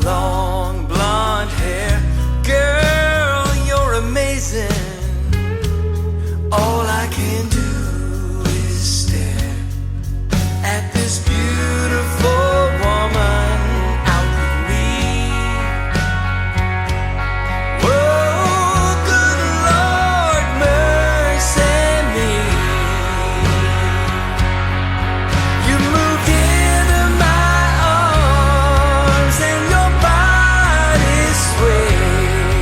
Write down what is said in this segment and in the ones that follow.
long blonde hair. Girl, you're amazing. All I can do is stare at this beautiful woman out with me. Whoa, good Lord, mercy me. You moved into my arms and your body swayed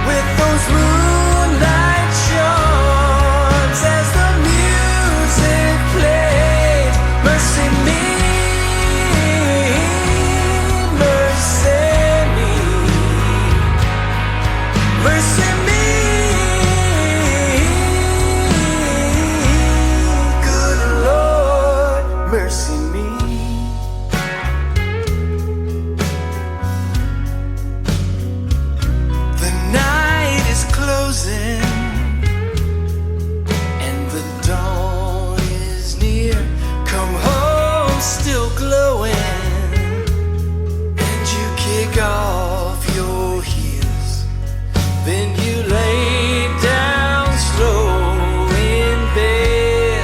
with those moonlight charms as the music played. Mercy me, mercy me, mercy me. Good Lord, mercy me. The night is closing and the dawn is near. Come home still glowing and you kick off your heels. Then you lay down slow in bed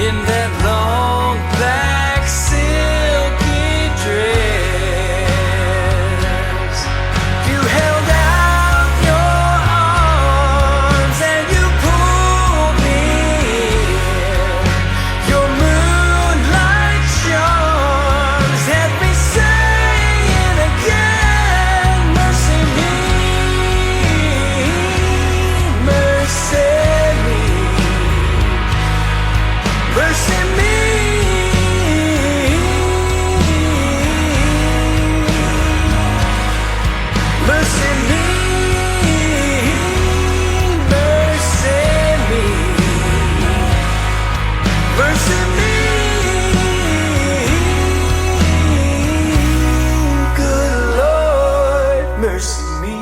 in that long black silky dress. You held out your arms and you pulled me in. Your moonlight charms had me saying again, mercy me, mercy me, mercy me. Mercy me, mercy me, mercy me. Good Lord, mercy me.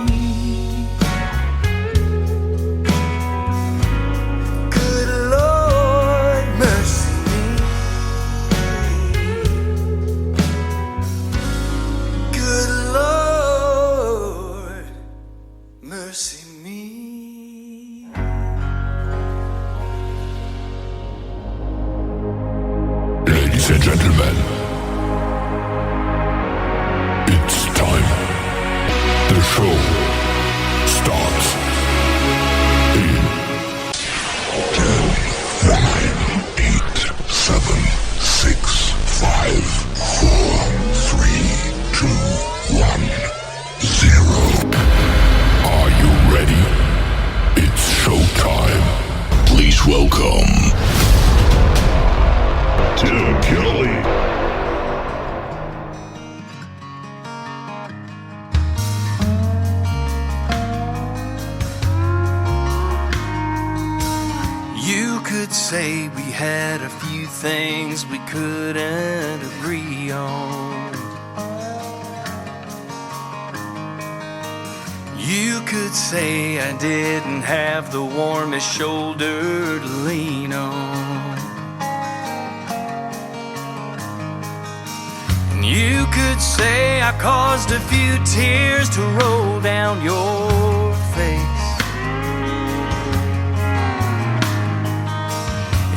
Good Lord, mercy me. Good Lord, mercy me. Ladies and gentlemen, it's time. The show starts in 10, 9, 8, 7, 6, 5, 4, 3, 2, 1, 0. Are you ready? It's showtime. Please welcome Tim Kelly. You could say we had a few things we couldn't agree on. You could say I didn't have the warmest shoulder to lean on. And you could say I caused a few tears to roll down your face.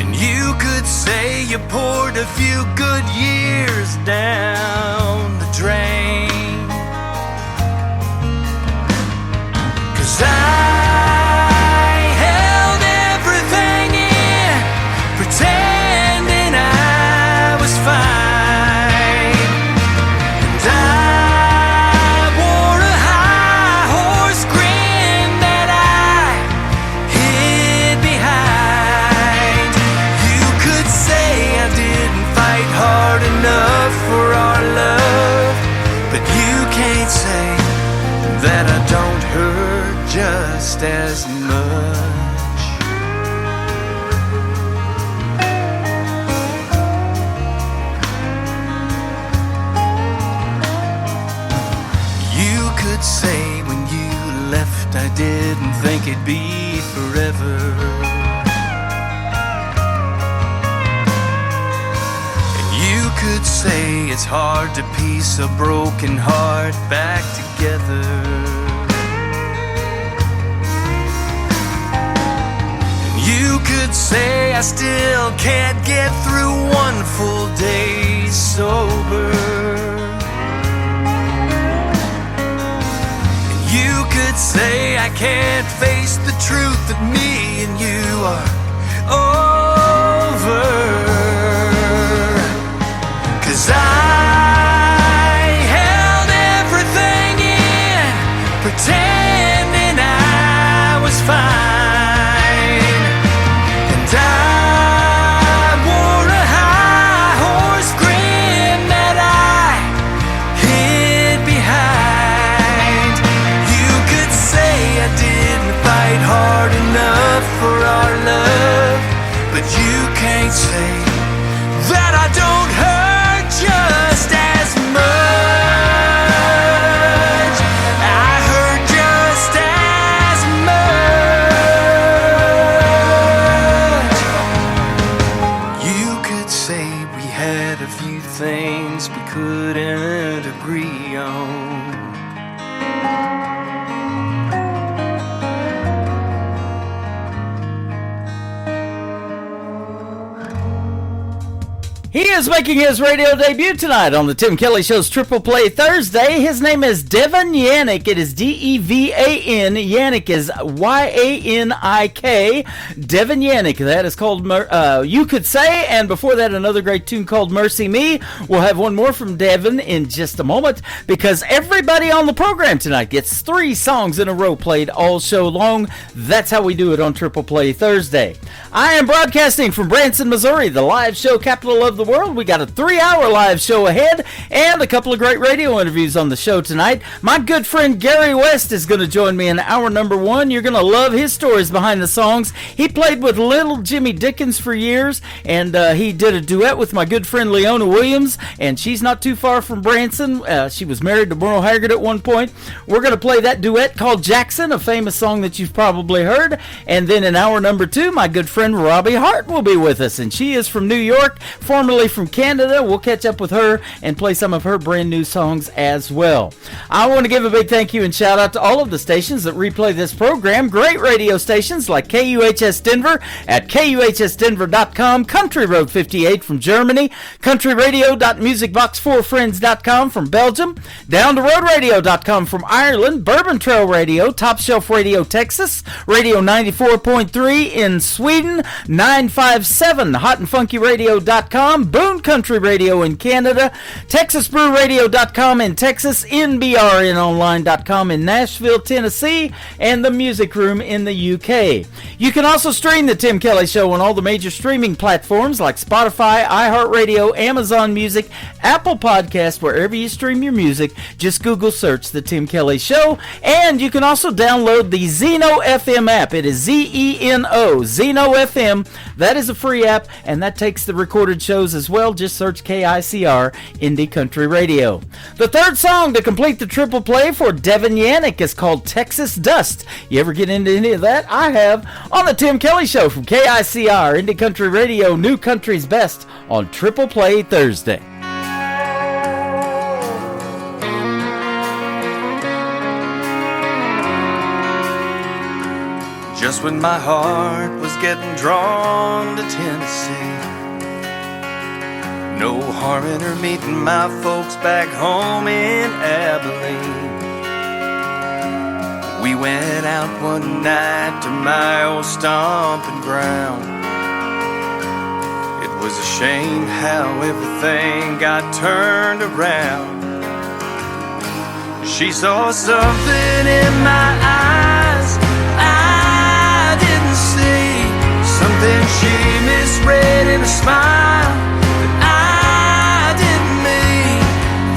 And you could say you poured a few good years down the drain. 'Cause I held everything in, pretending I was fine. And I wore a high horse grin that I hid behind. You could say I didn't fight hard enough for our love, but you can't say that I don't hurt just as much. You could say when you left I didn't think it'd be forever. And you could could say it's hard to piece a broken heart back together. You could say I still can't get through one full day sober. And you could say I can't face the truth that me and you are over. 'Cause I held everything in, pretending I was fine. Hard enough for our love, but you can't say that I don't hurt just as much. I hurt just as much. You could say we had a few things we couldn't agree on. He is making his radio debut tonight on the Tim Kelly Show's Triple Play Thursday. His name is Devin Yannick. It is D-E-V-A-N. Yannick is Y-A-N-I-K. Devin Yannick. That is called You Could Say. And before that, another great tune called Mercy Me. We'll have one more from Devin in just a moment, because everybody on the program tonight gets 3 songs in a row played all show long. That's how we do it on Triple Play Thursday. I am broadcasting from Branson, Missouri, the live show capital of the world. We got a 3-hour live show ahead and a couple of great radio interviews on the show tonight. My good friend Gary West is going to join me in hour number 1. You're going to love his stories behind the songs. He played with Little Jimmy Dickens for years, and he did a duet with my good friend Leona Williams, and she's not too far from Branson. She was married to Merle Haggard at one point. We're going to play that duet called Jackson, a famous song that you've probably heard. And then in hour number 2, my good friend Robbie Hart will be with us, and she is from New York, formerly from Canada. We'll catch up with her and play some of her brand new songs as well. I want to give a big thank you and shout out to all of the stations that replay this program. Great radio stations like KUHS Denver at KUHSdenver.com, Country Road 58 from Germany, countryradio.musicbox4friends.com from Belgium, downtheroadradio.com from Ireland, Bourbon Trail Radio, Top Shelf Radio Texas, Radio 94.3 in Sweden, 957 hotandfunkyradio.com, Boone Country Radio in Canada, TexasBrewRadio.com in Texas, NBRNonline.com in Nashville, Tennessee, and the Music Room in the UK. You can also stream the Tim Kelly Show on all the major streaming platforms like Spotify, iHeartRadio, Amazon Music, Apple Podcasts, wherever you stream your music. Just Google search the Tim Kelly Show, and you can also download the Zeno FM app. It is Z-E-N-O, Zeno FM. That is a free app, and that takes the recorded shows as well. Just search KICR Indie Country Radio. The third song to complete the triple play for Devin Yannick is called Texas Dust. You ever get into any of that? I have, on the Tim Kelly Show from KICR Indie Country Radio, New Country's Best on Triple Play Thursday. Just when my heart was getting drawn to Tennessee, no harm in her meeting my folks back home in Abilene. We went out one night to my old stomping ground. It was a shame how everything got turned around. She saw something in my eyes I didn't see, something she misread in a smile that I didn't mean.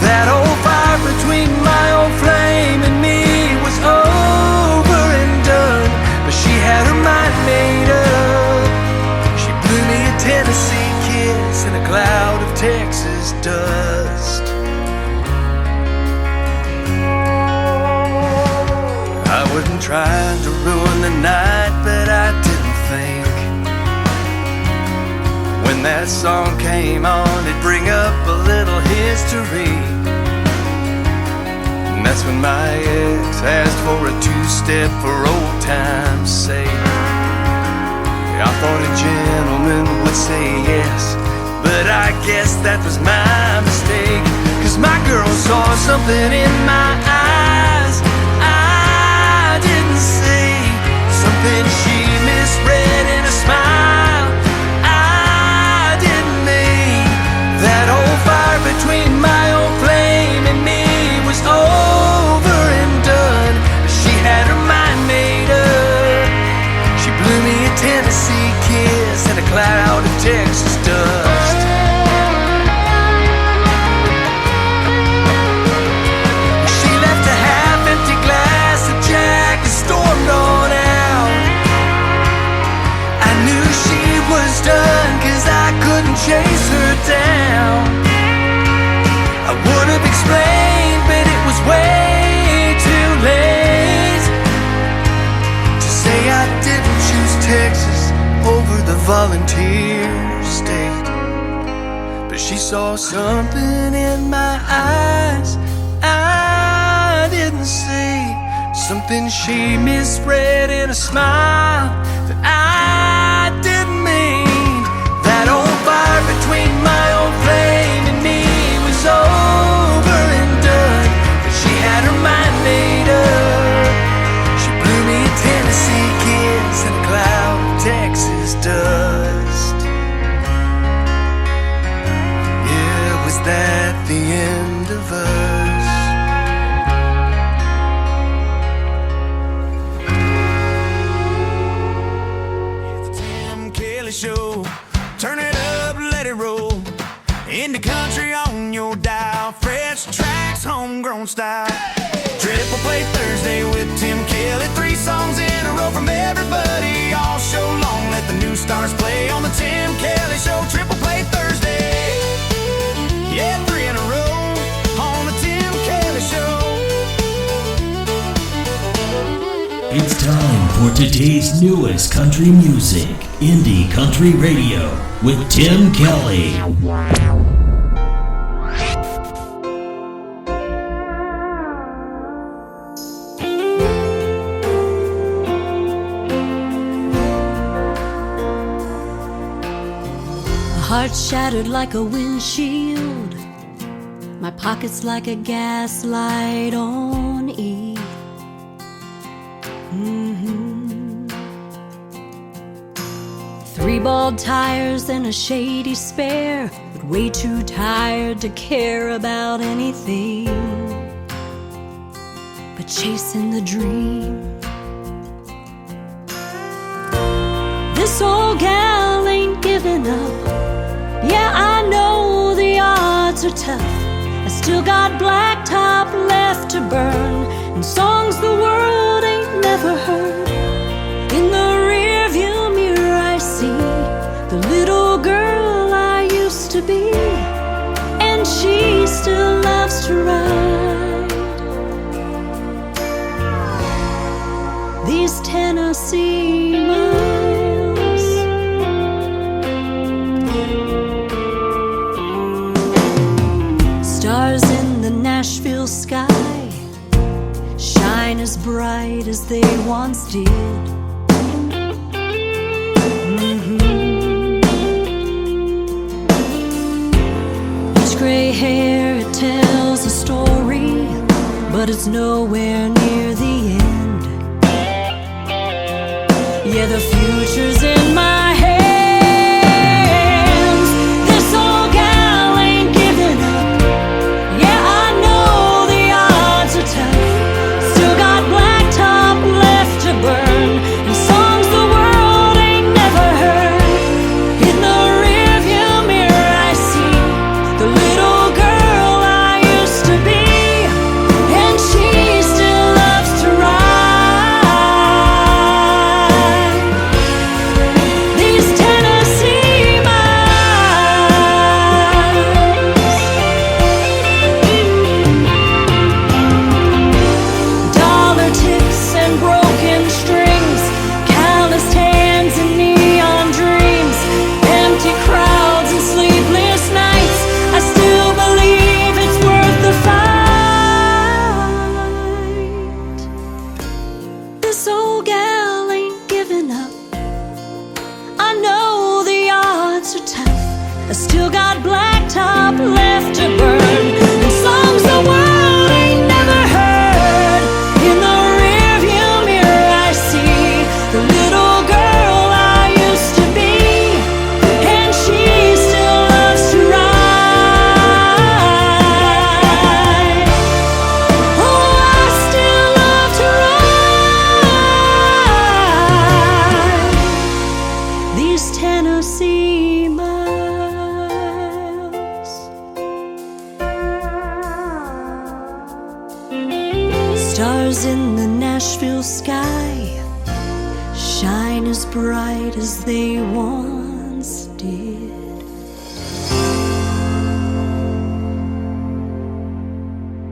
That old fire between my old flame and me was over and done, but she had her mind made up. She blew me a Tennessee kiss in a cloud of Texas dust. I wasn't trying to ruin the night, but I didn't think when that song came on, it'd bring up a little history. And that's when my ex asked for a two-step for old time's sake. I thought a gentleman would say yes, but I guess that was my mistake. 'Cause my girl saw something in my eyes I didn't see, something she misread in a smile I didn't mean. That old fire between my old flame and me was over and done. She had her mind made up. She blew me a Tennessee kiss and a cloud of Texas dust. She left a half-empty glass of Jack and stormed on out. I knew she was done 'cause I couldn't chase her down. I would have explained, but it was way too late to say I didn't choose Texas over the volunteer state. But she saw something in my eyes I didn't see, something she misread in a smile that I didn't mean. That old fire between my old flame and me was over and done, but she had her mind made up. She blew me a Tennessee kiss and a cloud of Texas dust. Yeah, was that the end of us? It's the Tim Kelly Show. Turn it up, let it roll. In the country on your dial, fresh tracks, homegrown style. Triple play Thursday with Tim Kelly. 3 songs in a row from everybody all show long. Let the new stars play on the Tim Kelly Show. Triple play Thursday. Yeah, 3 in a row on the Tim Kelly Show. It's time for today's newest country music, Indie Country Radio, with Tim Kelly. Heart shattered like a windshield, my pockets like a gaslight on E. Three bald tires and a shady spare, but way too tired to care about anything but chasing the dream. This old gal ain't giving up. Yeah, I know the odds are tough. I still got blacktop left to burn and songs the world ain't never heard. In the rearview mirror I see the little girl I used to be, and she still loves to ride these Tennessee miles. Stars in the Nashville sky shine as bright as they once did. Each gray hair, it tells a story, but it's nowhere near the end. Yeah, the future's in my hands. This old gal ain't giving up. Yeah, I know the odds are tough. Still got blacktop left to burn and songs the world ain't never heard. In the rearview mirror I see the little girl I used to be, and she still loves to ride Stars in the Nashville sky shine as bright as they once did.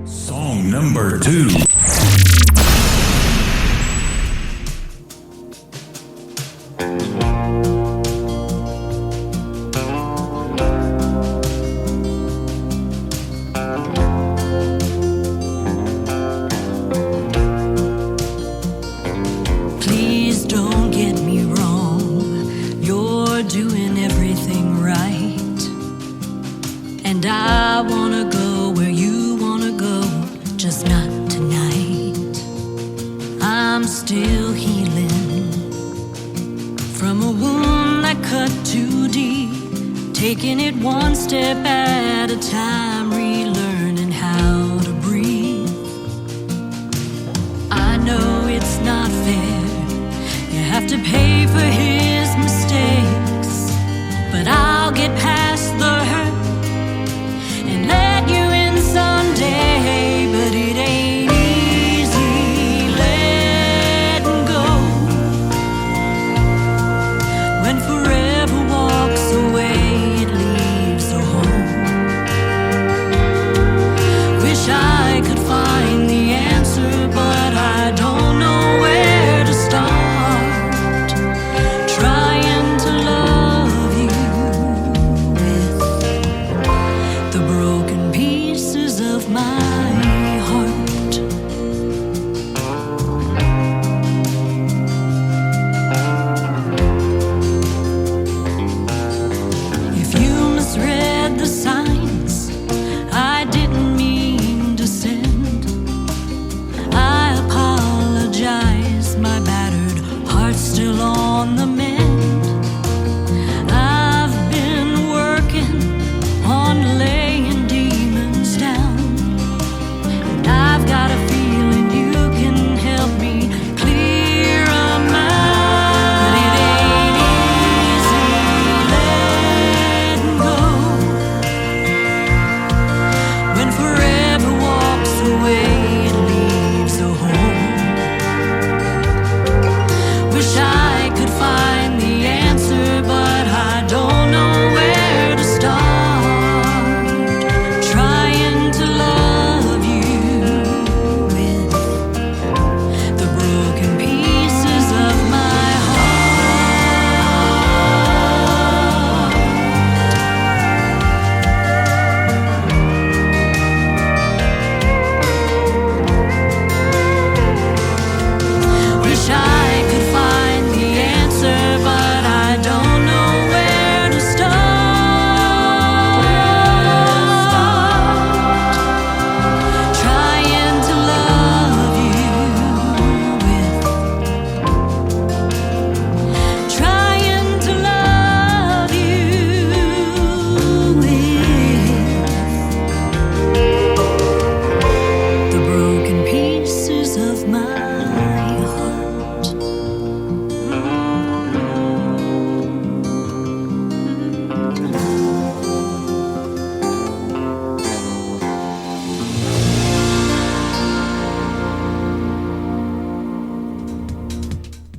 Song number 2. Please don't get me wrong, you're doing everything right. And I wanna go where you wanna go, just not tonight. I'm still healing from a wound that cut too deep, taking it one step at a time, relearning how to breathe. I know it's not fair, you have to pay for his mistakes, but I'll get past the hurt and let you in someday. But it ain't easy letting go when forever walks away, it leaves a hole. Wish I could find the answer, but I don't know where to start. Trying to love you with the broken pieces of my heart. If you misread the signs I didn't mean to send, I apologize, my battered heart's still on the mend. I've been working on laying demons down, and I've got a feeling you can help me clear 'em out. But it ain't easy letting go when forever walks away, it leaves a hole. Wish I could find the answer, but I don't know where to start. Trying to love you with the broken pieces of my heart. Wish I could find the answer, but I don't know where to start. Trying to love you with, trying to love you with the broken pieces of my heart.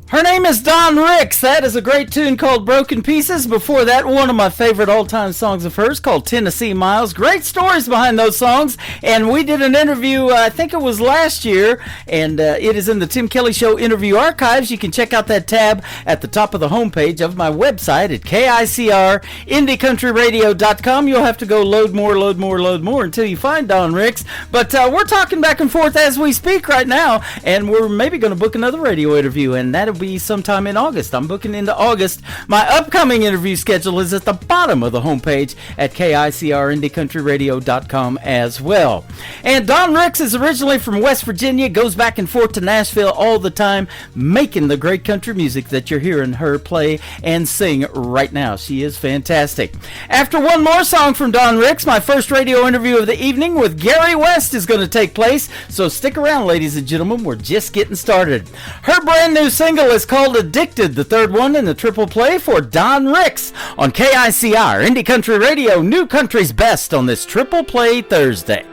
Her name is Dawn Ricks. That is a great tune called Broken Pieces. Before that, one of my favorite all-time songs of hers called Tennessee Miles. Great stories behind those songs. And we did an interview, I think it was last year, and it is in the Tim Kelly Show interview archives. You can check out that tab at the top of the homepage of my website at KICRIndieCountryRadio.com. You'll have to go load more until you find Dawn Ricks. But we're talking back and forth as we speak right now, and we're maybe going to book another radio interview, and that'll be sometime in August. I'm booking into August. My upcoming interview schedule is at the bottom of the homepage at KICRIndieCountryRadio.com as well. And Dawn Ricks is originally from West Virginia, goes back and forth to Nashville all the time, making the great country music that you're hearing her play and sing right now. She is fantastic. After one more song from Dawn Ricks, my first radio interview of the evening with Gary West is going to take place, so stick around, ladies and gentlemen. We're just getting started. Her brand new single is called Addicted, the third one in the triple play for Dawn Ricks on KICR Indie Country Radio, New Country's Best on this triple play Thursday.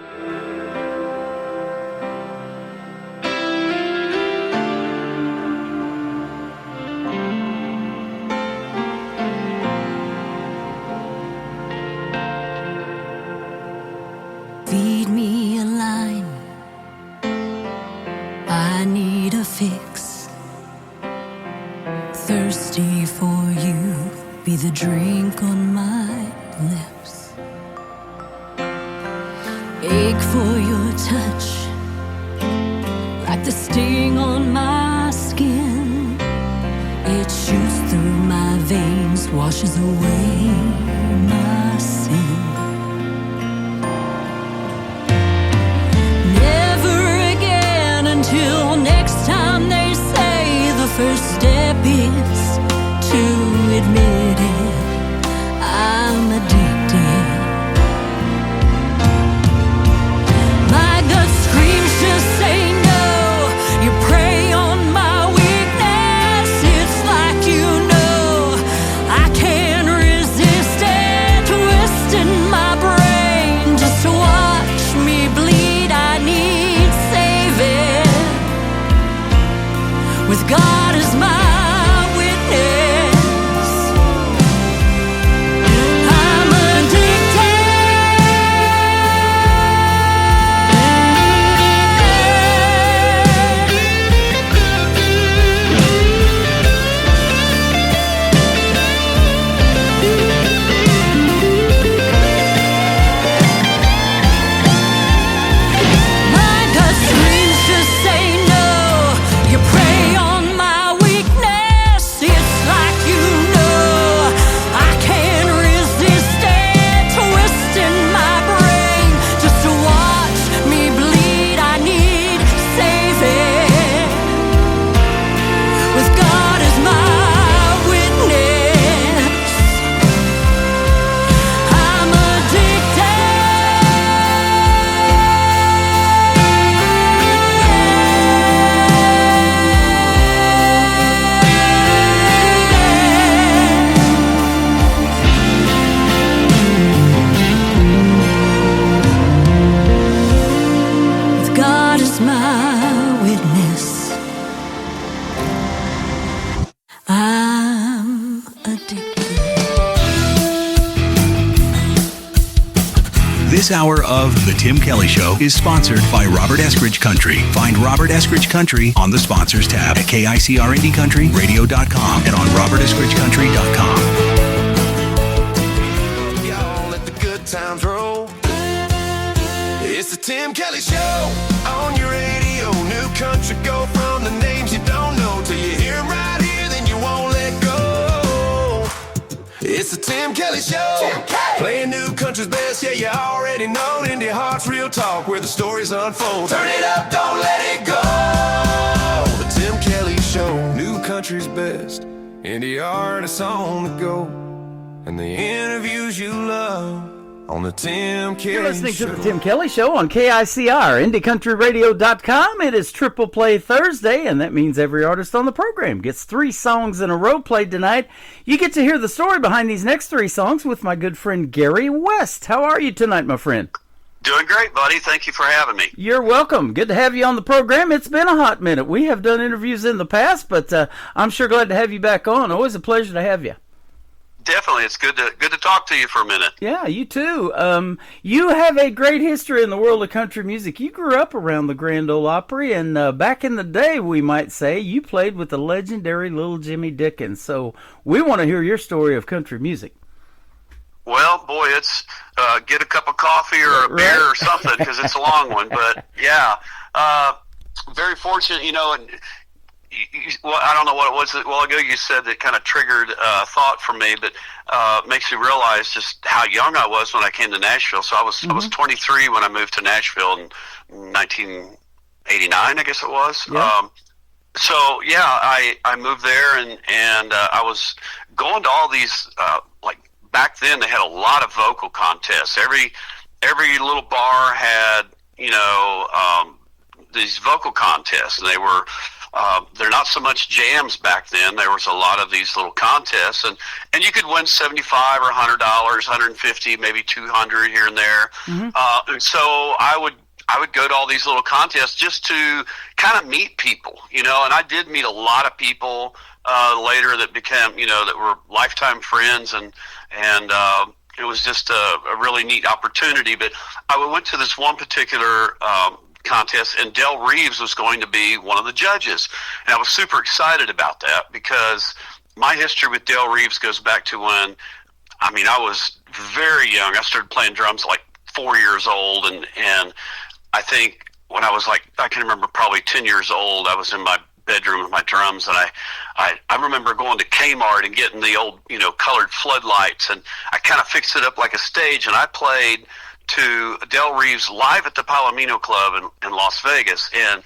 the drink on my lips, ache for your touch, like the sting on my skin. It shoots through my veins, washes away my sin. Never again until next time they say the first step is to admit it. I'm addicted. My gut screams to say no. You prey on my weakness. It's like you know I can't resist it. Twisting my brain just to watch me bleed. I need saving. With God as my witness, I'm addicted. My gut screams to say no. You prey on my weakness. It's like you know I can't resist it. Twisting my brain just to watch me bleed. I need saving. With God as my witness, I'm addicted. With God as my witness, I'm addicted. This hour of The Tim Kelly Show is sponsored by Robert Eskridge Country. Find Robert Eskridge Country on the Sponsors tab at KICRIndieCountryRadio.com and on RobertEskridgeCountry.com. Y'all let the good times roll. It's the Tim Kelly Show on your radio. New country, go from the names you don't know till you hear 'em right here, then you won't let go. It's the Tim Kelly Show. Playing new country's best, yeah, you already know. Indie Heart's real talk where the stories unfold. Turn it up, don't let it go. The Tim Kelly Show, new country's best. Indie artists on the go. And the interviews you love on the Tim Kelly Show. You're listening to the Tim Kelly Show on KICR, IndieCountryRadio.com. It is Triple Play Thursday, and that means every artist on the program gets 3 songs in a row played tonight. You get to hear the story behind these next 3 songs with my good friend Gary West. How are you tonight, my friend? Doing great, buddy. Thank you for having me. You're welcome. Good to have you on the program. It's been a hot minute. We have done interviews in the past, but I'm sure glad to have you back on. Always a pleasure to have you. Definitely. It's good to talk to you for a minute. Yeah, you too. You have a great history in the world of country music. You grew up around the Grand Ole Opry, and back in the day, we might say, you played with the legendary Little Jimmy Dickens. So we want to hear your story of country music. Well, boy, it's get a cup of coffee or a beer or something because it's a long one. But, yeah, very fortunate, you know, and well, I don't know what it was a while ago you said that kind of triggered thought for me, but makes me realize just how young I was when I came to Nashville. So I was 23 when I moved to Nashville in 1989, I guess it was. Yeah. So yeah, I moved there and I was going to all these like back then they had a lot of vocal contests. Every little bar had these vocal contests, and they were. They're not so much jams back then. There was a lot of these little contests, and you could win $75 or $100, $150, maybe $200 here and there. And so I would go to all these little contests just to kind of meet people, and I did meet a lot of people later that became, that were lifetime friends, and it was just a really neat opportunity. But I went to this one particular contest, and Del Reeves was going to be one of the judges, and I was super excited about that because my history with Del Reeves goes back to when, I mean, I was very young. I started playing drums like 4 years old, and I think when I was like, I can remember probably 10 years old, I was in my bedroom with my drums, and I remember going to Kmart and getting the old, colored floodlights, and I kind of fixed it up like a stage, and I played to Del Reeves live at the Palomino Club in Las Vegas, and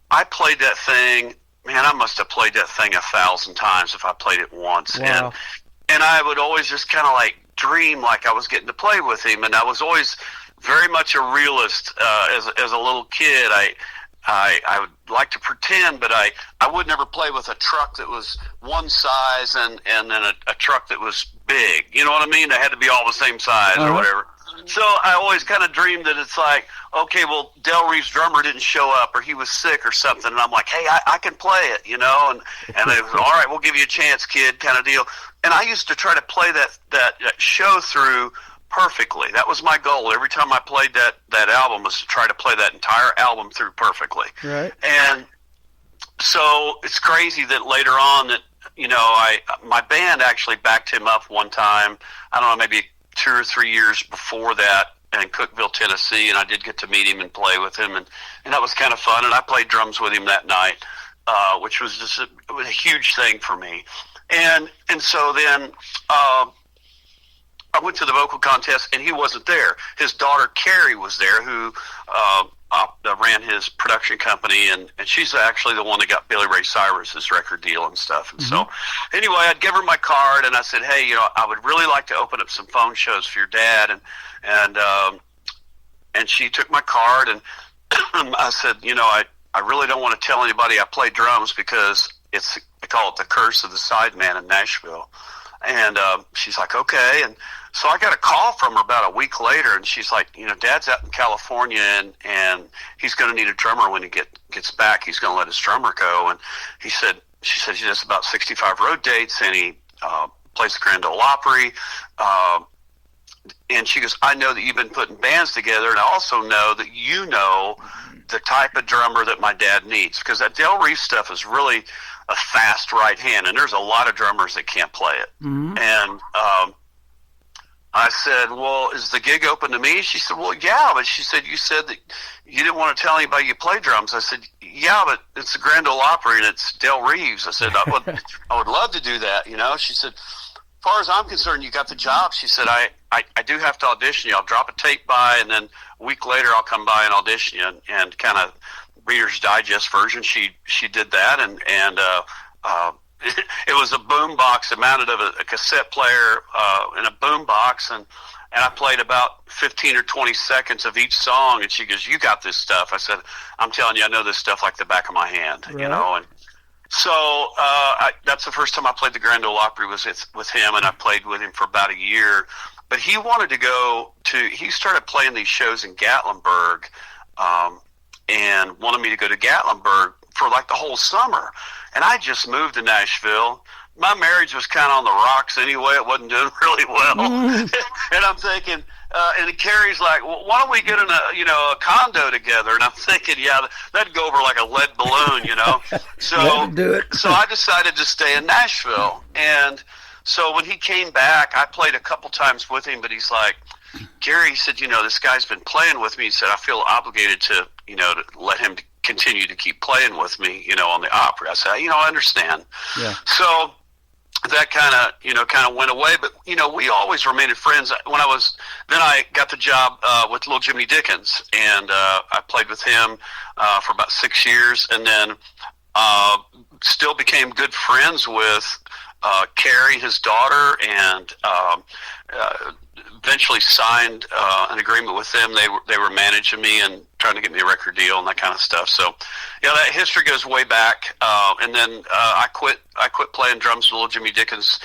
I played that thing, man, I must have played that thing 1,000 times if I played it once. Wow. And I would always just kind of like dream like I was getting to play with him, and I was always very much a realist as a little kid. I would like to pretend, but I would never play with a truck that was one size and then a truck that was big. You know what I mean? They had to be all the same size or whatever. So I always kind of dreamed that it's like, okay, well, Del Reeves' drummer didn't show up or he was sick or something, and I'm like, hey, I can play it, and it was, all right, we'll give you a chance, kid, kind of deal. And I used to try to play that show through perfectly. That was my goal. Every time I played that album was to try to play that entire album through perfectly. Right. And so it's crazy that later on that, my band actually backed him up one time, I don't know, maybe 2 or 3 years before that in Cookeville, Tennessee, and I did get to meet him and play with him, and that was kind of fun, and I played drums with him that night, which was just it was a huge thing for me. And so then I went to the vocal contest, and he wasn't there. His daughter, Carrie, was there, who ran his production company, and she's actually the one that got Billy Ray Cyrus's record deal and stuff. And so anyway, I'd give her my card, and I said, hey, I would really like to open up some phone shows for your dad. And she took my card, and I said, I really don't want to tell anybody I play drums because I call it the curse of the sideman in Nashville. And she's like, okay. And so I got a call from her about a week later, and she's like, Dad's out in California, and he's going to need a drummer when he gets back. He's going to let his drummer go. And she said he does about 65 road dates, and he plays the Grand Ole Opry. And she goes, I know that you've been putting bands together, and I also know that you know the type of drummer that my dad needs, because that Del Reeves stuff is really a fast right hand, and there's a lot of drummers that can't play it. And I said, well, is the gig open to me? She said, well, yeah, but she said, you said that you didn't want to tell anybody you play drums. I said, yeah, but it's the Grand Ole Opry and it's Del Reeves. I said, I would love to do that. She said, as far as I'm concerned, you got the job. She said, I do have to audition you. I'll drop a tape by, and then a week later I'll come by and audition you, and kind of Reader's Digest version. She did that, and it was a boom box. It mounted a cassette player in a boom box, and I played about 15 or 20 seconds of each song, and she goes, you got this stuff. I said, I'm telling you, I know this stuff like the back of my hand, Right. and so that's the first time I played the Grand Ole Opry was with him, and I played with him for about a year. But he wanted to he started playing these shows in Gatlinburg, and wanted me to go to Gatlinburg for like the whole summer. And I just moved to Nashville. My marriage was kind of on the rocks anyway. It wasn't doing really well. And I'm thinking, and Carrie's like, well, why don't we get in a condo together? And I'm thinking, yeah, that'd go over like a lead balloon, So, That'd do it. so I decided to stay in Nashville. And so when he came back, I played a couple times with him, but he's like, Gary, he said, this guy's been playing with me. He said, I feel obligated to, to let him continue to keep playing with me, on the Opry. I said, I understand. Yeah. So that kind of went away, but we always remained friends. Then I got the job with Little Jimmy Dickens, and I played with him for about 6 years, and then still became good friends with Carrie, his daughter, and eventually signed an agreement with them. They were managing me and trying to get me a record deal and that kind of stuff. So, that history goes way back. And then I quit playing drums with Little Jimmy Dickens.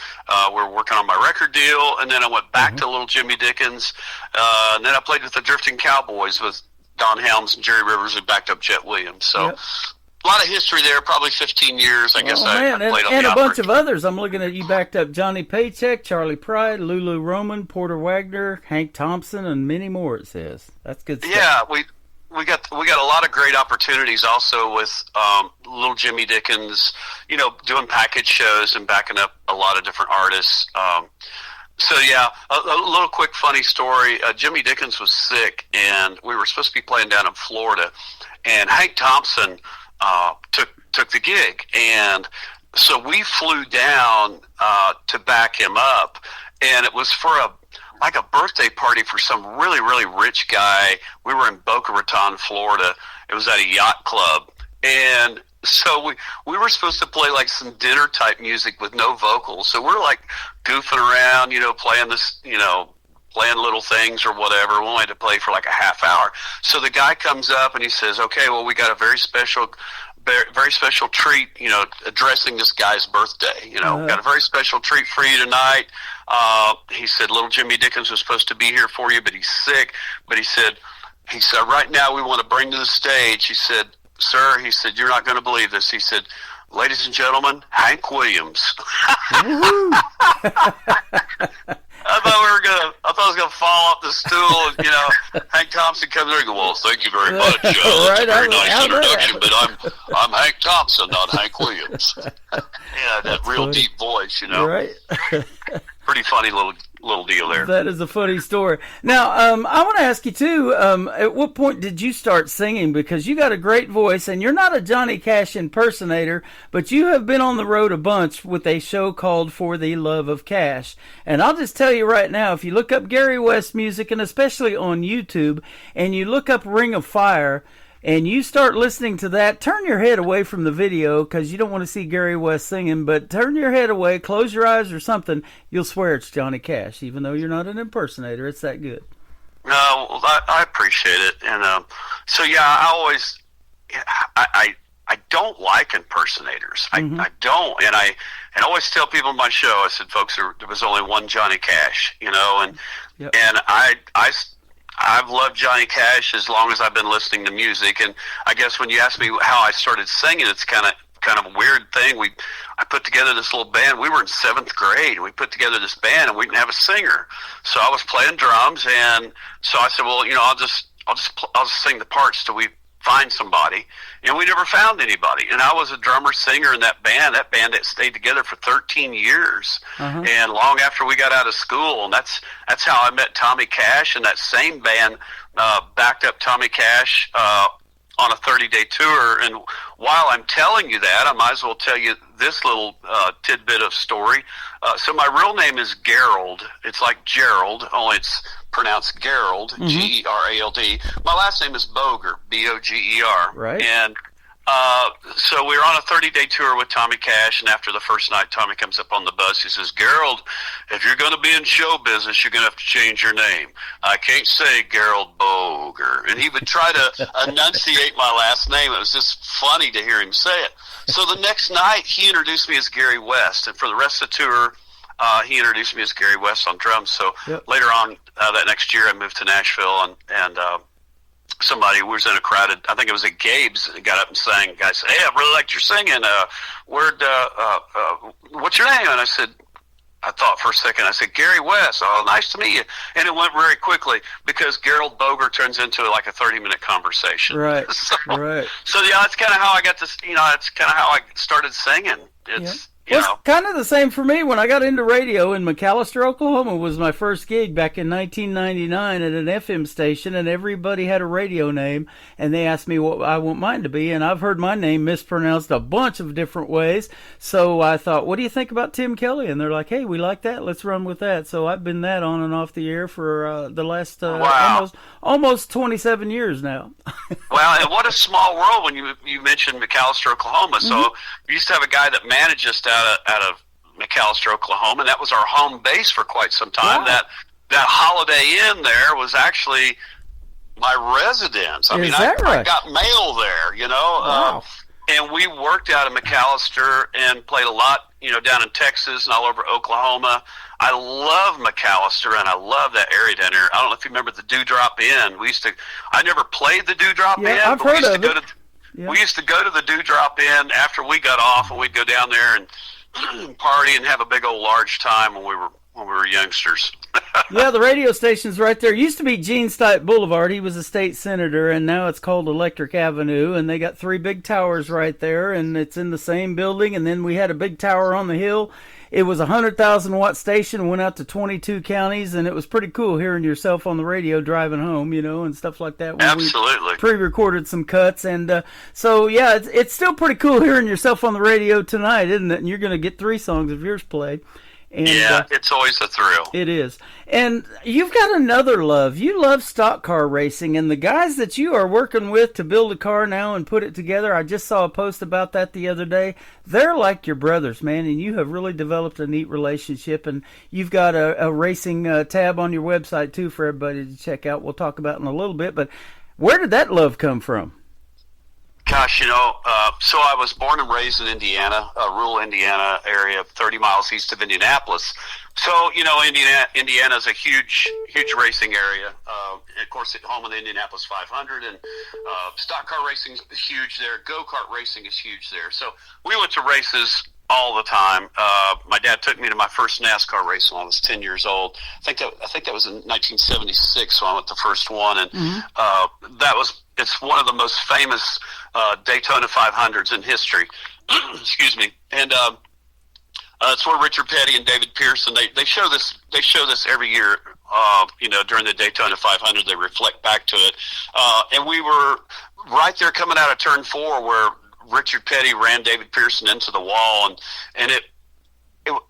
We were working on my record deal, and then I went back to Little Jimmy Dickens. And then I played with the Drifting Cowboys with Don Helms and Jerry Rivers, who backed up Jet Williams. So. Yep. A lot of history there, probably 15 years, I guess. I played on and the a bunch Opry. of others. I'm looking at you backed up Johnny Paycheck, Charlie Pride, Lulu Roman, Porter Wagner, Hank Thompson, and many more, it says. That's good stuff. Yeah, we got a lot of great opportunities also with little Jimmy Dickens, doing package shows and backing up a lot of different artists. So yeah, a little quick funny story. Jimmy Dickens was sick, and we were supposed to be playing down in Florida, and Hank Thompson took the gig, and so we flew down to back him up, and it was for a birthday party for some really, really rich guy. We were in Boca Raton, Florida. It was at a yacht club, and so we were supposed to play like some dinner type music with no vocals. So we're like goofing around, playing this, playing little things or whatever. We only had to play for like a half hour. So the guy comes up and he says, "Okay, well, we got a very special treat, addressing this guy's birthday. Got a very special treat for you tonight." He said, "Little Jimmy Dickens was supposed to be here for you, but he's sick." But he said, "Right now we want to bring to the stage," he said, "Sir," he said, "you're not going to believe this." He said, "Ladies and gentlemen, Hank Williams." I thought I was gonna fall off the stool, and Hank Thompson comes there and goes, "Well, thank you very much. That's a very nice introduction, but I'm Hank Thompson, not Hank Williams." Yeah, that real funny. Deep voice, Right. Pretty funny little deal there. That is a funny story. Now, I want to ask you too. At what point did you start singing? Because you got a great voice, and you're not a Johnny Cash impersonator, but you have been on the road a bunch with a show called For the Love of Cash. And I'll just tell you right now, if you look up Gary West music, and especially on YouTube, and you look up Ring of Fire, and you start listening to that, turn your head away from the video because you don't want to see Gary West singing, but turn your head away, close your eyes or something, you'll swear it's Johnny Cash, even though you're not an impersonator. It's that good. Well, I appreciate it. And so, yeah, I don't like impersonators. I don't. And I always tell people in my show, I said, folks, there was only one Johnny Cash, and Yep. and I've loved Johnny Cash as long as I've been listening to music, and I guess when you ask me how I started singing, it's kind of a weird thing. I put together this little band. We were in 7th grade. We put together this band, and we didn't have a singer, so I was playing drums, and so I said, well, I'll just sing the parts till we find somebody, and we never found anybody. And I was a drummer singer in that band that stayed together for 13 years. And long after we got out of school, and that's how I met Tommy Cash, and that same band backed up Tommy Cash on a 30-day tour. And while I'm telling you that, I might as well tell you this little tidbit of story. So my real name is Gerald. It's like Gerald, only it's pronounced Gerald, Gerald. My last name is Boger, Boger. Right. And so we were on a 30-day tour with Tommy Cash, and after the first night, Tommy comes up on the bus. He says, "Gerald, if you're going to be in show business, you're going to have to change your name. I can't say Gerald Boger." And he would try to enunciate my last name. It was just funny to hear him say it. So the next night, he introduced me as Gary West, and for the rest of the tour, he introduced me as Gary West on drums. So later on that next year, I moved to Nashville, and somebody was in a crowded, I think it was at Gabe's, got up and sang. The guy said, "Hey, I really liked your singing. What's your name?" And I thought for a second, I said, "Gary West." "Oh, nice to meet you." And it went very quickly because Gerald Boger turns into like a 30-minute conversation. Right, right. So, yeah, that's kind of how I got this, it's kind of how I started singing. It's, It's kind of the same for me. When I got into radio in McAlester, Oklahoma, was my first gig back in 1999 at an FM station, and everybody had a radio name, and they asked me what I want mine to be, and I've heard my name mispronounced a bunch of different ways, so I thought, what do you think about Tim Kelly? And they're like, hey, we like that, let's run with that. So I've been that on and off the air for the last almost 27 years now. Wow, and what a small world when you mentioned McAlester, Oklahoma. So we used to have a guy that managed us out of McAlester, Oklahoma, and that was our home base for quite some time. Wow. That Holiday Inn there was actually my residence. I got mail there, Wow. And we worked out of McAlester and played a lot, down in Texas and all over Oklahoma. I love McAlester, and I love that area down there. I don't know if you remember the Dewdrop Inn. I never played the Dewdrop Inn. I've heard of it. We used to go to the Dewdrop Inn after we got off, and we'd go down there and party and have a big old large time when we when we were youngsters. Yeah, the radio station's right there. Used to be Gene Stipe Boulevard. He was a state senator, and now it's called Electric Avenue, and they got 3 big towers right there, and it's in the same building. And then we had a big tower on the hill. It was a 100,000-watt station, went out to 22 counties, and it was pretty cool hearing yourself on the radio driving home, and stuff like that. When Absolutely. We pre-recorded some cuts, and so, yeah, it's still pretty cool hearing yourself on the radio tonight, isn't it? And you're going to get 3 songs of yours played. And, yeah, it's always a thrill. It is. And you've got another love. You love stock car racing, and the guys that you are working with to build a car now and put it together, I just saw a post about that the other day. They're like your brothers, man, and you have really developed a neat relationship, and you've got a racing tab on your website, too, for everybody to check out. We'll talk about in a little bit, but where did that love come from? Gosh, so I was born and raised in Indiana, rural Indiana area, 30 miles east of Indianapolis. So, Indiana is a huge racing area. Of course, at home of the Indianapolis 500, and stock car racing is huge there. Go-kart racing is huge there. So we went to races all the time. My dad took me to my first NASCAR race when I was 10 years old. I think that was in 1976 when I went to the first one, and it's one of the most famous Daytona 500s in history. Excuse me. And it's where Richard Petty and David Pearson they show this every year. During the Daytona 500, they reflect back to it, and we were right there coming out of turn 4 where Richard Petty ran David Pearson into the wall, and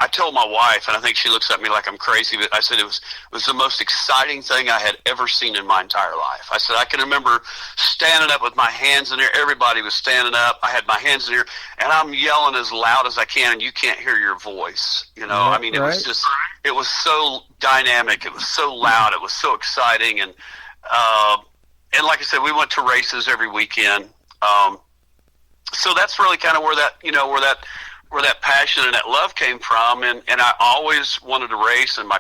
I told my wife, and I think she looks at me like I'm crazy, but I said it was the most exciting thing I had ever seen in my entire life. I said I can remember standing up with my hands in the air. Everybody was standing up. I had my hands in the air, and I'm yelling as loud as I can, and you can't hear your voice. It was so dynamic. It was so loud. It was so exciting, and like I said, we went to races every weekend. So that's really kind of where that passion and that love came from, and I always wanted to race, and my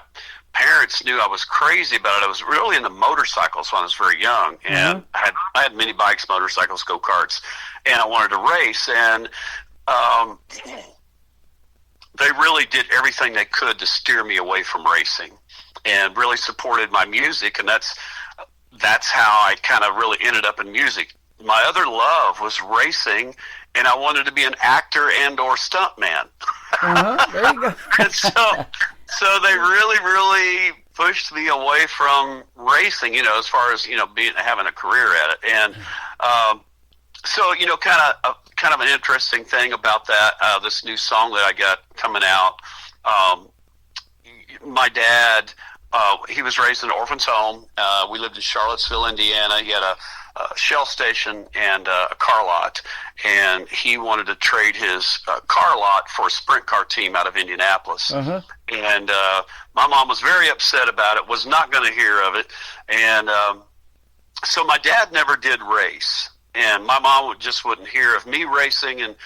parents knew I was crazy about it. I was really into motorcycles when I was very young, and I had mini bikes, motorcycles, go-karts, and I wanted to race, and they really did everything they could to steer me away from racing, and really supported my music, and that's how I kind of really ended up in music. My other love was racing, and I wanted to be an actor and or stuntman. There you go. And so they really, really pushed me away from racing, as far as, having a career at it. And so, kind of an interesting thing about that, this new song that I got coming out, my dad, he was raised in an orphan's home. We lived in Charlottesville, Indiana. He had a Shell station and a car lot, and he wanted to trade his car lot for a sprint car team out of Indianapolis. And my mom was very upset about it, was not going to hear of it, and so my dad never did race, and my mom just wouldn't hear of me racing, and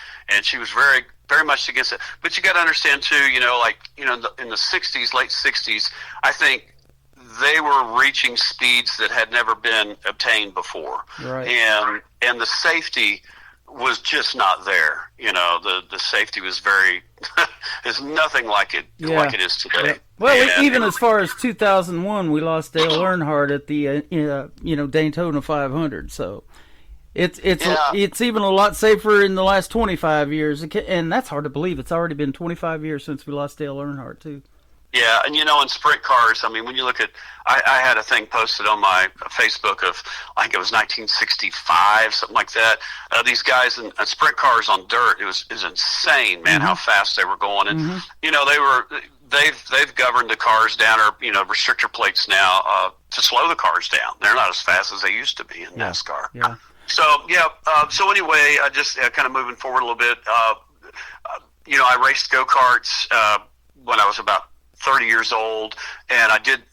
she was very, very much against it. But you got to understand too, in the 60s, late 60s, I think they were reaching speeds that had never been obtained before. Right. And the safety was just not there. The safety was is nothing like it is today. Yeah. Well, even as far as 2001, we lost Dale Earnhardt at the Daytona 500. So it's even a lot safer in the last 25 years, and that's hard to believe. It's already been 25 years since we lost Dale Earnhardt too. Yeah, and in sprint cars, when you look at, I had a thing posted on my Facebook of, I think it was 1965, something like that. These guys in sprint cars on dirt, it was insane, man, how fast they were going. And they've governed the cars down, or restrictor plates now to slow the cars down. They're not as fast as they used to be in NASCAR. Yeah. So so anyway, I just kind of moving forward a little bit. I raced go-karts when I was about 30 years old, and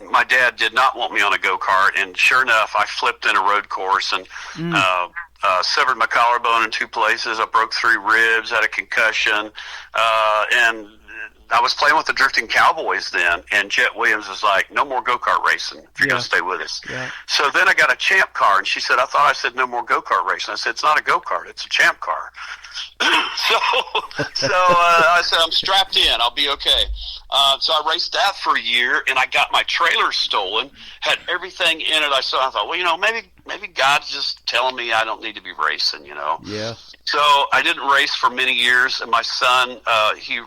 my dad did not want me on a go-kart, and sure enough, I flipped in a road course and severed my collarbone in 2 places. I broke 3 ribs, had a concussion, and I was playing with the Drifting Cowboys then, and Jet Williams was like, no more go-kart racing if you're going to stay with us. Yeah. So then I got a Champ car, and she said, I thought I said no more go-kart racing. I said, it's not a go-kart, it's a Champ car. So I said, I'm strapped in. I'll be okay. So I raced that for a year, and I got my trailer stolen, had everything in it. I thought, well, maybe God's just telling me I don't need to be racing, Yeah. So I didn't race for many years, and my son, he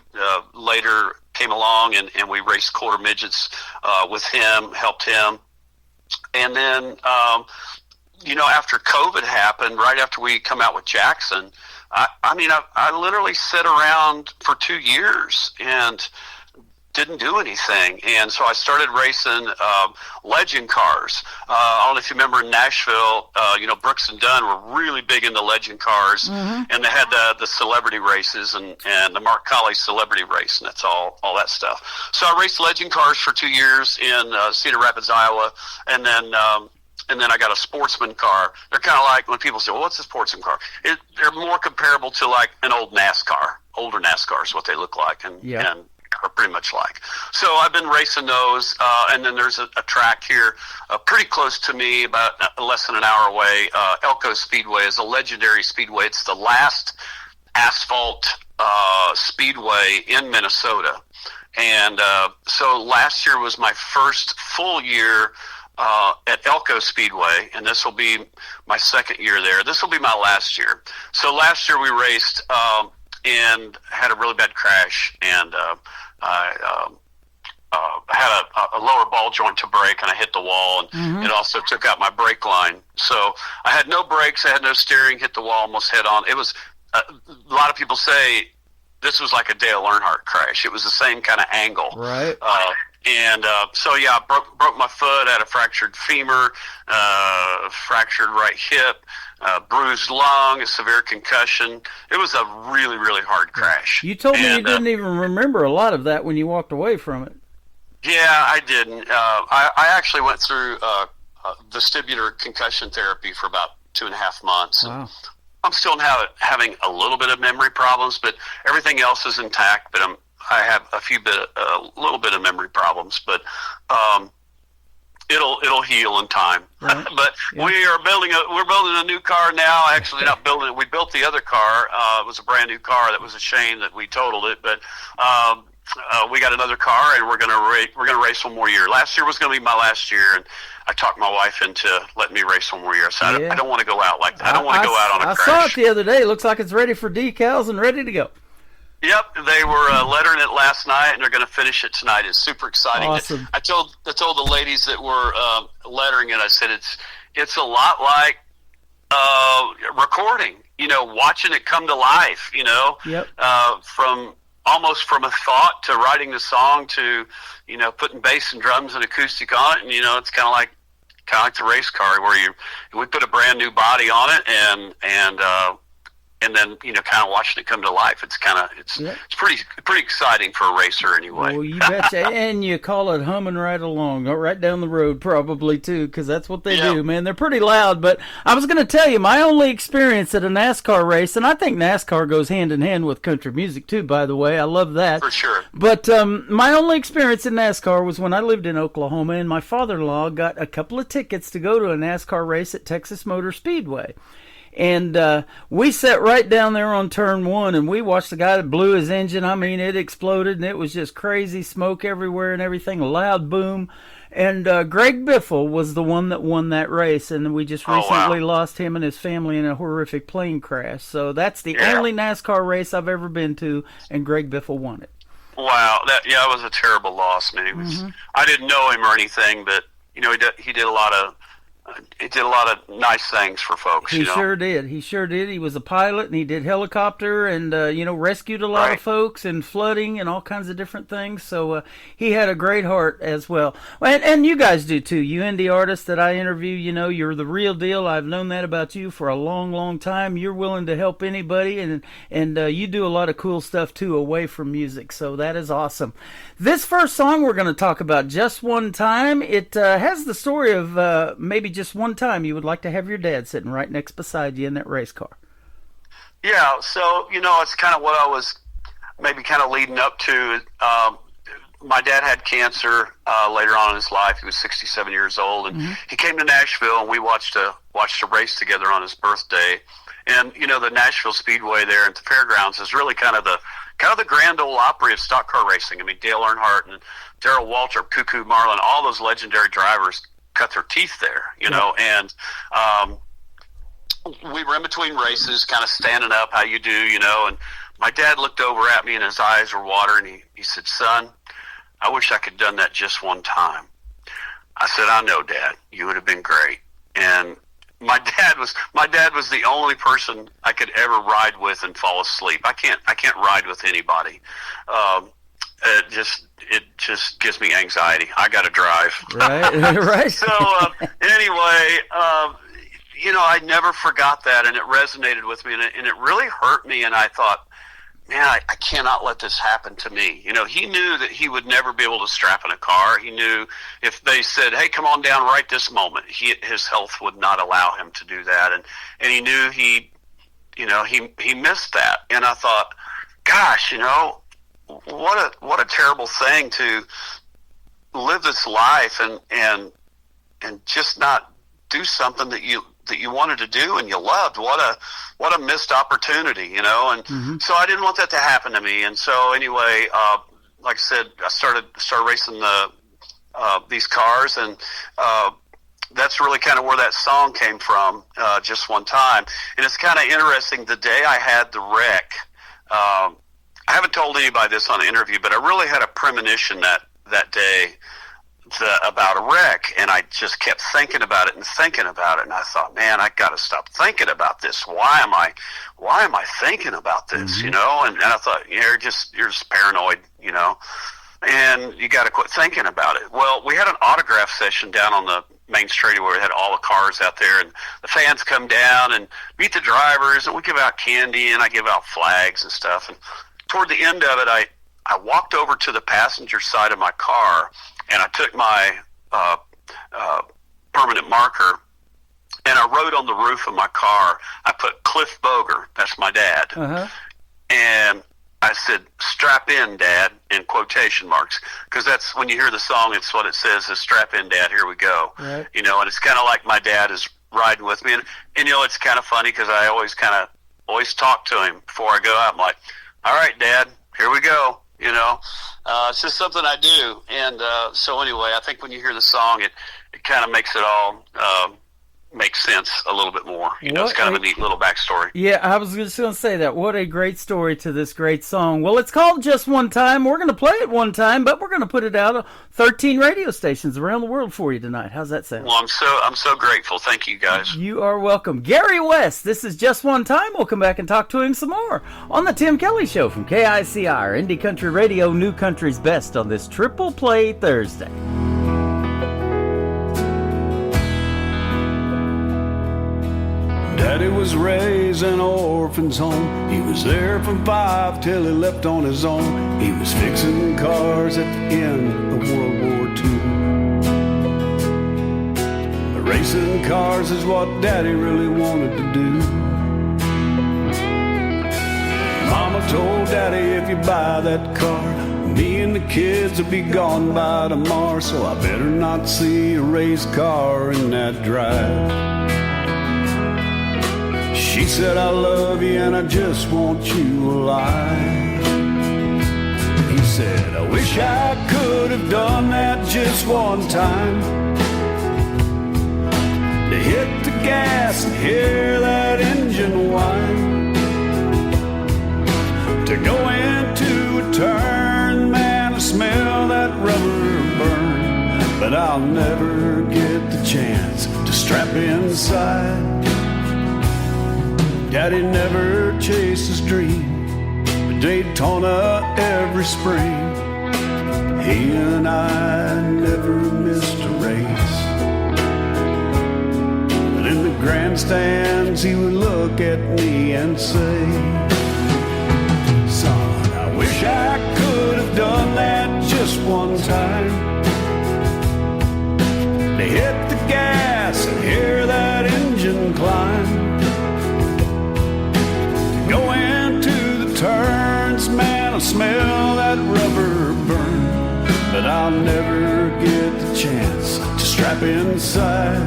later came along, and we raced quarter midgets with him, helped him. And then, after COVID happened, right after we come out with Jackson, I literally sat around for 2 years and didn't do anything. And so I started racing legend cars. I don't know if you remember in Nashville, Brooks and Dunn were really big into legend cars, and they had the celebrity races and the Mark Colley celebrity race, and that's all that stuff. So I raced legend cars for 2 years in Cedar Rapids, Iowa, and then I got a sportsman car. They're kind of like when people say, well, what's a sportsman car? They're more comparable to like an old NASCAR. Older NASCAR is what they look like, and are pretty much like. So I've been racing those, and then there's a track here pretty close to me, about less than an hour away. Elko Speedway is a legendary speedway. It's the last asphalt speedway in Minnesota. And so last year was my first full year at Elko Speedway, and this will be my second year there. This will be my last year. So last year we raced and had a really bad crash, and I had a lower ball joint to break, and I hit the wall, and it also took out my brake line. So I had no brakes, I had no steering, hit the wall almost head on. It was a lot of people say this was like a Dale Earnhardt crash. It was the same kind of angle, Right. So yeah, I broke my foot, had a fractured femur, fractured right hip, bruised lung, a severe concussion. It was a really, really hard crash. You told me you didn't even remember a lot of that when you walked away from it. Yeah, I didn't. I actually went through vestibular concussion therapy for about 2.5 months. Wow. I'm still having a little bit of memory problems, but everything else is intact. But I have a little bit of memory problems, but it'll heal in time. Right. But Yeah. we're building a new car now. Actually, not building it. We built the other car. It was a brand new car. That was a shame that we totaled it, but we got another car, and we're gonna race one more year. Last year was gonna be my last year, and I talked my wife into letting me race one more year. So I don't want to go out like that. I don't want to go out on a crash. I saw it the other day. It looks like it's ready for decals and ready to go. Yep, they were lettering it last night, and they're going to finish it tonight. It's super exciting. Awesome. I told the ladies that were lettering it, I said it's a lot like recording. Watching it come to life. Yep. From a thought to writing the song to putting bass and drums and acoustic on it, and it's kind of like the race car where we put a brand new body on it, and then kind of watching it come to life. It's pretty exciting for a racer anyway. Well, you betcha. And you call it humming right along, right down the road probably too, because that's what they do, man. They're pretty loud. But I was going to tell you, my only experience at a NASCAR race, and I think NASCAR goes hand in hand with country music too, by the way. I love that. For sure. But my only experience in NASCAR was when I lived in Oklahoma, and my father-in-law got a couple of tickets to go to a NASCAR race at Texas Motor Speedway. And we sat right down there on turn 1, and we watched the guy that blew his engine. I mean, it exploded, and it was just crazy smoke everywhere and everything, a loud boom. And Greg Biffle was the one that won that race, and we just recently lost him and his family in a horrific plane crash. So that's the only NASCAR race I've ever been to, and Greg Biffle won it. Wow, that was a terrible loss, man. It was, I didn't know him or anything, but he did a lot of nice things for folks. He sure did. He was a pilot, and he did helicopter, and rescued a lot of folks in flooding and all kinds of different things. So he had a great heart as well. And you guys do too. You indie artists that I interview, you're the real deal. I've known that about you for a long, long time. You're willing to help anybody, and you do a lot of cool stuff too away from music. So that is awesome. This first song we're going to talk about, Just One Time. It has the story of maybe just one time you would like to have your dad sitting right next beside you in that race car. Yeah, so, it's kind of what I was maybe kind of leading up to. My dad had cancer later on in his life. He was 67 years old, and he came to Nashville, and we watched a race together on his birthday. And the Nashville Speedway there at the fairgrounds is really kind of the Grand Ole Opry of stock car racing. I mean, Dale Earnhardt and Darrell Waltrip, Cuckoo Marlin, all those legendary drivers cut their teeth there, and we were in between races, kind of standing up, how you do, and my dad looked over at me and his eyes were watering. He said, "Son, I wish I could have done that just one time." I said, "I know, Dad, you would have been great." And my dad was the only person I could ever ride with and fall asleep. I can't ride with anybody. It just gives me anxiety. I got to drive. Right, right. So anyway, I never forgot that, and it resonated with me, and it really hurt me. And I thought, man, I cannot let this happen to me. He knew that he would never be able to strap in a car. He knew if they said, "Hey, come on down right this moment," his health would not allow him to do that. And he knew he missed that. And I thought, gosh, what a terrible thing to live this life and just not do something that you wanted to do and you loved. What a missed opportunity, and so I didn't want that to happen to me. And so anyway, like I said, I started racing these cars, and that's really kind of where that song came from, Just One Time. And it's kind of interesting, the day I had the wreck, I haven't told anybody this on the interview, but I really had a premonition that day about a wreck, and I just kept thinking about it, and I thought, man, I got to stop thinking about this. Why am I thinking about this? And I thought, you're just paranoid, and you got to quit thinking about it. Well, we had an autograph session down on the main street where we had all the cars out there, and the fans come down and meet the drivers, and we give out candy, and I give out flags and stuff. And toward the end of it, I walked over to the passenger side of my car, and I took my permanent marker, and I wrote on the roof of my car, I put Cliff Boger, that's my dad, and I said, "Strap in, Dad," in quotation marks, because that's, when you hear the song, it's what it says, is "Strap in, Dad, here we go." Right. And it's kind of like my dad is riding with me, and it's kind of funny because I always talk to him before I go out. I'm like, "All right, Dad, here we go." It's just something I do. And so anyway, I think when you hear the song, it kind of makes it all make sense a little bit more. It's kind of a neat little backstory. Yeah, I was just going to say that. What a great story to this great song. Well, it's called Just One Time. We're going to play it one time, but we're going to put it out on 13 radio stations around the world for you tonight. How's that sound? Well, I'm so grateful. Thank you, guys. You are welcome. Gary West, this is Just One Time. We'll come back and talk to him some more on the Tim Kelly Show from KICR, Indie Country Radio, New Country's Best, on this Triple Play Thursday. Daddy was raised in an orphan's home. He was there from 5 till he left on his own. He was fixing cars at the end of World War II. Racing cars is what Daddy really wanted to do. Mama told Daddy, if you buy that car, me and the kids will be gone by tomorrow, so I better not see a race car in that drive. She said, "I love you and I just want you alive." He said, "I wish I could have done that just one time, to hit the gas and hear that engine whine, to go into a turn, man, to smell that rubber burn, but I'll never get the chance to strap inside." Daddy never chased his dream, but Daytona every spring. He and I never missed a race. But in the grandstands he would look at me and say, "Son, I wish I could have done that just one time, to hit the gas and hear that engine climb, go into the turns, man, I'll smell that rubber burn, but I'll never get the chance to strap inside."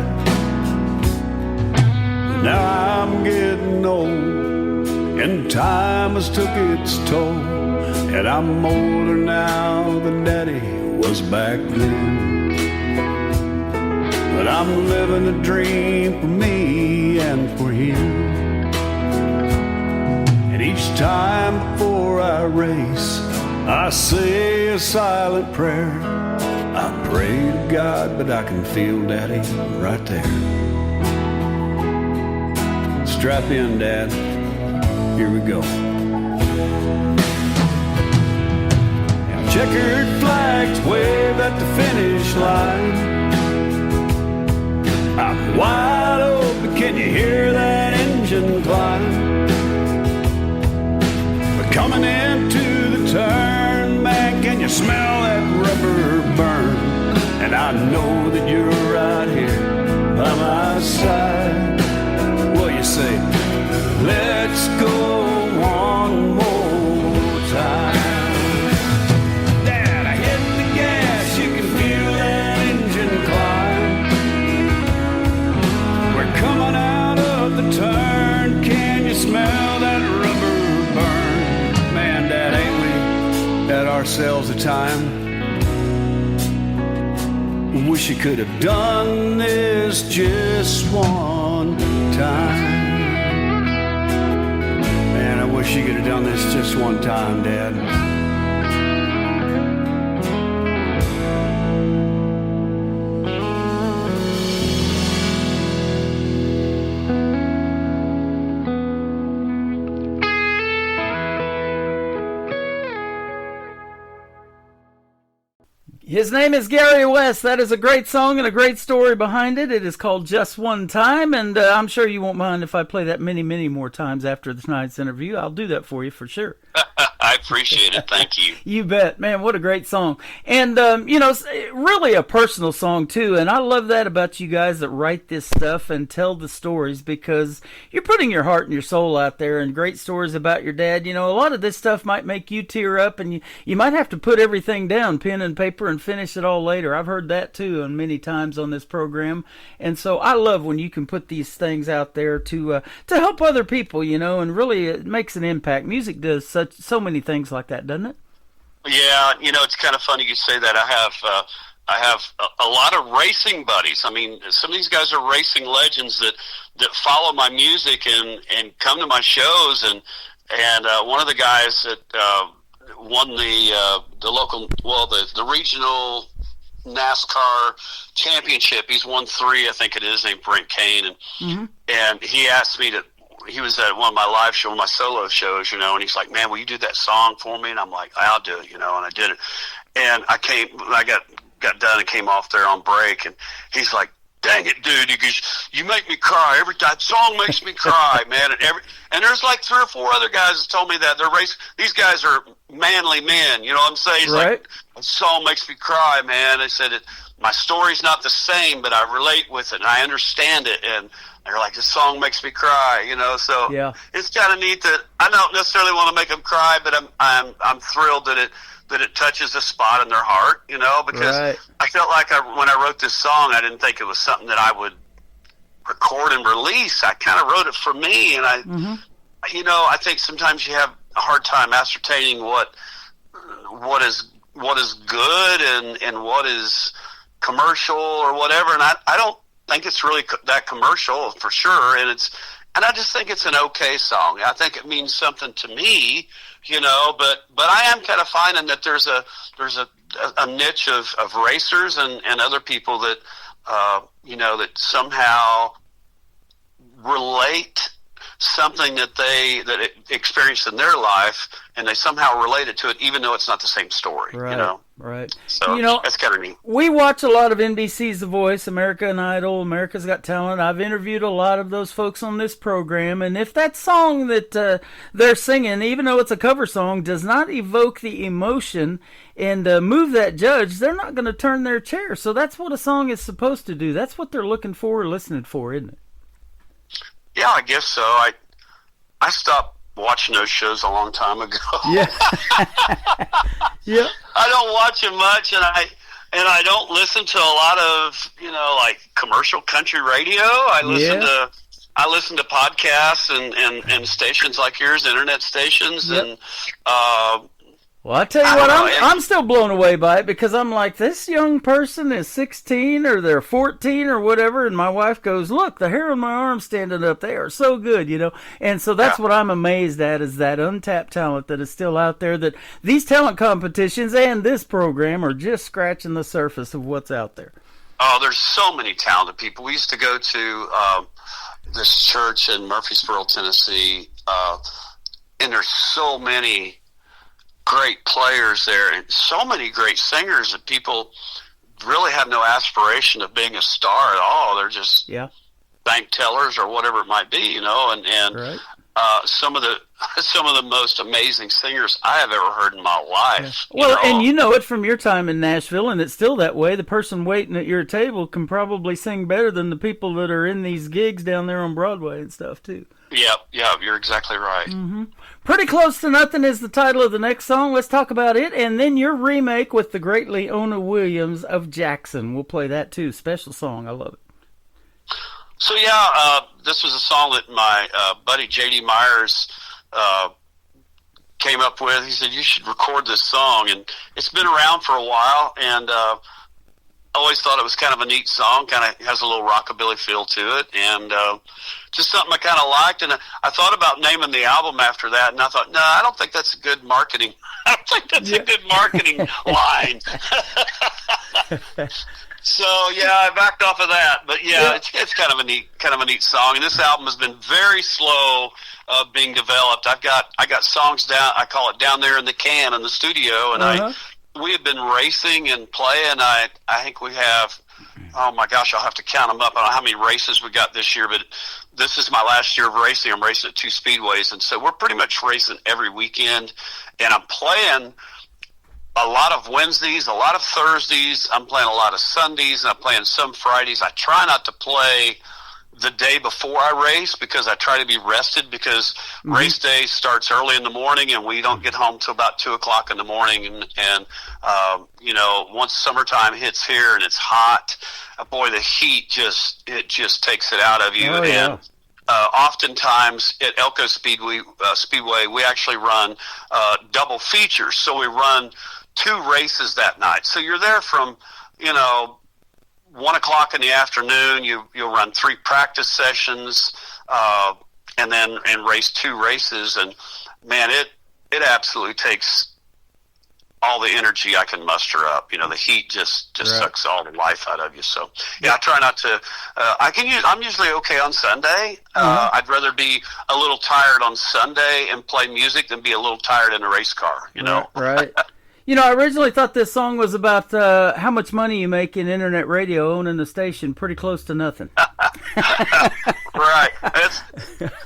Now I'm getting old, and time has took its toll, and I'm older now than Daddy was back then. But I'm living a dream for me and for him. And each time before I race, I say a silent prayer. I pray to God, but I can feel Daddy right there. Strap in, Dad. Here we go. Now, checkered flags wave at the finish line. I'm wide open, can you hear that engine climb? We're coming into the turn, man, can you smell that rubber burn? And I know that you're right here by my side. Well, you say, let's go one more time. Dad, I hit the gas, you can feel that engine climb. We're coming out of the turn, can you smell that rubber burn? Man, Dad, ain't we had ourselves a time? Wish you could have done this just one time. Man, I wish you could have done this just one time, Dad. His name is Gary West. That is a great song and a great story behind it. It is called Just One Time, and I'm sure you won't mind if I play that many, many more times after tonight's interview. I'll do that for you for sure. I appreciate it. Thank you. You bet. Man, what a great song. And, really a personal song, too. And I love that about you guys that write this stuff and tell the stories, because you're putting your heart and your soul out there, and great stories about your dad. You know, a lot of this stuff might make you tear up, and you might have to put everything down, pen and paper, and finish it all later. I've heard that, too, and many times on this program. And so I love when you can put these things out there to help other people, you know, and really it makes an impact. Music does so many things like that, doesn't it? Yeah, you know, it's kind of funny you say that. I have a lot of racing buddies. I mean, some of these guys are racing legends that follow my music and come to my shows. And one of the guys that won the local, the regional NASCAR championship. He's won 3, I think it is, named Brent Kane, and he asked me to. He was at one of my live shows, my solo shows, you know, and he's like, "Man, will you do that song for me?" And I'm like, "I'll do it," you know, and I did it. And I got done and came off there on break, and he's like, "Dang it, dude, you make me cry every time. That song makes me cry, man." And there's like 3 or 4 other guys that told me that these guys are manly men, you know what I'm saying? He's right. Like, "The song makes me cry, man." They said my story's not the same, but I relate with it and I understand it, and they're like, "This song makes me cry," you know. So yeah. It's kind of neat that I don't necessarily want to make them cry, but I'm thrilled that it touches a spot in their heart, you know, because right. I felt like when I wrote this song, I didn't think it was something that I would record and release. I kind of wrote it for me, and you know, I think sometimes you have a hard time ascertaining what is good and what is commercial or whatever, and I don't think it's really that commercial for sure, and I just think it's an okay song. I think it means something to me, you know, but I am kind of finding that there's a niche of racers and other people that you know, that somehow relate something that they experienced in their life, and they somehow relate it to it, even though it's not the same story. Right, you know. Right. So you know, that's kind of neat. We watch a lot of NBC's The Voice, American Idol, America's Got Talent. I've interviewed a lot of those folks on this program, and if that song that they're singing, even though it's a cover song, does not evoke the emotion and move that judge, they're not going to turn their chair. So that's what a song is supposed to do. That's what they're looking for or listening for, isn't it? Yeah, I guess so. I stopped watching those shows a long time ago. Yeah. Yeah. I don't watch them much, and I don't listen to a lot of, you know, like commercial country radio. I listen to I listen to podcasts and stations like yours, internet stations, Yep. and Well, I tell you I what, don't know, I'm still blown away by it because I'm like, this young person is 16 or they're 14 or whatever, and my wife goes, look, the hair on my arm standing up, they are so good, you know. And so that's what I'm amazed at, is that untapped talent that is still out there, that these talent competitions and this program are just scratching the surface of what's out there. oh, there's so many talented people. We used to go to this church in Murfreesboro, Tennessee, and there's so many great players there and so many great singers that people really have no aspiration of being a star at all. They're just bank tellers or whatever it might be, you know, and Right. some of the most amazing singers I have ever heard in my life. Well, and you know it from your time in Nashville, and it's still that way. The person waiting at your table can probably sing better than the people that are in these gigs down there on Broadway and stuff, too. Yep, you're exactly right. Pretty Close to Nothing is the title of the next song. Let's talk about it, and then your remake with the great Leona Williams of Jackson. We'll play that, too. Special song. I love it. So this was a song that my buddy J.D. Myers came up with. He said, you should record this song, and it's been around for a while, and I always thought it was kind of a neat song, kind of has a little rockabilly feel to it, and just something I kind of liked, and I thought about naming the album after that, and I thought, no, I don't think that's a good marketing. I don't think that's a good marketing line. So I backed off of that, but it's kind of a neat song, and this album has been very slow being developed. I got songs down. I call it down there in the can in the studio, and we have been racing and playing. I think we have. Oh my gosh, I'll have to count them up. I don't know how many races we got this year, but this is my last year of racing. I'm racing at 2 speedways, and so we're pretty much racing every weekend, and I'm playing a lot of Wednesdays, a lot of Thursdays. I'm playing a lot of Sundays, and I'm playing some Fridays. I try not to play the day before I race because I try to be rested, because race day starts early in the morning and we don't get home till about 2 o'clock in the morning. And you know, once summertime hits here and it's hot, boy, the heat just takes it out of you. And oftentimes at Elko Speedway, we actually run double features. So we run 2 races that night. So you're there from, 1 o'clock in the afternoon. You'll run 3 practice sessions, and race 2 races. And man, it absolutely takes all the energy I can muster up. The heat just sucks all the life out of you. So I try not to. I'm usually okay on Sunday. I'd rather be a little tired on Sunday and play music than be a little tired in a race car. Right. I originally thought this song was about how much money you make in internet radio owning the station. Pretty close to nothing. Right. It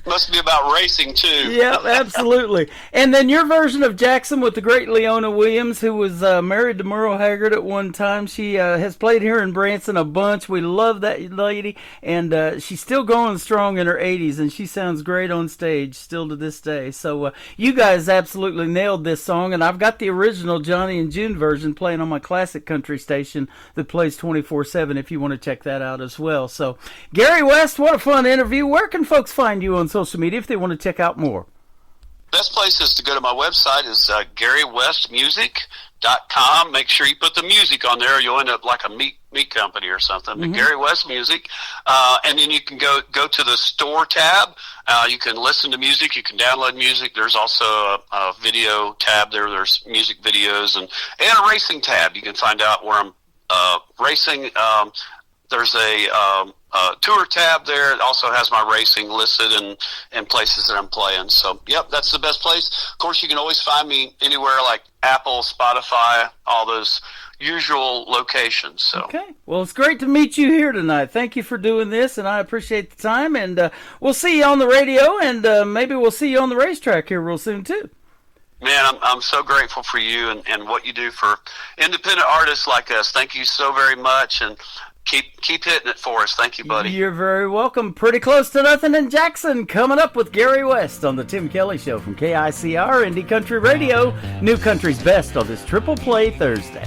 must be about racing, too. Yeah, absolutely. And then your version of Jackson with the great Leona Williams, who was married to Merle Haggard at one time. She has played here in Branson a bunch. We love that lady. And she's still going strong in her 80s, and she sounds great on stage still to this day. So you guys absolutely nailed this song. And I've got the original Johnny and June version playing on my classic country station that plays 24/7 if you want to check that out as well. So Gary West, what a fun interview. Where can folks find you on social media if they want to check out more? Best place is to go to my website is GaryWestMusic.com. Make sure you put the music on there, or you'll end up like a meat company or something. But Gary West Music, and then you can go to the store tab. You can listen to music. You can download music. There's also a video tab there. There's music videos and a racing tab. You can find out where I'm racing. There's a tour tab there. It also has my racing listed and places that I'm playing. So, that's the best place. Of course, you can always find me anywhere like Apple, Spotify, all those usual locations. So. Okay. Well, it's great to meet you here tonight. Thank you for doing this, and I appreciate the time. And we'll see you on the radio, and maybe we'll see you on the racetrack here real soon, too. Man, I'm so grateful for you and what you do for independent artists like us. Thank you so very much, and keep hitting it for us. Thank you, buddy. You're very welcome. Pretty Close to Nothing in Jackson coming up with Gary West on the Tim Kelly Show from KICR Indie Country Radio. New Country's best on this Triple Play Thursday.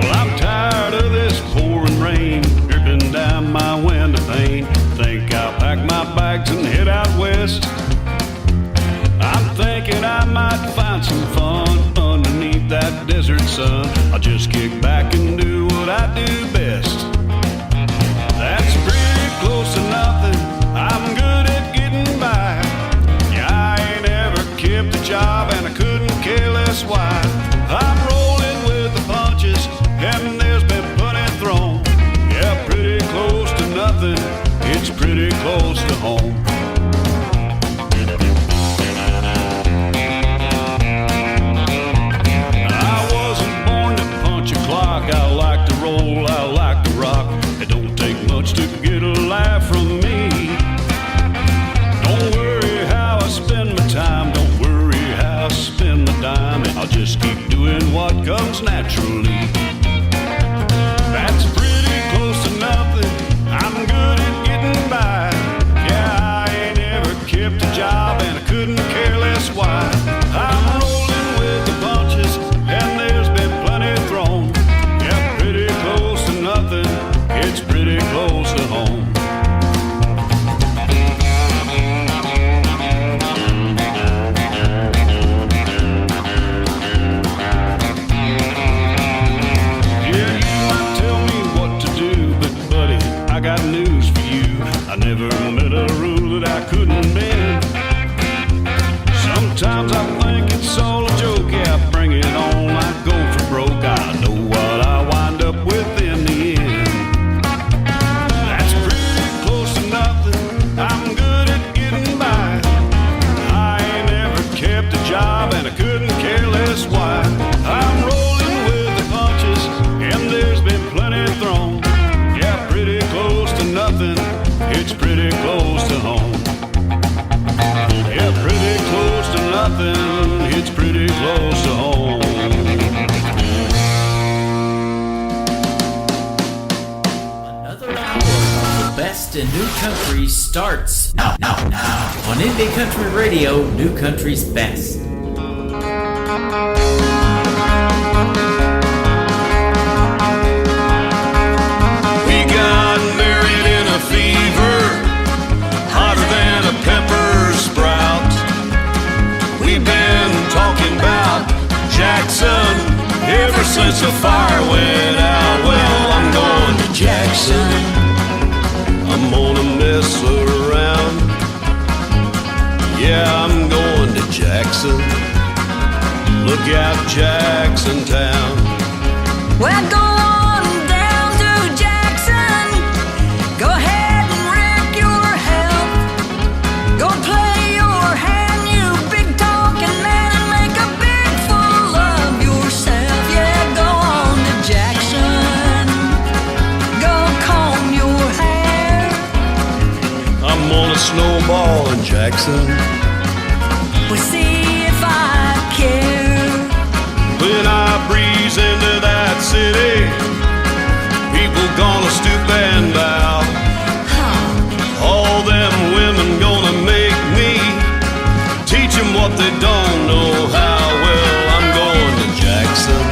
Well, I'm tired of this pouring rain dripping down my window pane. Think week I'll pack my bags and head out west. I'm thinking I might find some fun underneath that desert sun. I'll just kick back and do what I do best. That's pretty close to nothing. I'm good at getting by. Yeah, I ain't ever kept a job and I couldn't care less why. I'm rolling with the punches and there's been plenty thrown. Yeah, pretty close to nothing. It's pretty close to home. I wasn't born to punch a clock. I like to roll, I like to rock. It don't take much to get a laugh from me. Don't worry how I spend my time. Don't worry how I spend my dime. I'll just keep doing what comes naturally. That's pretty close to nothing. I'm good at getting by. Yeah, I ain't ever kept a job and I couldn't care less why. I'm rolling with the punches and there's been plenty thrown. Yeah, pretty close to nothing. It's pretty close to home. I got news for you. I never met a rule that I couldn't bend. Sometimes I think it's all a joke. Yeah, bring it on, I go for broke. I know what I wind up with in the end. That's pretty close to nothing. I'm good at getting by. I ain't ever kept a job and I couldn't care less why. I'm rolling with the punches and there's been plenty thrown. Pretty close to nothing, it's pretty close to home. Yeah, pretty close to nothing, it's pretty close to home. Another hour of the best in new country starts now on Indie Country Radio, New Country's Best. Jackson, ever since the fire went out. Well, I'm going to Jackson. I'm gonna mess around. Yeah, I'm going to Jackson. Look out, Jackson Town. Well, go on down to Jackson. Go ahead and wreck your health. Go play your hand, you big talking man, and make a big fool of yourself. Yeah, go on to Jackson. Go comb your hair. I'm on a snowball in Jackson. We'll see if I care. When I breeze into that city, people gonna stoop and bow. All them women gonna make me teach them what they don't know how. Well, I'm going to Jackson.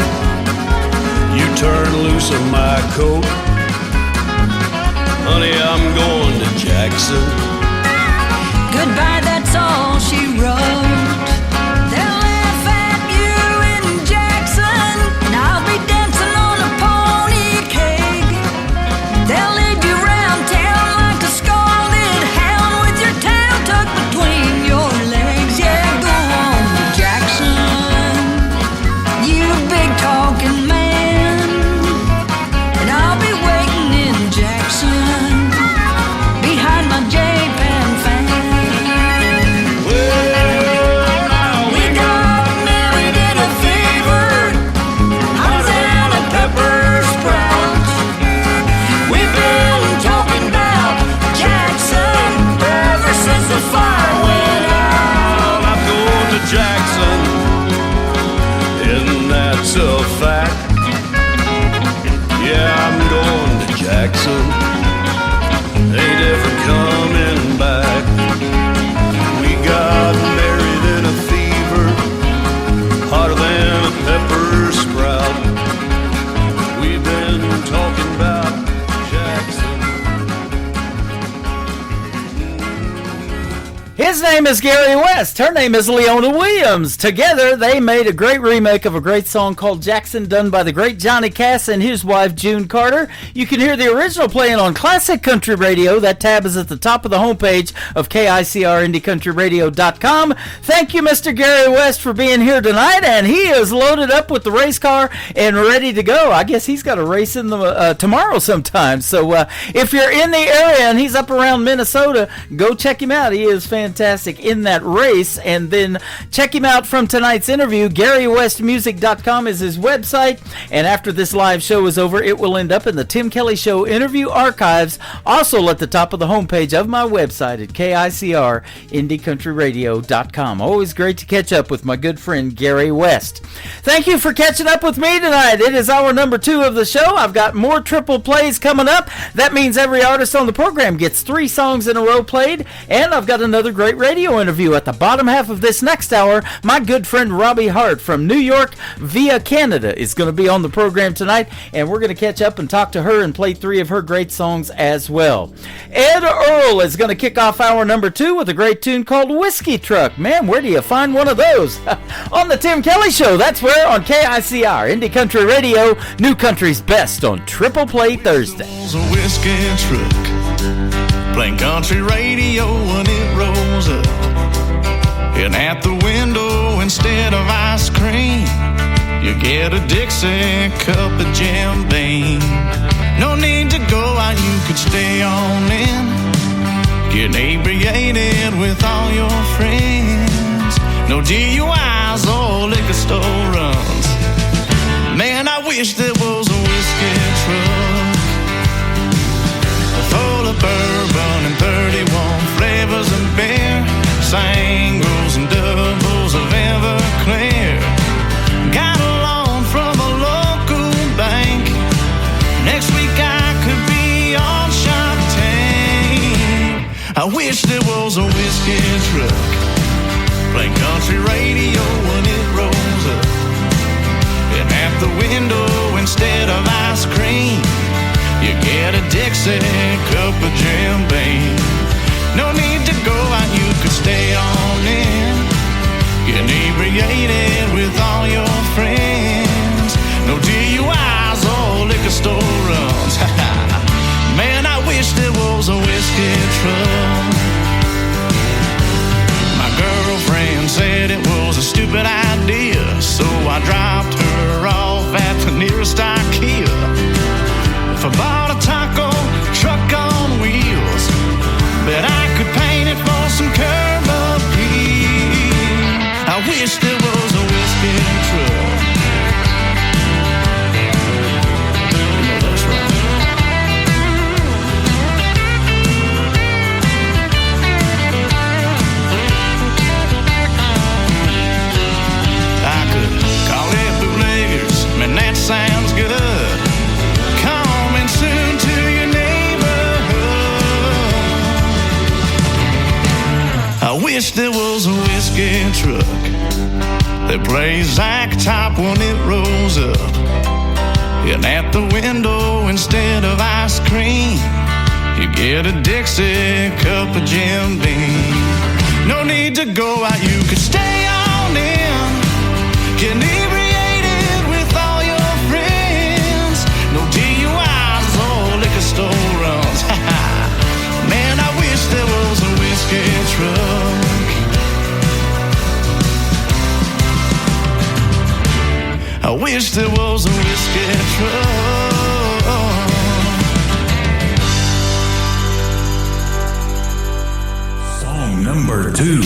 You turn loose of my coat. Honey, I'm going to Jackson. Goodbye, that's all she wrote. They'll laugh at you in Jackson, and I'll be dancing on a pony keg. They'll lead you round town like a scalded hound with your tail tucked between your legs. Yeah, go on to Jackson, you big talking man, and I'll be waiting in Jackson behind my J-Pan fan. Jackson, and that's a fact. Yeah, I'm going to Jackson. Ain't ever coming back. We got married in a fever, hotter than a pepper sprout. We've been talking about Jackson. name is Gary West. Her name is Leona Williams. Together, they made a great remake of a great song called Jackson, done by the great Johnny Cass and his wife, June Carter. You can hear the original playing on Classic Country Radio. That tab is at the top of the homepage of KICRIndieCountryRadio.com. Thank you, Mr. Gary West, for being here tonight, and he is loaded up with the race car and ready to go. I guess he's got a race in the tomorrow sometime. So if you're in the area and he's up around Minnesota, go check him out. He is fantastic in that race. And then check him out from tonight's interview. GaryWestMusic.com is his website. And after this live show is over, it will end up in the Tim Kelly Show interview archives, also at the top of the homepage of my website at KICRIndieCountryRadio.com. Always great to catch up with my good friend Gary West. Thank you for catching up with me tonight. It is hour number 2 of the show. I've got more triple plays coming up. That means every artist on the program gets 3 songs in a row played, and I've got another great radio interview at the bottom half of this next hour. My good friend Robbie Hart from New York via Canada is going to be on the program tonight, and we're going to catch up and talk to her and play 3 of her great songs as well. Ed Earl is going to kick off hour number 2 with a great tune called Whiskey Truck. Man, where do you find one of those? On the Tim Kelly Show. That's where on KICR, Indie Country Radio, New Country's best on Triple Play Thursday. A whiskey truck, playing country radio when it rolls up. And at the window, instead of ice cream, you get a Dixie cup of Jim Beam. No need to go out, you could stay on in, get inebriated with all your friends. No DUIs or liquor store runs. Man, I wish there was a whiskey truck full of bourbon and 31 flavors of beer, singles and doubles of Everclear. Got a loan from a local bank. Next week I could be on Shark Tank. I wish there was a whiskey truck playing country radio when it rolls up. And at the window, instead of ice cream, you get a Dixie cup of Jim Beam. No need to go out, you could stay on in, get inebriated with all your friends. No DUIs or liquor store runs. Man, I wish there was a whiskey truck. My girlfriend said it was a stupid idea, so I dropped her off at the nearest IKEA. If I bought a taco truck on wheels, bet I could paint it for some curb appeal. I wish there was a whiskey truck. You know that's right. I could call it bootleggers, man, that sounds good. Coming soon to your neighborhood. I wish there was a whiskey truck that plays Zack Top when it rolls up. And at the window, instead of ice cream, you get a Dixie cup of Jim Beam. No need to go out, you could stay on in, get inebriated with all your friends. No DUIs or liquor store runs. Man, I wish there was a whiskey truck. I wish there was a whiskey truck. Song number 2.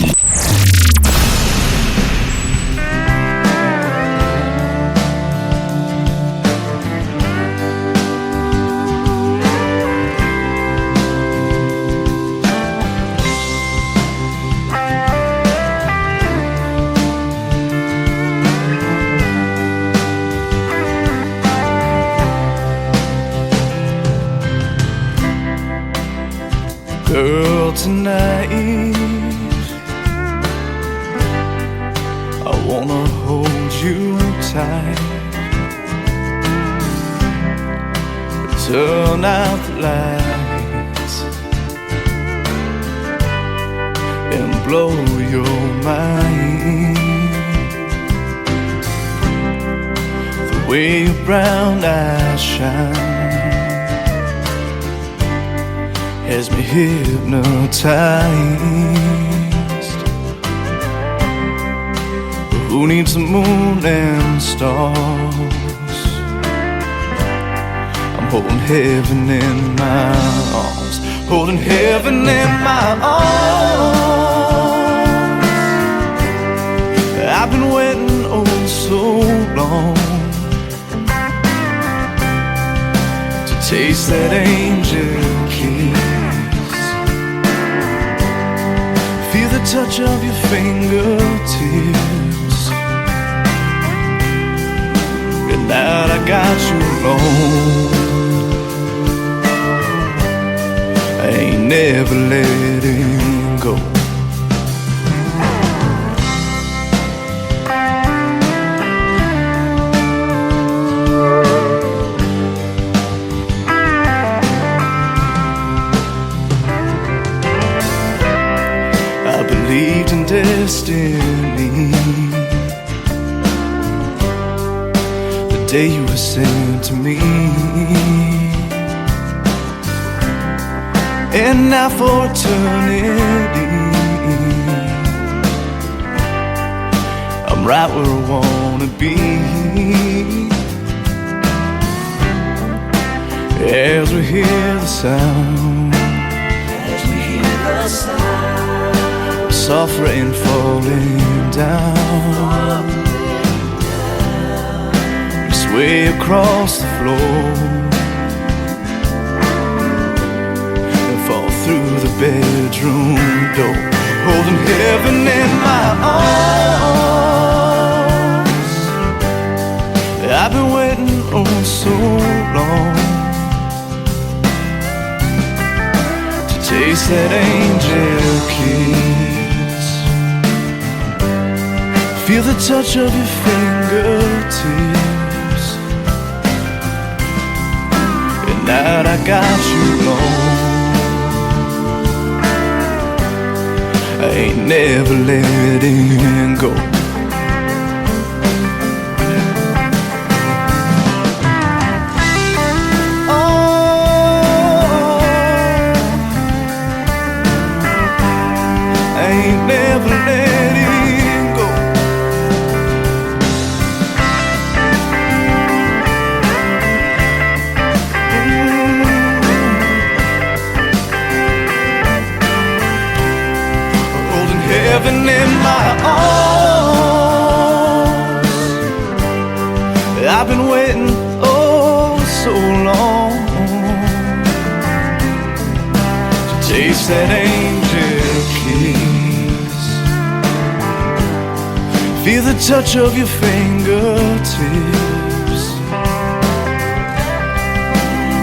Girl, tonight I wanna hold you tight. Turn out the lights, and blow your mind. The way your brown eyes shine has me hypnotized. Who needs the moon and stars? I'm holding heaven in my arms, holding heaven in my arms. I've been waiting oh so long to taste that angel kiss, feel the touch of your fingertips. And now I got you alone, I ain't never letting go. I believed in destiny the day you were sent to me. And now for eternity, I'm right where I wanna be. As we hear the sound, soft rain falling down, we sway across the floor, through the bedroom door, holding heaven in my arms. I've been waiting oh so long to taste that angel kiss, feel the touch of your fingertips. And now I got you alone, I ain't never letting go. Oh, I ain't never letting go. Heaven in my arms, I've been waiting oh so long to taste that angel kiss, feel the touch of your fingertips.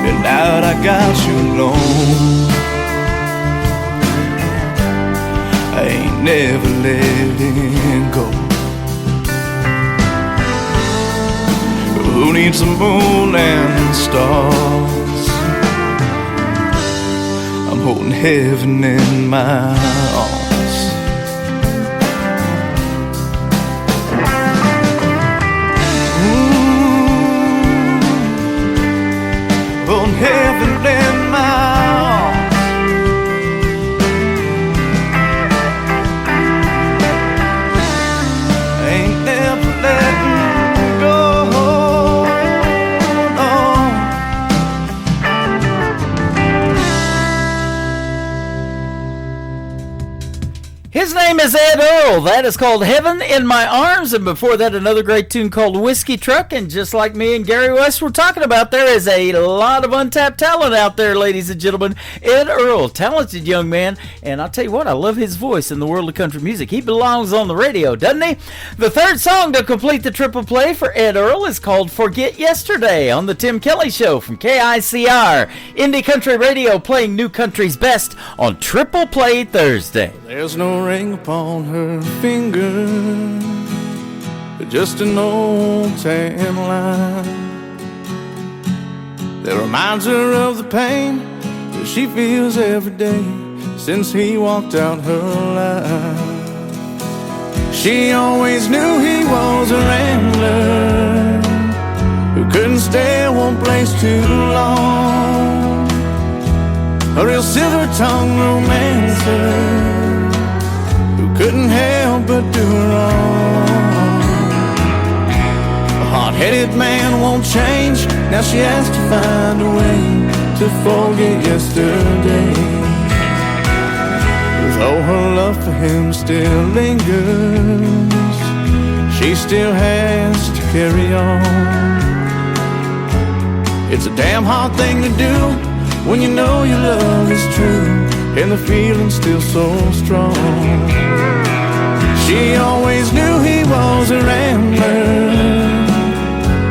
And now I got you alone, I ain't never letting go. Who needs the moon and stars? I'm holding heaven in my arms. Holding heaven in my arms. His name is Ed Earl. That is called Heaven in My Arms. And before that, another great tune called Whiskey Truck. And just like me and Gary West were talking about, there is a lot of untapped talent out there, ladies and gentlemen. Ed Earl, talented young man. And I'll tell you what, I love his voice in the world of country music. He belongs on the radio, doesn't he? The third song to complete the triple play for Ed Earl is called Forget Yesterday on the Tim Kelly Show from KICR. Indie Country Radio, playing new country's best on Triple Play Thursday. There's no ring upon her finger, just an old tan line that reminds her of the pain that she feels every day. since he walked out her life. She always knew he was a rambler who couldn't stay in one place too long. A real silver-tongued romancer who couldn't help but do her wrong. A hot-headed man won't change, now she has to find a way to forget yesterday. Though her love for him still lingers, she still has to carry on. It's a damn hard thing to do when you know your love is true and the feeling's still so strong. She always knew he was a rambler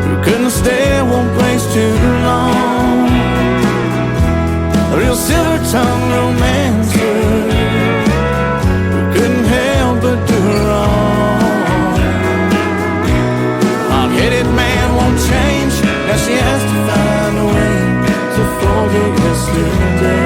who couldn't stay in one place too long. A real silver-tongued romancer who couldn't help but do her wrong. Hot-headed man won't change, now she has to find a way to forget yesterday.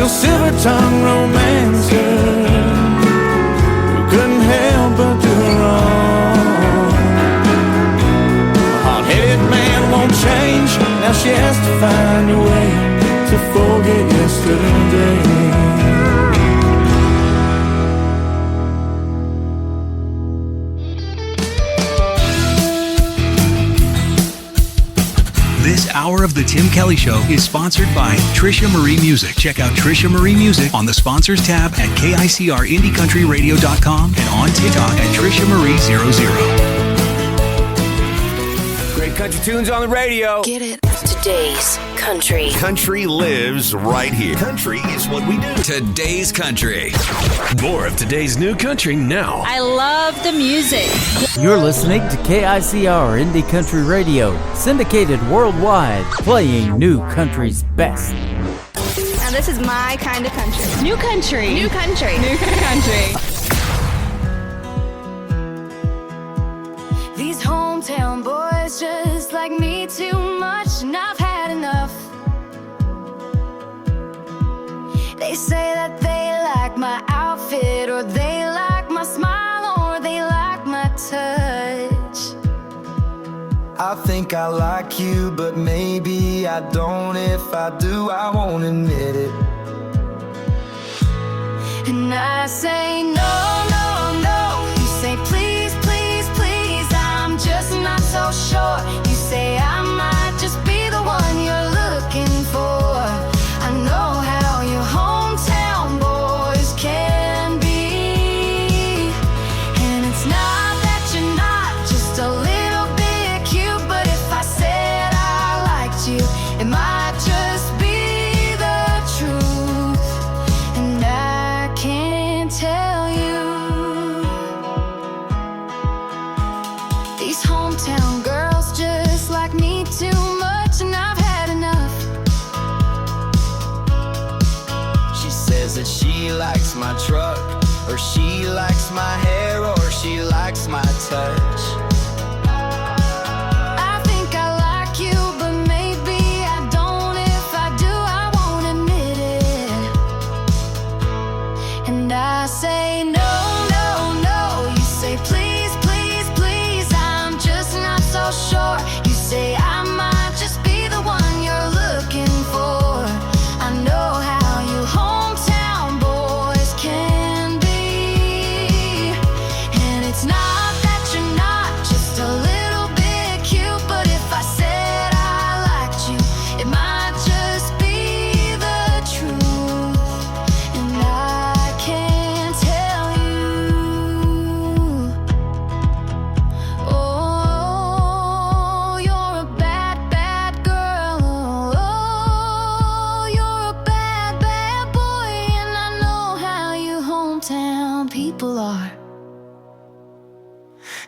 Silver-tongued romancer who couldn't help but do her wrong. A hot-headed man won't change, now she has to find a way to forget yesterday. This hour of The Tim Kelly Show is sponsored by Trisha Marie Music. Check out Trisha Marie Music on the Sponsors tab at KICRIndieCountryRadio.com and on TikTok at Trisha Marie 00. Great country tunes on the radio. Get it? Today's country. Country lives right here. Country is what we do. Today's country. More of today's new country now. I love the music. You're listening to KICR Indie Country Radio, syndicated worldwide, playing new country's best. Now this is my kind of country. New country. New country. New country. These hometown boys just like me too much, and I've had enough. They say that they like my outfit, or they like my smile, or they like my touch. I think I like you, but maybe I don't. If I do, I won't admit it. And I say no, no, no. You say please, please, please. I'm just not so sure. You say I might just be the one you're looking for. I know how your hometown boys can be. And it's not that you're not just a little bit cute, but if I said I liked you, it might just be the truth. And I can't tell you. These hometown girls just like me too much, and I've had enough. She says that she likes my truck, or she likes my hair, or she likes my touch. I think I like you, but maybe I don't. If I do, I won't admit it. And I say no, no, no. You say please, please, please. I'm just not so sure. You say I might just be the one you're looking for. I know how you hometown boys can be. And it's not that you're not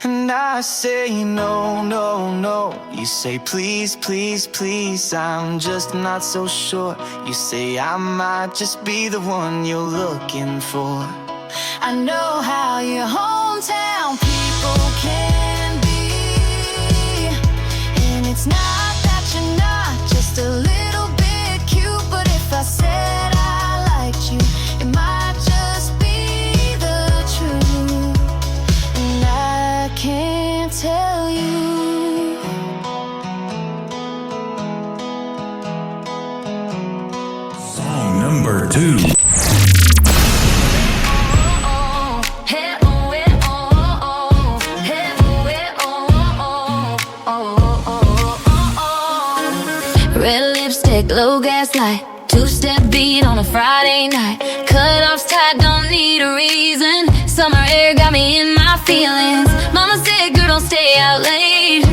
And I say no, no, no. You say please, please, please. I'm just not so sure. You say I might just be the one you're looking for. I know how your hometown people can be, and it's not that you're not just a little bit cute, but if I said I liked you, it might just be the truth, and I can't tell you. Song number 2. Red lipstick, low gas light, two-step beat on a Friday night. Cut-offs tight, don't need a reason. Summer air got me in my feelings. Mama said, girl, don't stay out late.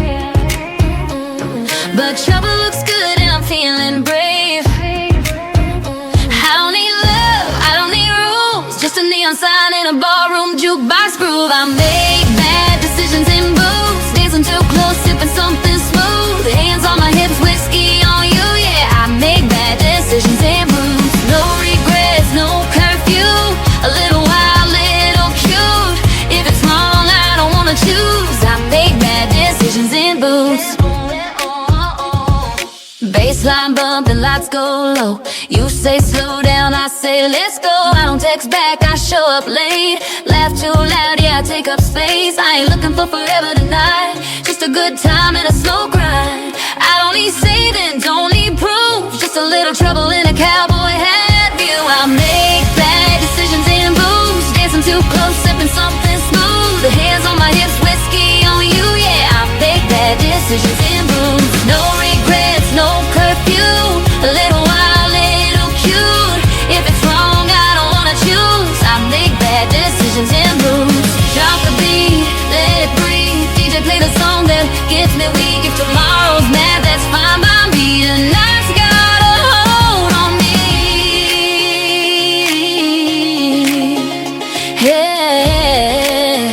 But trouble looks good and I'm feeling brave. I don't need love, I don't need rules, just a neon sign in a ballroom jukebox groove. I make bad decisions in booths, dancing too close, sipping something smooth. Hands on my hips, whiskey on you, yeah. I make bad decisions in booths. No regrets, no curfew. A little wild, little cute. If it's wrong, I don't wanna choose. I make bad decisions in booths. Baseline bumping, lights go low. You say slow down, I say let's go. I don't text back, I show up late. Laugh too loud, yeah, I take up space. I ain't looking for forever tonight, just a good time and a slow grind. I don't need saving, don't need proof, just a little trouble in a cowboy hat view. I make bad decisions in booths, dancing too close, sipping something smooth. The hands on my hips, whiskey on you, yeah. I make bad decisions in booths. No regrets, no curfew. A little wild, little cute. If it's wrong, I don't wanna choose. I make bad decisions in booths. Drop the beat, let it breathe. DJ play the song that gets me weak. If tomorrow's mad, that's fine by me. Tonight's got a hold on me. Yeah.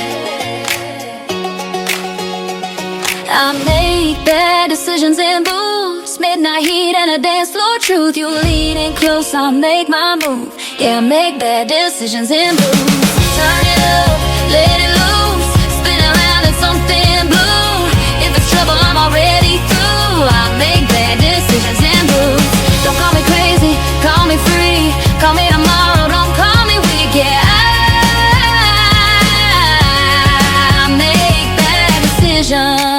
I make bad decisions in booths, midnight heat and a dance floor truth. You leaning close, I make my move. Yeah, I make bad decisions in booths. Turn it up, let it loose, spin around in something blue. If it's trouble, I'm already through. I make bad decisions in booths. Don't call me crazy, call me free. Call me tomorrow, don't call me weak. Yeah, I make bad decisions.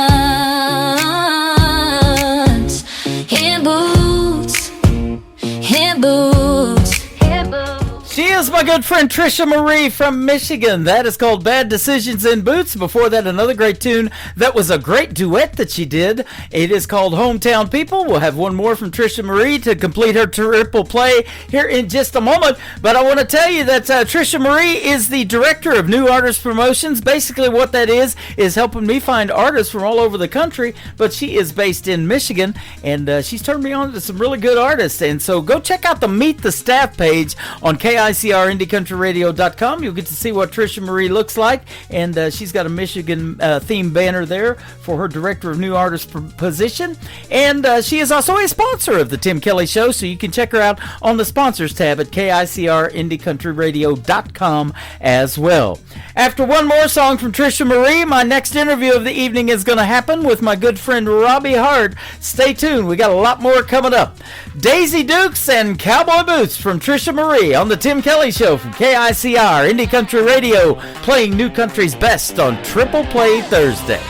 She is my good friend Trisha Marie from Michigan. That is called Bad Decisions in Boots. Before that, another great tune that was a great duet that she did. It is called Hometown People. We'll have one more from Trisha Marie to complete her triple play here in just a moment. But I want to tell you that Trisha Marie is the director of New Artist Promotions. Basically what that is helping me find artists from all over the country. But she is based in Michigan, and she's turned me on to some really good artists. And so go check out the Meet the Staff page on KICRIndieCountryRadio.com. You'll get to see what Trisha Marie looks like, and she's got a Michigan themed banner there for her Director of New Artist position. And she is also a sponsor of the Tim Kelly Show, so you can check her out on the sponsors tab at KICRIndieCountryRadio.com as well. After one more song from Trisha Marie, my next interview of the evening is going to happen with my good friend Robbie Hart. Stay tuned. We got a lot more coming up. Daisy Dukes and Cowboy Boots from Trisha Marie on the Tim Kelly Show from KICR Indie Country Radio, playing new country's best on Triple Play Thursday.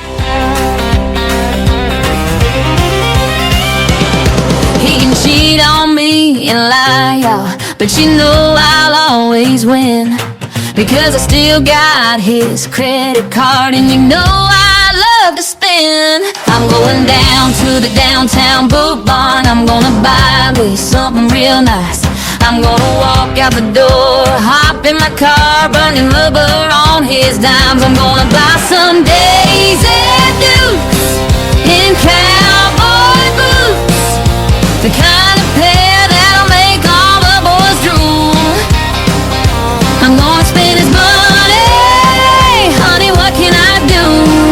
He can cheat on me and lie, y'all, but you know I'll always win, because I still got his credit card, and you know I love to spend. I'm going down to the downtown boot barn. I'm gonna buy me something real nice. I'm gonna walk out the door, hop in my car, burning rubber on his dimes. I'm gonna buy some Daisy Dukes in cowboy boots, the kind of pair that'll make all the boys drool. I'm gonna spend his money, honey, what can I do?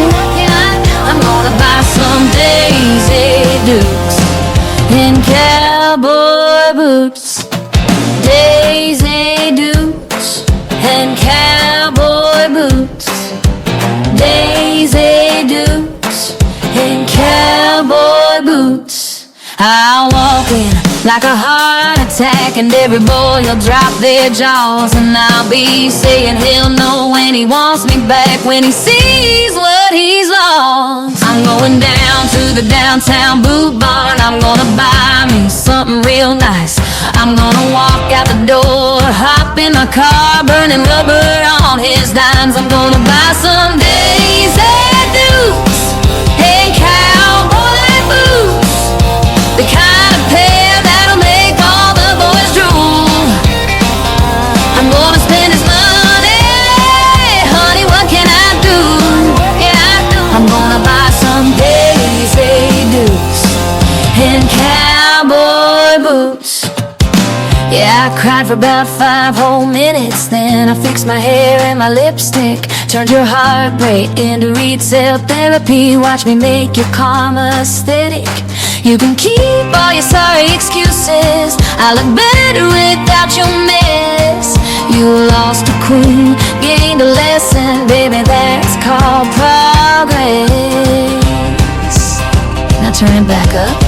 Daisy Dukes and cowboy boots. I'll walk in like a heart attack, and every boy will drop their jaws, and I'll be saying he'll know when he wants me back, when he sees what he's lost. I'm going down to the downtown boot barn, I'm gonna buy me something real nice. I'm gonna walk out the door, hop in my car, burning rubber on his dimes. I'm gonna buy some Daisy Dukes and cowboy boots, the kind of pair that'll make all the boys drool. I'm gonna spend his money, honey, what can I do? I'm gonna buy some Daisy Dukes and cowboy boots. Yeah, I cried for about 5 whole minutes, then I fixed my hair and my lipstick, turned your heartbreak into retail therapy. Watch me make your karma aesthetic. You can keep all your sorry excuses, I look better without your mess. You lost a queen, gained a lesson, baby, that's called progress. Now turn it back up.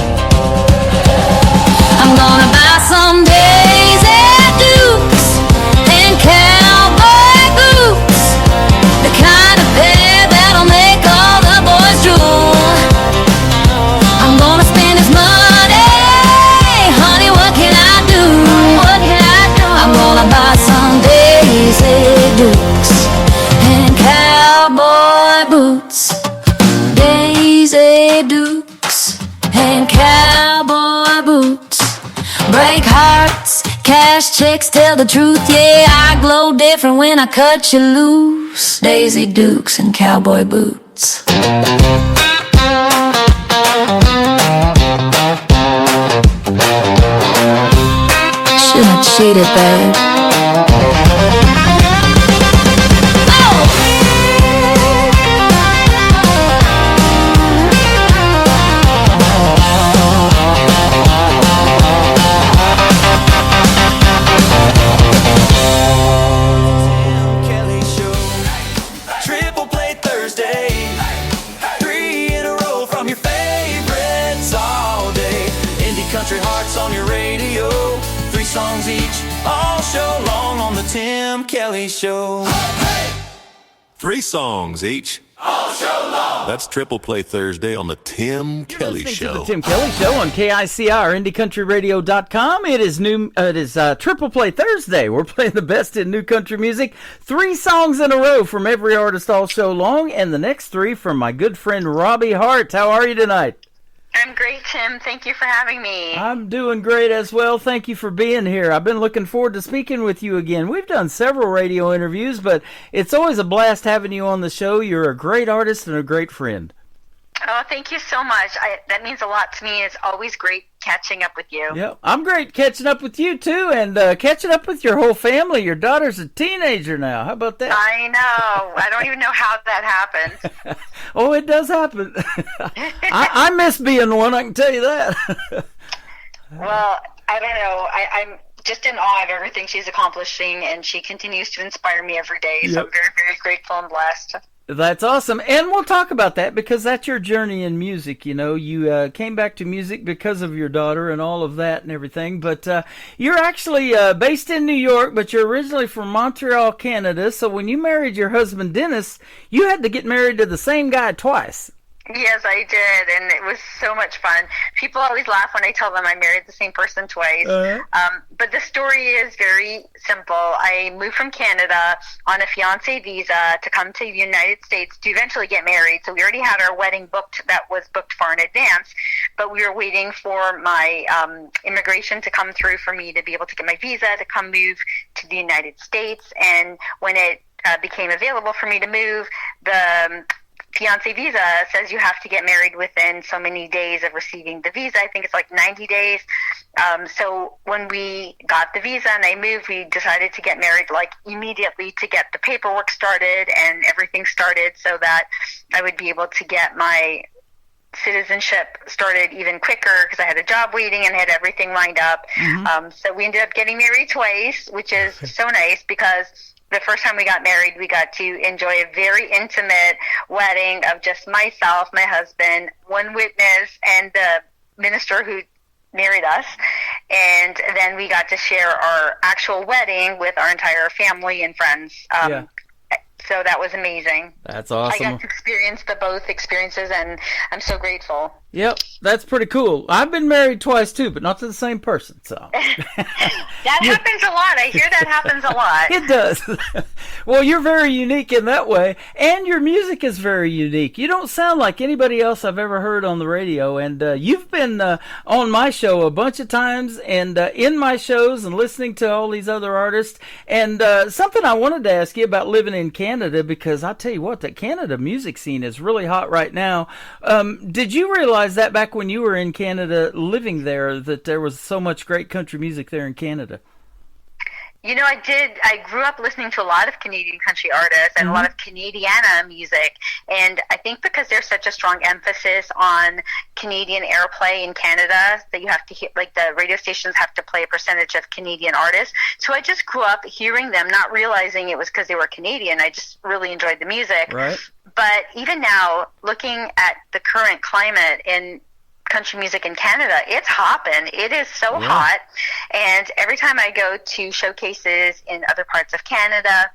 I'm gonna buy some Daisy Dukes and cowboy boots, the kind of pair that'll make all the boys drool. I'm gonna spend his money, honey, what can I do? What can I do? I'm gonna buy some Daisy Dukes and cowboy boots. Daisy Dukes and cowboy boots. Break hearts, cash checks, tell the truth. Yeah, I glow different when I cut you loose. Daisy Dukes and cowboy boots. Shouldn't have cheated, babe. Kelly Show, Triple Play Thursday, 3 in a row from your favorites all day. Indie country hearts on your radio, 3 songs each, all show long on the Tim Kelly Show. 3 songs each. All show long. That's Triple Play Thursday on the Tim Kelly Listening Show. to the Tim Kelly Show on KICR, IndieCountryRadio.com. It is Triple Play Thursday. We're playing the best in new country music. 3 songs in a row from every artist all show long, and the next 3 from my good friend Robbie Hart. How are you tonight? I'm great, Tim. Thank you for having me. I'm doing great as well. Thank you for being here. I've been looking forward to speaking with you again. We've done several radio interviews, but it's always a blast having you on the show. You're a great artist and a great friend. Oh, thank you so much. That means a lot to me. It's always great catching up with you. Yeah, I'm great catching up with you too, and catching up with your whole family. Your daughter's a teenager now. How about that? I know. I don't even know how that happened. Oh, it does happen. I miss being one, I can tell you that. Well, I don't know. I'm just in awe of everything she's accomplishing, and she continues to inspire me every day. So I'm very, very grateful and blessed. That's awesome. And we'll talk about that because that's your journey in music. You know, you came back to music because of your daughter and all of that and everything. But you're actually based in New York, but you're originally from Montreal, Canada. So when you married your husband, Dennis, you had to get married to the same guy twice. Yes, I did, and it was so much fun. People always laugh when I tell them I married the same person twice. But the story is very simple. I moved from Canada on a fiancé visa to come to the United States to eventually get married. So we already had our wedding booked, that was booked far in advance, but we were waiting for my immigration to come through for me to be able to get my visa to come move to the United States. And when it became available for me to move, the fiancé visa says you have to get married within so many days of receiving the visa. I think it's like 90 days. So when we got the visa and I moved, we decided to get married like immediately to get the paperwork started and everything started so that I would be able to get my citizenship started even quicker because I had a job waiting and had everything lined up. So we ended up getting married twice, which is so nice because the first time we got married, we got to enjoy a very intimate wedding of just myself, my husband, one witness, and the minister who married us. And then we got to share our actual wedding with our entire family and friends. So that was amazing. That's awesome. I got to experience both experiences, and I'm so grateful. Yep, that's pretty cool. I've been married twice too, but not to the same person. So that happens a lot. I hear that happens a lot. It does. Well, you're very unique in that way, and your music is very unique. You don't sound like anybody else I've ever heard on the radio, and you've been on my show a bunch of times, and in my shows, and listening to all these other artists. And something I wanted to ask you about living in Canada, because I tell you what, that Canada music scene is really hot right now. Did you realize that back when you were in Canada living there, that there was so much great country music there in Canada? You know, I did. I grew up listening to a lot of Canadian country artists and a lot of Canadiana music. And I think because there's such a strong emphasis on Canadian airplay in Canada, that you have to hear, like the radio stations have to play a percentage of Canadian artists. So I just grew up hearing them, not realizing it was because they were Canadian. I just really enjoyed the music. Right. But even now, looking at the current climate in country music in Canada, it's hopping. It is so hot. And every time I go to showcases in other parts of Canada,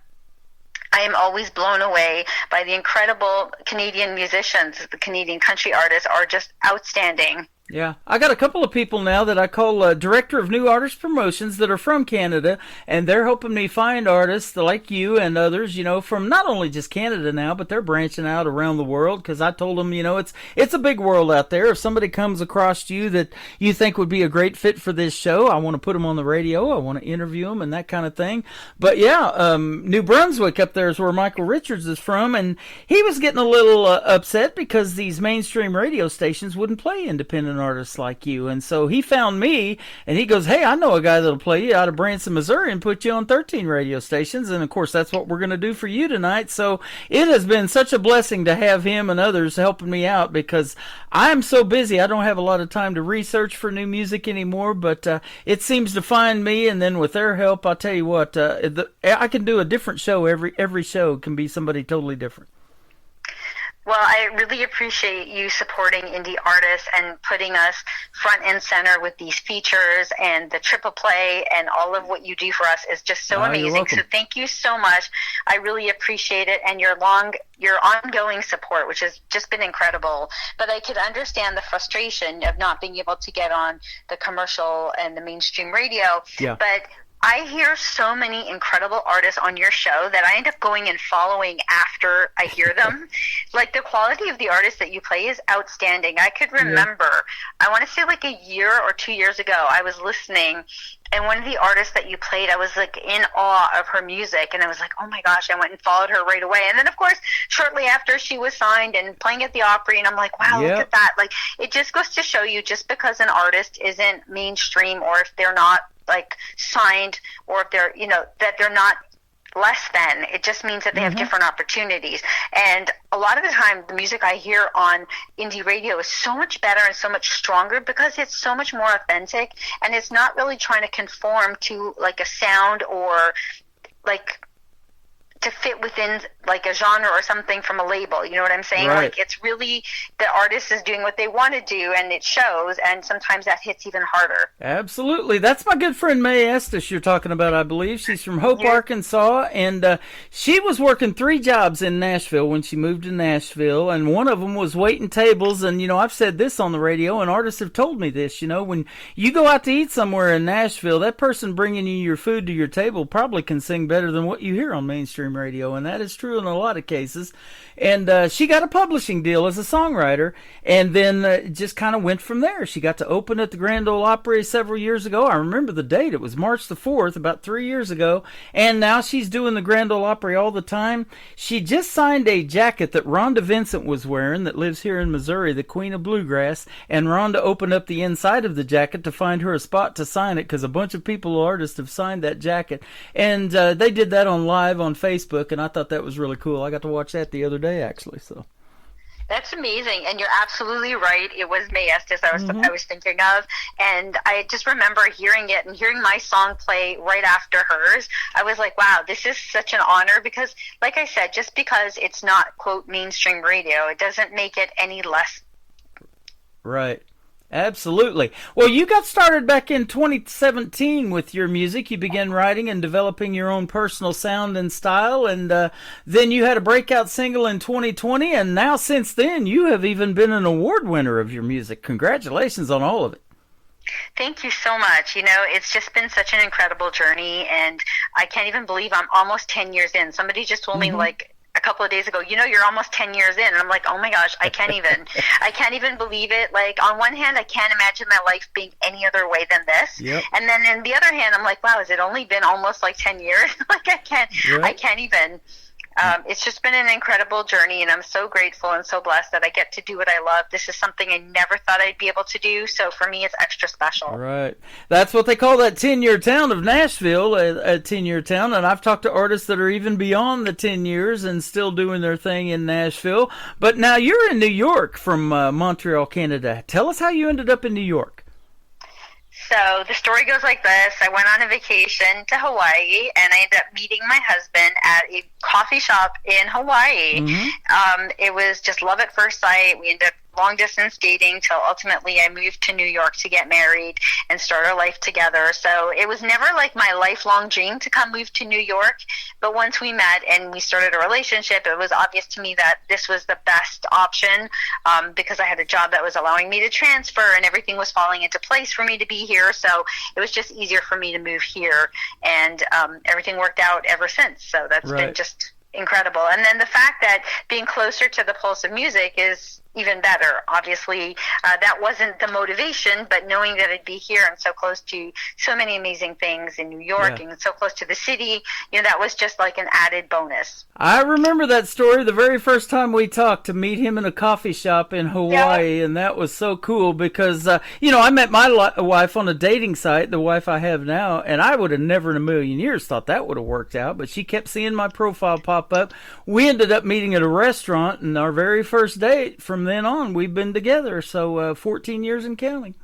I am always blown away by the incredible Canadian musicians. The Canadian country artists are just outstanding. Yeah, I got a couple of people now that I call Director of New Artist Promotions that are from Canada, and they're helping me find artists like you and others, you know, from not only just Canada now, but they're branching out around the world, because I told them, you know, it's a big world out there. If somebody comes across you that you think would be a great fit for this show, I want to put them on the radio, I want to interview them and that kind of thing. But yeah, New Brunswick up there is where Michael Richards is from, and he was getting a little upset because these mainstream radio stations wouldn't play independent artists like you, and so he found me, and he goes, hey, I know a guy that'll play you out of Branson, Missouri, and put you on 13 radio stations. And of course that's what we're going to do for you tonight. So it has been such a blessing to have him and others helping me out, because I'm so busy I don't have a lot of time to research for new music anymore, but it seems to find me, and then with their help, I'll tell you what, I can do a different show. Every show can be somebody totally different. Well, I really appreciate you supporting indie artists and putting us front and center with these features, and the triple play and all of what you do for us is just so amazing. So thank you so much. I really appreciate it, and your ongoing support, which has just been incredible. But I could understand the frustration of not being able to get on the commercial and the mainstream radio. Yeah. But I hear so many incredible artists on your show that I end up going and following after I hear them. Like, the quality of the artists that you play is outstanding. I could remember, I want to say like a year or 2 years ago, I was listening, and one of the artists that you played, I was like in awe of her music, and I was like, oh my gosh, I went and followed her right away. And then of course, shortly after, she was signed and playing at the Opry, and I'm like, wow, look at that. Like, it just goes to show you, just because an artist isn't mainstream, or if they're not like signed, or if they're, you know, that they're not less than, it just means that they have different opportunities. And a lot of the time, the music I hear on indie radio is so much better and so much stronger, because it's so much more authentic, and it's not really trying to conform to like a sound, or like to fit within like a genre or something from a label. You know what I'm saying? Right. Like, it's really, the artist is doing what they want to do, and it shows, and sometimes that hits even harder. Absolutely. That's my good friend Mae Estes you're talking about, I believe. She's from Hope, Arkansas, and she was working 3 jobs in Nashville when she moved to Nashville, and one of them was waiting tables. And, you know, I've said this on the radio, and artists have told me this, you know, when you go out to eat somewhere in Nashville, that person bringing you your food to your table probably can sing better than what you hear on mainstream radio, and that is true in a lot of cases. And she got a publishing deal as a songwriter, and then just kind of went from there. She got to open at the Grand Ole Opry several years ago. I remember the date. It was March the 4th, about 3 years ago, and now she's doing the Grand Ole Opry all the time. She just signed a jacket that Rhonda Vincent was wearing, that lives here in Missouri, the Queen of Bluegrass, and Rhonda opened up the inside of the jacket to find her a spot to sign it, because a bunch of artists have signed that jacket, and they did that on live on Facebook, and I thought that was really cool. I got to watch that the other day, actually. So That's amazing, and you're absolutely right. It was Mae Estes I was thinking of, and I just remember hearing it and hearing my song play right after hers. I was like, wow, this is such an honor because, like I said, just because it's not, quote, mainstream radio, it doesn't make it any less. Right. Absolutely. Well, you got started back in 2017 with your music. You began writing and developing your own personal sound and style, and then you had a breakout single in 2020, and now since then you have even been an award winner of your music. Congratulations on all of it. Thank you so much. You know, it's just been such an incredible journey, and I can't even believe I'm almost 10 years in. Somebody just told me, like, a couple of days ago, you know, you're almost 10 years in. And I'm like, oh my gosh, I can't even believe it. Like, on one hand, I can't imagine my life being any other way than this. Yep. And then in the other hand, I'm like, wow, has it only been almost like 10 years? Like, I can't even. It's just been an incredible journey, and I'm so grateful and so blessed that I get to do what I love. This is something I never thought I'd be able to do, so for me, it's extra special. Right. That's what they call that 10-year town of Nashville, a 10-year town, and I've talked to artists that are even beyond the 10 years and still doing their thing in Nashville. But now you're in New York from Montreal, Canada. Tell us how you ended up in New York. So the story goes like this. I went on a vacation to Hawaii, and I ended up meeting my husband at a coffee shop in Hawaii. It was just love at first sight. We ended up long distance dating till ultimately I moved to New York to get married and start our life together. So it was never like my lifelong dream to come move to New York, but once we met and we started a relationship, it was obvious to me that this was the best option because I had a job that was allowing me to transfer and everything was falling into place for me to be here. So it was just easier for me to move here, and everything worked out ever since. So that's been just incredible. And then the fact that being closer to the pulse of music is even better. Obviously, that wasn't the motivation, but knowing that I'd be here and so close to so many amazing things in New York and so close to the city, you know, that was just like an added bonus. I remember that story the very first time we talked, to meet him in a coffee shop in Hawaii, and that was so cool because, you know, I met my wife on a dating site, the wife I have now, and I would have never in a million years thought that would have worked out, but she kept seeing my profile pop up. We ended up meeting at a restaurant, and our very first date, from then on, we've been together, so 14 years and counting.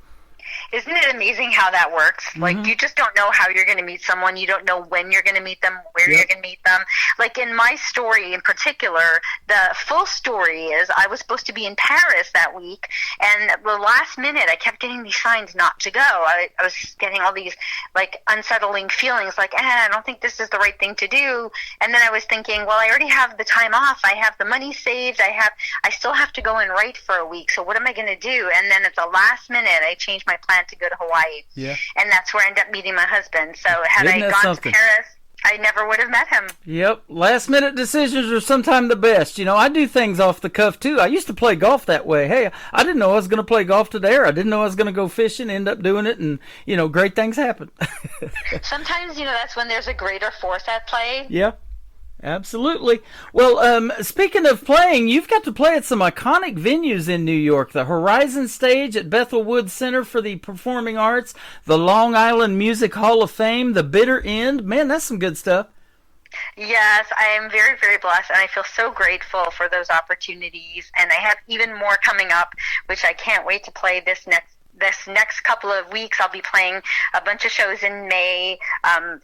Isn't it amazing how that works? Like, you just don't know how you're going to meet someone. You don't know when you're going to meet them, where you're going to meet them. Like, in my story in particular, the full story is I was supposed to be in Paris that week, and the last minute, I kept getting these signs not to go. I was getting all these, like, unsettling feelings, like, I don't think this is the right thing to do. And then I was thinking, well, I already have the time off. I have the money saved. I still have to go and write for a week. So what am I going to do? And then at the last minute, I changed my plan to go to Hawaii. Yeah. And that's where I ended up meeting my husband. So had I gone to Paris, I never would have met him. Yep. Last minute decisions are sometimes the best. You know, I do things off the cuff too. I used to play golf that way. Hey, I didn't know I was going to play golf today, or I didn't know I was going to go fishing, end up doing it, and, you know, great things happen. Sometimes, you know, that's when there's a greater force at play. Yeah. Absolutely. Well, speaking of playing, you've got to play at some iconic venues in New York. The Horizon Stage at Bethel Woods Center for the Performing Arts, the Long Island Music Hall of Fame, the Bitter End. Man, that's some good stuff. Yes, I am very, very blessed, and I feel so grateful for those opportunities. And I have even more coming up, which I can't wait to play this next couple of weeks. I'll be playing a bunch of shows in May,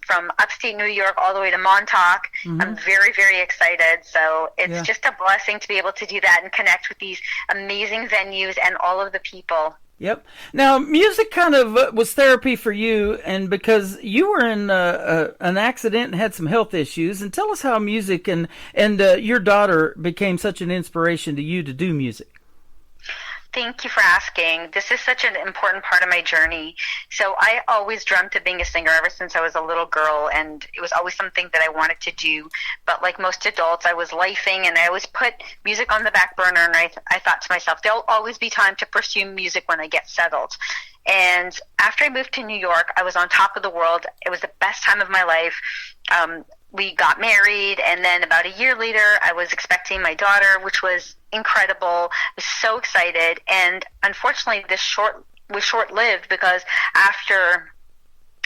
from upstate New York all the way to Montauk. I'm very, very excited. So it's just a blessing to be able to do that and connect with these amazing venues and all of the people. Yep. Now, music kind of was therapy for you, and because you were in an accident and had some health issues. And tell us how music and your daughter became such an inspiration to you to do music. Thank you for asking. This is such an important part of my journey. So I always dreamt of being a singer ever since I was a little girl, and it was always something that I wanted to do. But like most adults, I was lifing, and I always put music on the back burner, and I thought to myself, there'll always be time to pursue music when I get settled. And after I moved to New York, I was on top of the world. It was the best time of my life. We got married, and then about a year later, I was expecting my daughter, which was incredible. I was so excited, and unfortunately, this was short-lived because after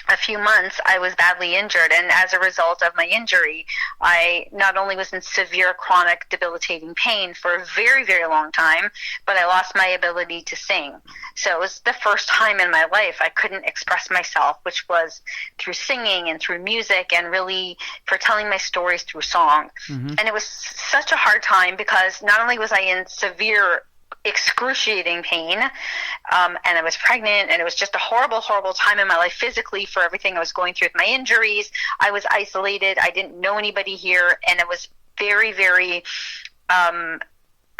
a few months, I was badly injured. And as a result of my injury, I not only was in severe, chronic, debilitating pain for a very, very long time, but I lost my ability to sing. So it was the first time in my life I couldn't express myself, which was through singing and through music and really for telling my stories through song. And it was such a hard time because not only was I in severe, excruciating pain, and I was pregnant, and it was just a horrible, horrible time in my life physically for everything I was going through with my injuries. I was isolated. I didn't know anybody here, and it was very, very, how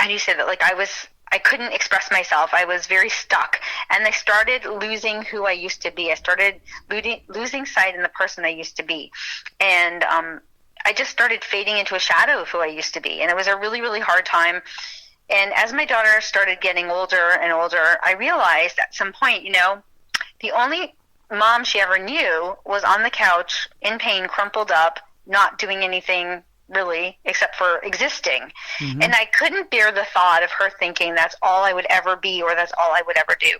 do you say that? Like I couldn't express myself. I was very stuck, and I started losing who I used to be. I started losing sight in the person I used to be, and I just started fading into a shadow of who I used to be, and it was a really, really hard time. And as my daughter started getting older and older, I realized at some point, the only mom she ever knew was on the couch in pain, crumpled up, not doing anything really except for existing. And I couldn't bear the thought of her thinking that's all I would ever be or that's all I would ever do.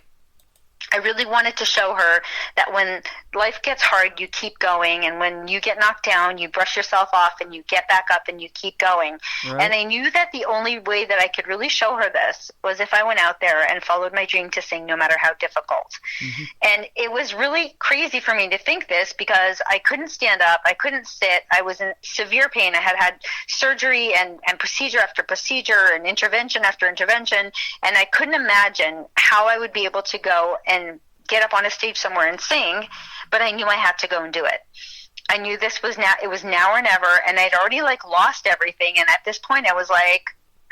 I really wanted to show her that when life gets hard, you keep going, and when you get knocked down, you brush yourself off and you get back up and you keep going. Right. And I knew that the only way that I could really show her this was if I went out there and followed my dream to sing, no matter how difficult. And it was really crazy for me to think this because I couldn't stand up, I couldn't sit, I was in severe pain. I had surgery and procedure after procedure and intervention after intervention, and I couldn't imagine how I would be able to go and get up on a stage somewhere and sing, but I knew I had to go and do it. I knew this was it was now or never, and I'd already lost everything, and at this point I was like,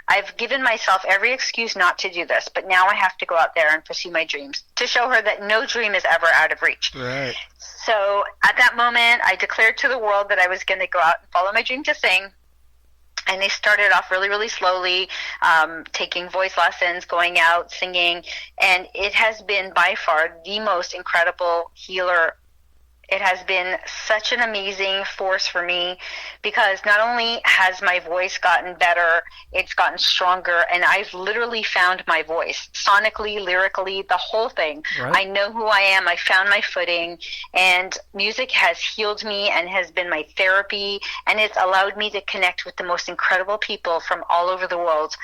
I've given myself every excuse not to do this, but now I have to go out there and pursue my dreams to show her that no dream is ever out of reach. Right. So at that moment, I declared to the world that I was going to go out and follow my dream to sing. And they started off really, really slowly, taking voice lessons, going out, singing. And it has been by far the most incredible healer. It has been such an amazing force for me because not only has my voice gotten better, it's gotten stronger, and I've literally found my voice, sonically, lyrically, the whole thing. Right. I know who I am. I found my footing, and music has healed me and has been my therapy, and it's allowed me to connect with the most incredible people from all over the world.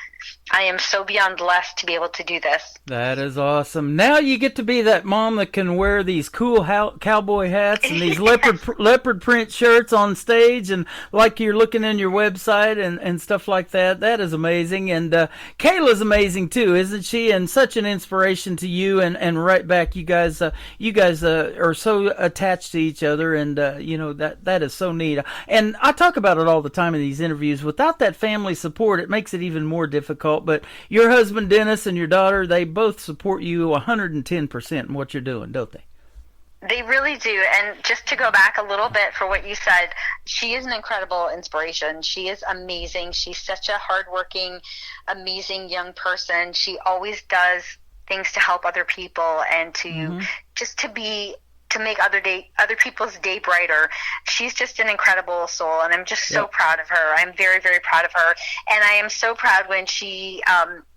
I am so beyond blessed to be able to do this. That is awesome. Now you get to be that mom that can wear these cool cowboy hats and these leopard print shirts on stage, and like you're looking in your website and stuff like that. That is amazing. And Kayla's amazing too, isn't she? And such an inspiration to you. And right back, you guys are so attached to each other, and that is so neat. And I talk about it all the time in these interviews. Without that family support, it makes it even more difficult. But your husband Dennis and your daughter, they both support you 110% in what you're doing, don't they? They really do. And just to go back a little bit for what you said, she is an incredible inspiration. She is amazing. She's such a hardworking, amazing young person. She always does things to help other people and to just to make other people's day brighter. She's just an incredible soul, and I'm just so proud of her. I'm very, very proud of her, and I am so proud when she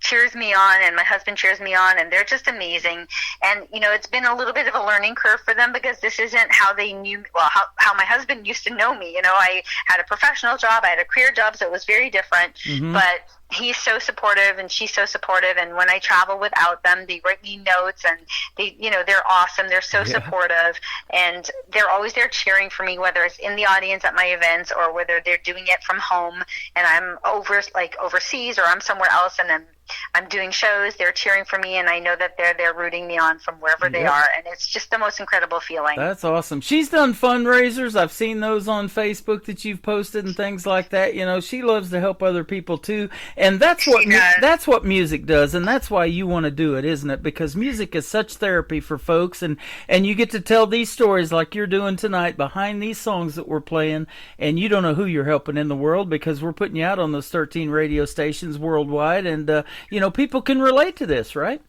cheers me on, and my husband cheers me on, and they're just amazing. And it's been a little bit of a learning curve for them because this isn't how they knew, how my husband used to know me. I had a professional job, I had a career job, so it was very different. But he's so supportive and she's so supportive, and when I travel without them, they write me notes, and they're awesome. They're so supportive, and they're always there cheering for me, whether it's in the audience at my events or whether they're doing it from home and I'm overseas or I'm somewhere else and I'm doing shows. They're cheering for me, and I know that they're rooting me on from wherever they are, and it's just the most incredible feeling. That's awesome. She's done fundraisers. I've seen those on Facebook that you've posted and things like that. She loves to help other people too, and that's what music does, and that's why you want to do it, isn't it? Because music is such therapy for folks, and you get to tell these stories like you're doing tonight behind these songs that we're playing, and you don't know who you're helping in the world because we're putting you out on those 13 radio stations worldwide, and people can relate to this, right?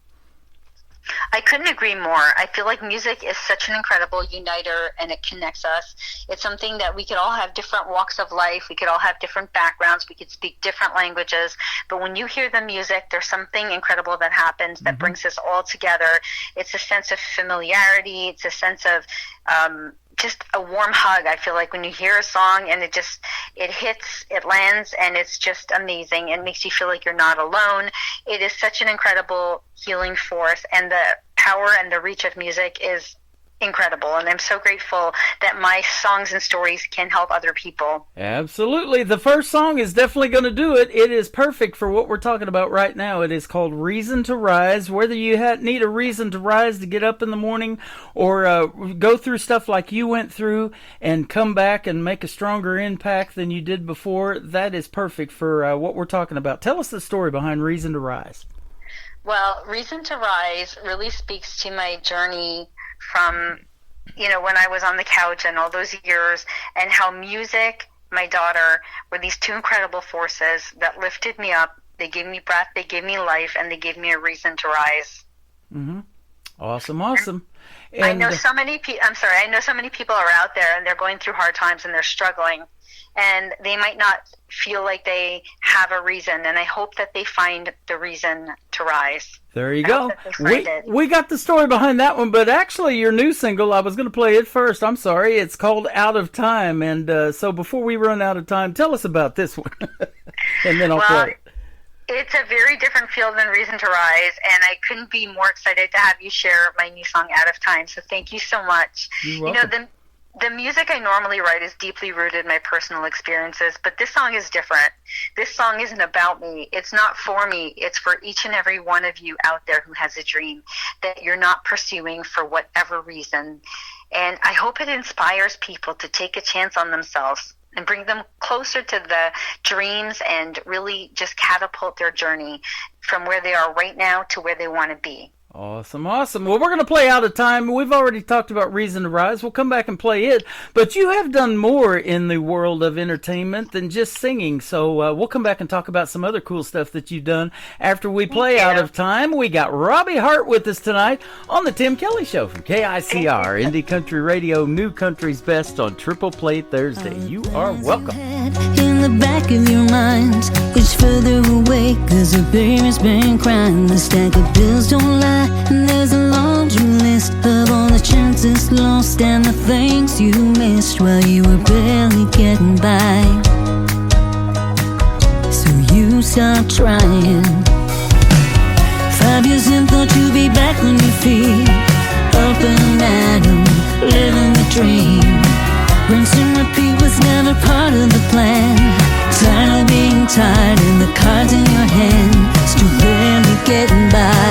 I couldn't agree more. I feel like music is such an incredible uniter, and it connects us. It's something that we could all have different walks of life. We could all have different backgrounds. We could speak different languages. But when you hear the music, there's something incredible that happens that brings us all together. It's a sense of familiarity. It's a sense of just a warm hug. I feel like when you hear a song and it hits, it lands, and it's just amazing. It makes you feel like you're not alone. It is such an incredible healing force, and the power and the reach of music is incredible, and I'm so grateful that my songs and stories can help other people. Absolutely. The first song is definitely going to do it. It is perfect for what we're talking about right now. It is called Reason to Rise. Whether you need a reason to rise to get up in the morning, or go through stuff like you went through and come back and make a stronger impact than you did before, that is perfect for what we're talking about. Tell us the story behind Reason to Rise. Well, Reason to Rise really speaks to my journey from, when I was on the couch and all those years, and how music, my daughter, were these two incredible forces that lifted me up. They gave me breath, they gave me life, and they gave me a reason to rise. Mm-hmm. Awesome. And I know so many people are out there, and they're going through hard times, and they're struggling, and they might not feel like they have a reason, and I hope that they find the reason to rise. There you go. We got the story behind that one, but actually your new single, I was going to play it first. I'm sorry. It's called Out of Time, and so before we run out of time, tell us about this one, and then I'll play it. It's a very different feel than Reason to Rise, and I couldn't be more excited to have you share my new song, Out of Time, so thank you so much. You're welcome. The music I normally write is deeply rooted in my personal experiences, but this song is different. This song isn't about me. It's not for me. It's for each and every one of you out there who has a dream that you're not pursuing for whatever reason. And I hope it inspires people to take a chance on themselves and bring them closer to the dreams, and really just catapult their journey from where they are right now to where they want to be. Awesome. Well, we're going to play Out of Time. We've already talked about Reason to Rise. We'll come back and play it. But you have done more in the world of entertainment than just singing. So we'll come back and talk about some other cool stuff that you've done after we play Out of Time. We got Robbie Hart with us tonight on The Tim Kelly Show from KICR, Indie Country Radio, New Country's Best on Triple Play Thursday. You are welcome. In the back of your mind, it's further away, 'cause a baby's been crying. The stack of bills don't lie, and there's a laundry list of all the chances lost and the things you missed while you were barely getting by. So you start trying. 5 years in, thought you'd be back on your feet, up and at 'em, living the dream. Rinse and repeat was never part of the plan. Tired of being tired, and the cards in your hand, still barely getting by.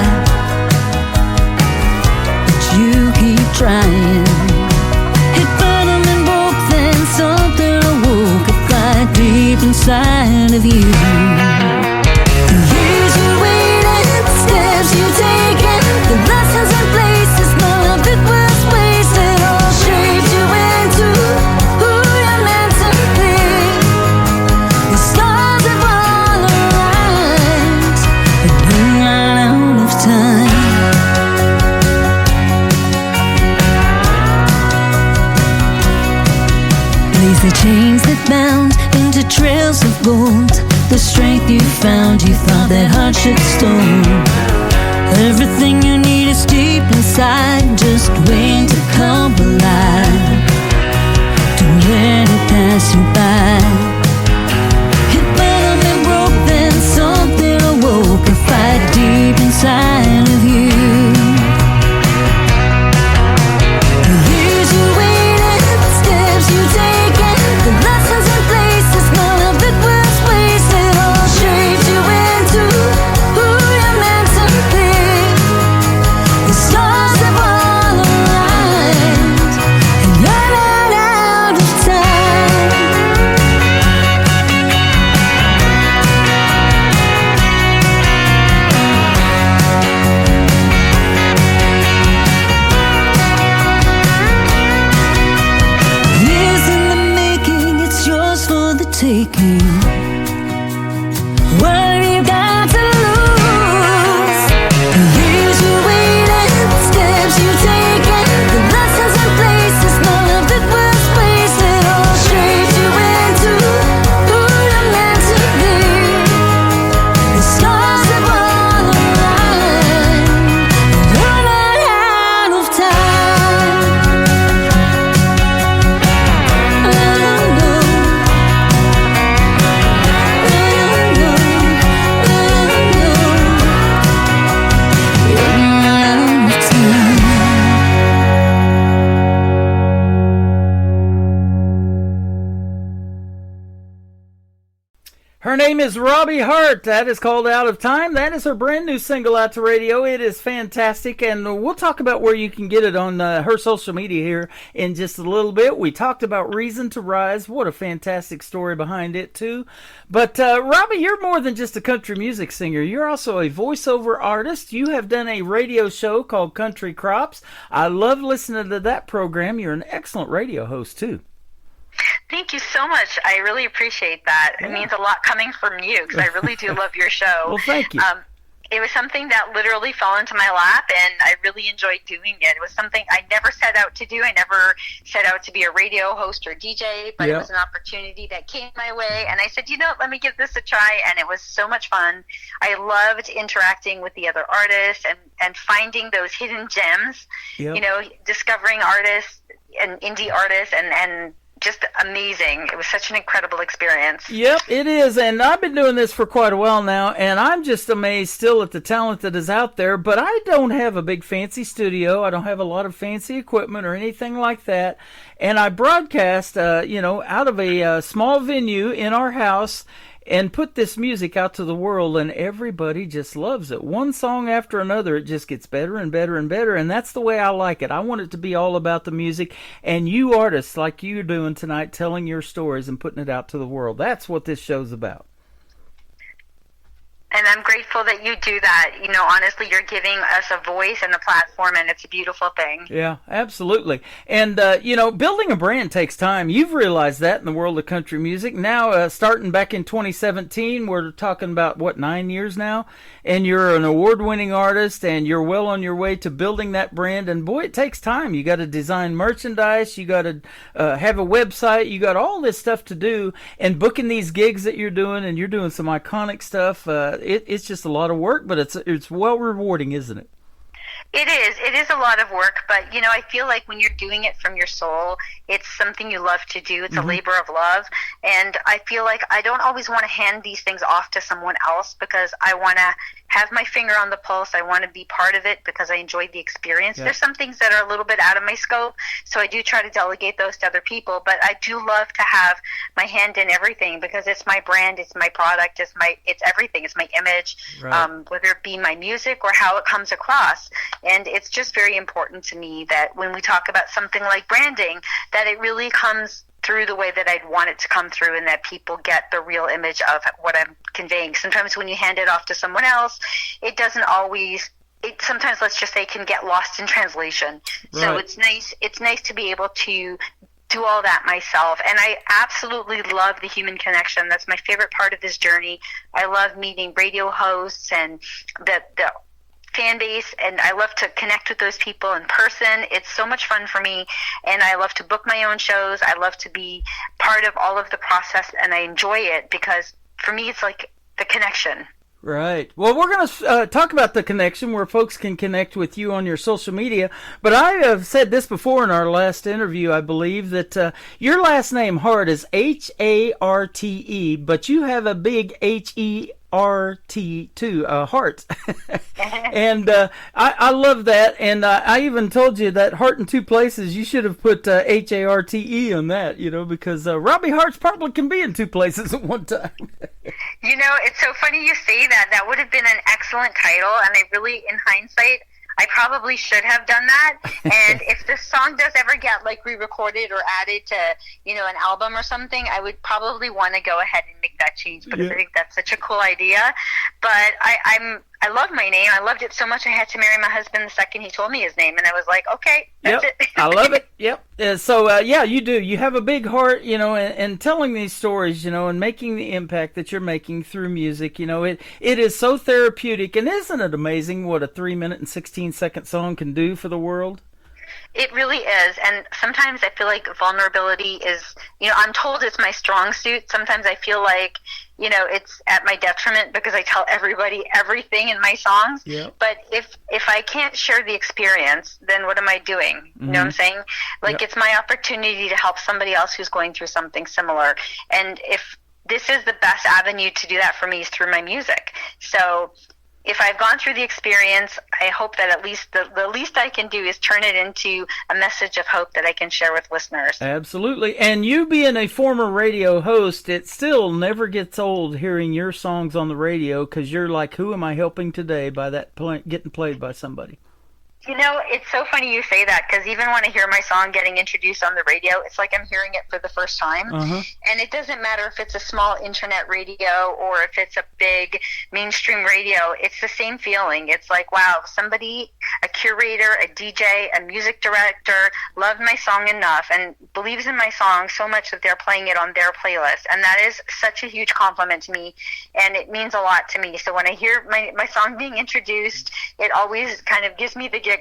But you keep trying. Hit bottom and broke, then something awoke, a fire deep inside of you. The years you waited, the steps you taken, the lessons and places, none of it was wasted. All shaped you into who you're meant to be. The stars have all aligned, and we're not out of time. Release the chains that bound into trails of gold. The strength you found, you thought that hardship stole. Everything you need is deep inside, just waiting to come alive. Don't let it pass you by. Hit bottom and broke, then something awoke, a fight deep inside of you. The years you waited, the steps you taken, the lessons and places, none of it was wasted. All shaped you into who you're meant to be. The stars have all aligned, and you're not out of time. name is Robbie Hart. That is called Out of Time. That is her brand new single out to radio. It is fantastic, and we'll talk about where you can get it on her social media here in just a little bit. We talked about Reason to Rise. What a fantastic story behind it, too. But, Robbie, you're more than just a country music singer. You're also a voiceover artist. You have done a radio show called Country Crops. I love listening to that program. You're an excellent radio host, too. Thank you so much. I really appreciate that. Yeah. It means a lot coming from you because I really do love your show. Well, thank you. It was something that literally fell into my lap, and I really enjoyed doing it. It was something I never set out to do. I never set out to be a radio host or DJ, but it was an opportunity that came my way, and I said, let me give this a try, and it was so much fun. I loved interacting with the other artists and finding those hidden gems, discovering artists and indie artists and just amazing. It was such an incredible experience. Yep, it is. And I've been doing this for quite a while now, and I'm just amazed still at the talent that is out there. But I don't have a big fancy studio. I don't have a lot of fancy equipment or anything like that. And I broadcast, out of a small venue in our house and put this music out to the world, and everybody just loves it. One song after another, it just gets better and better and better, and that's the way I like it. I want it to be all about the music, and you artists like you're doing tonight, telling your stories and putting it out to the world. That's what this show's about. And I'm grateful that you do that. Honestly, you're giving us a voice and a platform, and it's a beautiful thing. Yeah, absolutely. And, building a brand takes time. You've realized that in the world of country music. Now, starting back in 2017, we're talking about, 9 years now? And you're an award-winning artist, and you're well on your way to building that brand. And, boy, it takes time. You got to design merchandise. You got to have a website. You got all this stuff to do. And booking these gigs that you're doing, and you're doing some iconic stuff. It's just a lot of work, but it's well rewarding, isn't it? It is. It is a lot of work, but, I feel like when you're doing it from your soul, it's something you love to do. It's a labor of love, and I feel like I don't always want to hand these things off to someone else because I want to have my finger on the pulse. I want to be part of it because I enjoyed the experience. Yeah. There's some things that are a little bit out of my scope, so I do try to delegate those to other people, but I do love to have my hand in everything because it's my brand, it's my product, it's everything. It's my image, right. Whether it be my music or how it comes across. And it's just very important to me that when we talk about something like branding, that it really comes through the way that I'd want it to come through and that people get the real image of what I'm conveying. Sometimes when you hand it off to someone else, it doesn't always... sometimes, let's just say, can get lost in translation. Right. So it's nice to be able to do all that myself. And I absolutely love the human connection. That's my favorite part of this journey. I love meeting radio hosts and the fan base, and I love to connect with those people in person. It's so much fun for me, and I love to book my own shows. I love to be part of all of the process, and I enjoy it because for me it's like the connection. Right. Well, we're going to talk about the connection where folks can connect with you on your social media. But I have said this before in our last interview, I believe, that your last name, Hart, is H-A-R-T-E, but you have a big H-E-R-T too, Hart. And I love that. And I even told you that Hart in two places, you should have put H-A-R-T-E on that, because Robbie Hart's probably can be in two places at one time. It's so funny you say that. That would have been an excellent title, and I really, in hindsight, I probably should have done that. And if this song does ever get re-recorded or added to, an album or something, I would probably want to go ahead and make that change because I think that's such a cool idea. But I love my name. I loved it so much I had to marry my husband the second he told me his name, and I was like, okay, that's it. I love it. Yep. So you do. You have a big heart, and telling these stories, and making the impact that you're making through music. It is so therapeutic, and isn't it amazing what a 3-minute and 16-second song can do for the world? It really is, and sometimes I feel like vulnerability is, I'm told it's my strong suit. Sometimes I feel like, it's at my detriment because I tell everybody everything in my songs. Yep. But if I can't share the experience, then what am I doing? You know what I'm saying? It's my opportunity to help somebody else who's going through something similar. And if this is the best avenue to do that for me is through my music. So if I've gone through the experience, I hope that at least the least I can do is turn it into a message of hope that I can share with listeners. Absolutely. And you being a former radio host, it still never gets old hearing your songs on the radio, because you're like, who am I helping today by that getting played by somebody? You know, it's so funny you say that, because even when I hear my song getting introduced on the radio, it's like I'm hearing it for the first time. And it doesn't matter if it's a small internet radio or if it's a big mainstream radio. It's the same feeling. It's like, wow, somebody, a curator, a DJ, a music director, loved my song enough and believes in my song so much that they're playing it on their playlist. And that is such a huge compliment to me, and it means a lot to me. So when I hear my song being introduced, it always kind of gives me the giggles.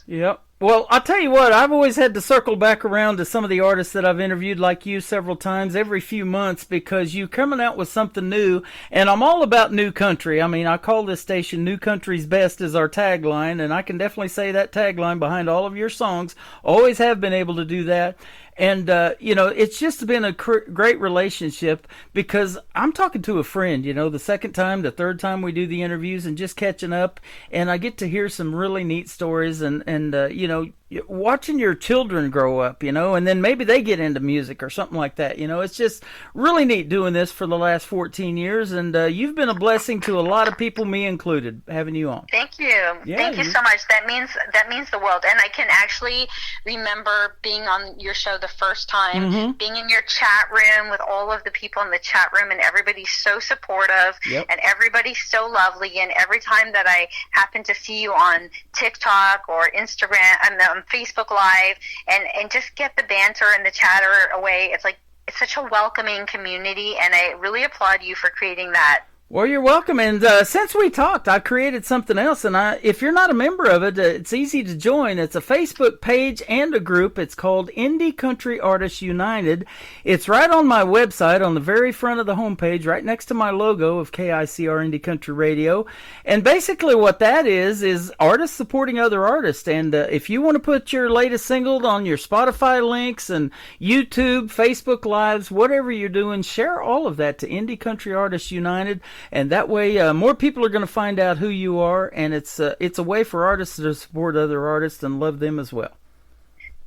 Yep. Well, I'll tell you what, I've always had to circle back around to some of the artists that I've interviewed, like you, several times every few months, because you coming out with something new, and I'm all about new country. I mean, I call this station New Country's Best is our tagline, and I can definitely say that tagline behind all of your songs. Always have been able to do that. And, you know, it's just been a great relationship, because I'm talking to a friend, you know, the second time, the third time we do the interviews, and just catching up, and I get to hear some really neat stories, and you know, watching your children grow up, you know, and then maybe they get into music or something like that. You know, it's just really neat doing this for the last 14 years, and you've been a blessing to a lot of people, me included, having you on. Thank you. Thank you so much. That means the world. And I can actually remember being on your show the first time, being in your chat room with all of the people in the chat room, and everybody's so supportive, and everybody's so lovely. And every time that I happen to see you on TikTok or Instagram and Facebook Live, and just get the banter and the chatter away, it's like, it's such a welcoming community, and I really applaud you for creating that. Well, you're welcome. And since we talked, I created something else. And if you're not a member of it, it's easy to join. It's a Facebook page and a group. It's called Indie Country Artists United. It's right on my website, on the very front of the homepage, right next to my logo of KICR Indie Country Radio. And basically what that is artists supporting other artists. And if you want to put your latest single on your Spotify links and YouTube, Facebook Lives, whatever you're doing, share all of that to Indie Country Artists United. And that way, more people are going to find out who you are, and it's a way for artists to support other artists and love them as well.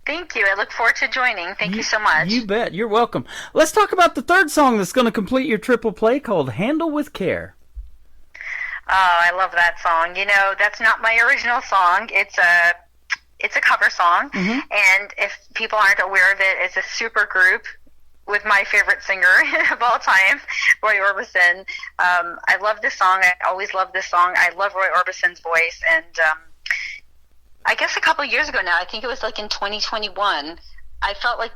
Thank you. I look forward to joining. Thank you so much. You bet. You're welcome. Let's talk about the third song that's going to complete your triple play, called Handle with Care. Oh, I love that song. You know, that's not my original song. It's a cover song, and if people aren't aware of it, it's a super group with my favorite singer of all time, Roy Orbison. I love this song. I always love this song. I love Roy Orbison's voice. And I guess a couple of years ago now, I think it was like in 2021, I felt like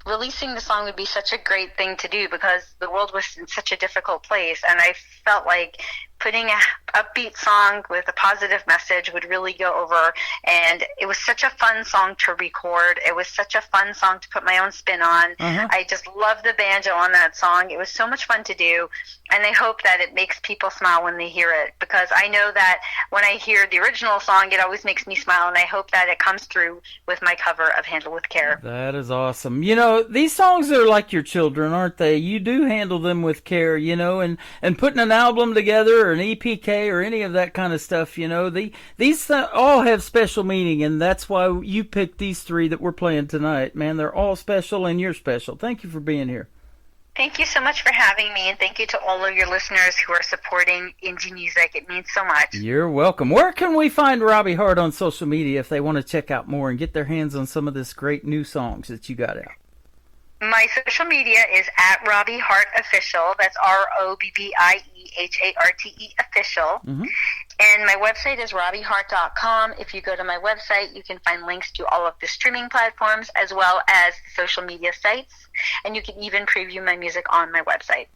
releasing the song would be such a great thing to do, because the world was in such a difficult place. And I felt like putting an upbeat song with a positive message would really go over. And it was such a fun song to record. It was such a fun song to put my own spin on. I just love the banjo on that song. It was so much fun to do. And I hope that it makes people smile when they hear it, because I know that when I hear the original song, it always makes me smile. And I hope that it comes through with my cover of Handle with Care. That is awesome. You know, these songs are like your children, aren't they? You do handle them with care, you know, and putting an album together, or an EPK, or any of that kind of stuff, you know, these all have special meaning, and that's why you picked these three that we're playing tonight. Man, they're all special, and you're special. Thank you for being here. Thank you so much for having me, and thank you to all of your listeners who are supporting indie music. It means so much. You're welcome. Where can we find Robbie Hart on social media if they want to check out more and get their hands on some of this great new songs that you got out? My social media is at Robbie Hart Official. That's ROBBIEHARTE Official. And my website is RobbieHart.com. If you go to my website, you can find links to all of the streaming platforms as well as social media sites. And you can even preview my music on my website.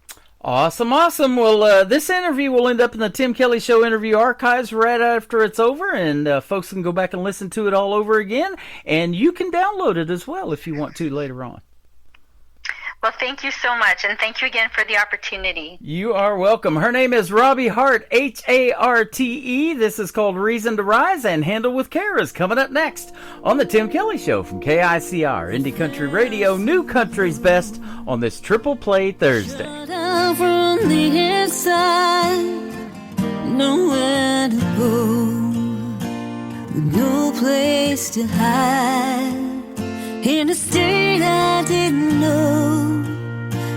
Awesome, awesome. Well, this interview will end up in the Tim Kelly Show interview archives right after it's over, and folks can go back and listen to it all over again. And you can download it as well if you want to later on. Well, thank you so much, and thank you again for the opportunity. You are welcome. Her name is Robbie Hart, Harte. This is called Reason to Rise, and Handle with Care is coming up next on The Tim Kelly Show from KICR, Indie Country Radio, New Country's Best, on this Triple Play Thursday. Shut down from the inside. nowhere to go, with no place to hide, in a state I didn't know,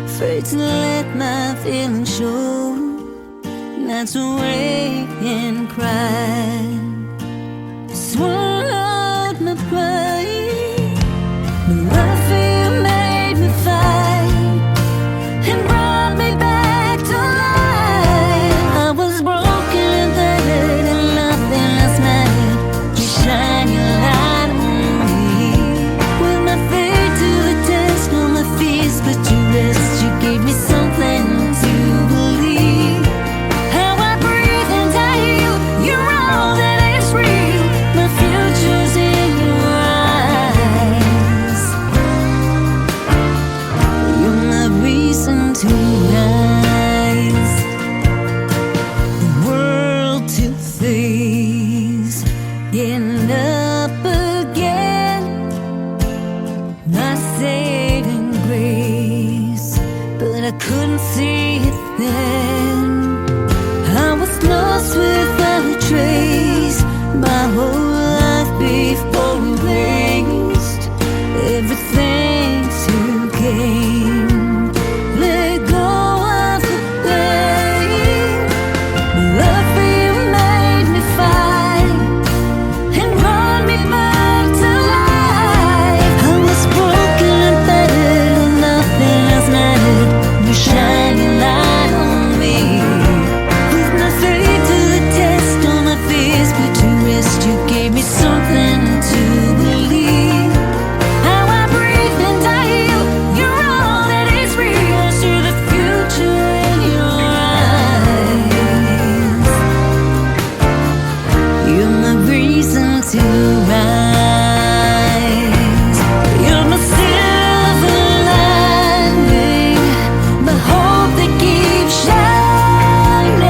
afraid to let my feelings show, not to wake and cry, swallowed my pride, but love for you made me fight, and brought me back to life. I was broken and battered and nothing else mattered. You shine your light on me, with my fate to the test, all my fears put to rest. You gave me something to believe. How I breathe and I heal, you're all that is real. My future's in your eyes. You're my reason to rise, the world to face, getting up again, my saving grace. But I couldn't see it then. I was lost without a trace, my whole life before erased, everything to gain. Let go of the pain. Love for you made me fight, and brought me back to life. I was broken and battered, and nothing else mattered. You shine your light on me, with my fate to the test, all my fears put to rest. You gave me something to believe. How I breathe and I heal, you're all that is real. I see the future in your eyes. You're my reason to rise. You're my silver lining, my hope that keeps shining.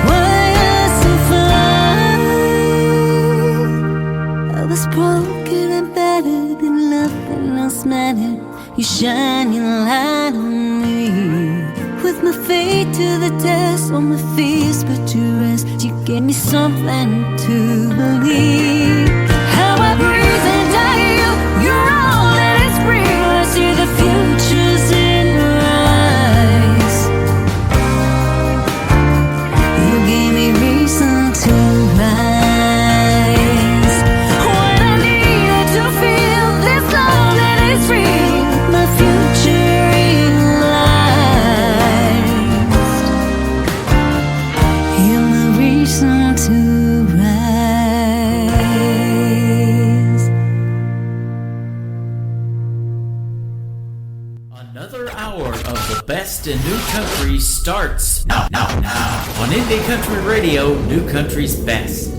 Why you're so fine. I was broken and battered and nothing else mattered. You shine your light on me, with my fate to the test, all my fears put to rest. You gave me something to believe. How I breathe and I heal, you're all that is real. I see the future's in your eyes. You gave me reason to rise, when I needed to feel this love that is real. My future realized. You're my reason to rise. Another hour of the best in new country starts now on Indie Country Radio, New Country's best.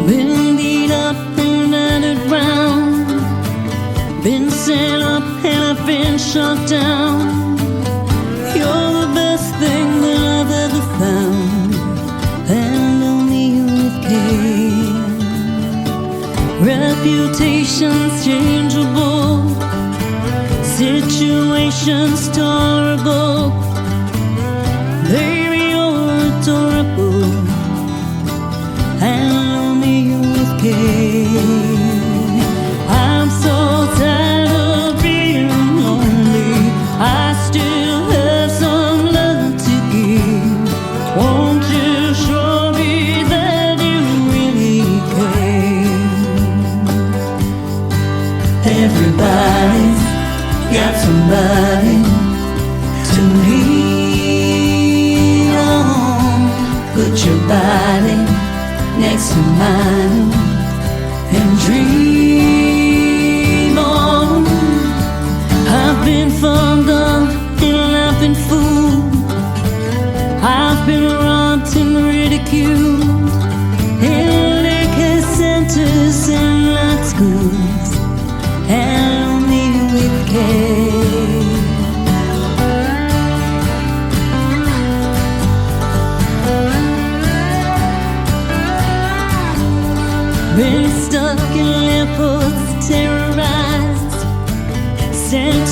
Been beat up and battered round, been set up and I've been shot down. You're the best thing that I've ever found, and only with care. Reputations changeable, situations tolerable. Baby, you're adorable, and only with care. I'm so tired of being lonely, I still have some love to give. Won't you show me that you really care? Everybody's got somebody to lean on. Put your body next to mine and dream on. I've been fond of and I've been fooled, I've been robbed and ridiculed in liquor centers and night schools, and only with care. Been stuck in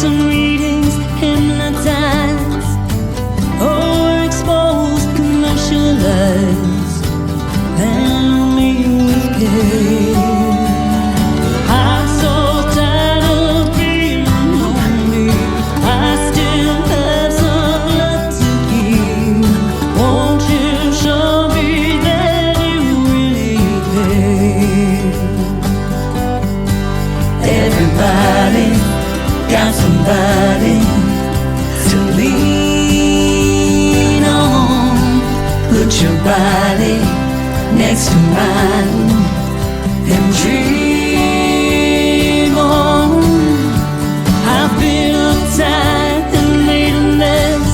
some readings, hypnotized, overexposed, commercialized, and me with care. I'm so tired of being lonely. I still have some love to give. Won't you show me that you really care? Everybody got somebody to lean on. Put your body next to mine and dream on. I've been uptight and made a mess,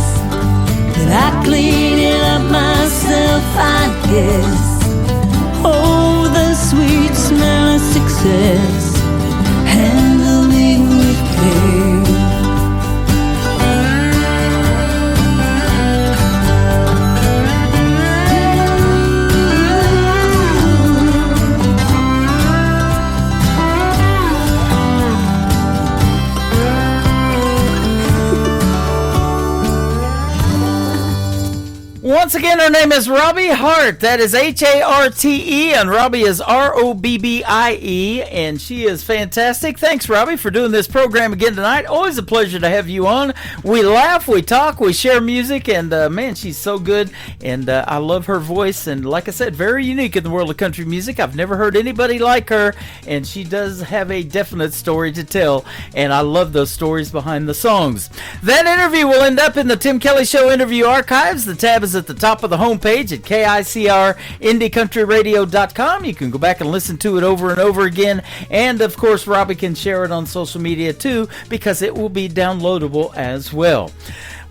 but I clean it up myself, I guess. Oh, the sweet smell of success, handling with care. Once again, her name is Robbie Hart. That is H-A-R-T-E, and Robbie is R-O-B-B-I-E, and she is fantastic. Thanks, Robbie, for doing this program again tonight. Always a pleasure to have you on. We laugh, we talk, we share music, and man, she's so good, and I love her voice, and like I said, very unique in the world of country music. I've never heard anybody like her, and she does have a definite story to tell, and I love those stories behind the songs. That interview will end up in the Tim Kelly Show interview archives. The tab is at the top of the homepage at KICRIndieCountryRadio.com. You can go back and listen to it over and over again. And, of course, Robbie can share it on social media, too, because it will be downloadable as well.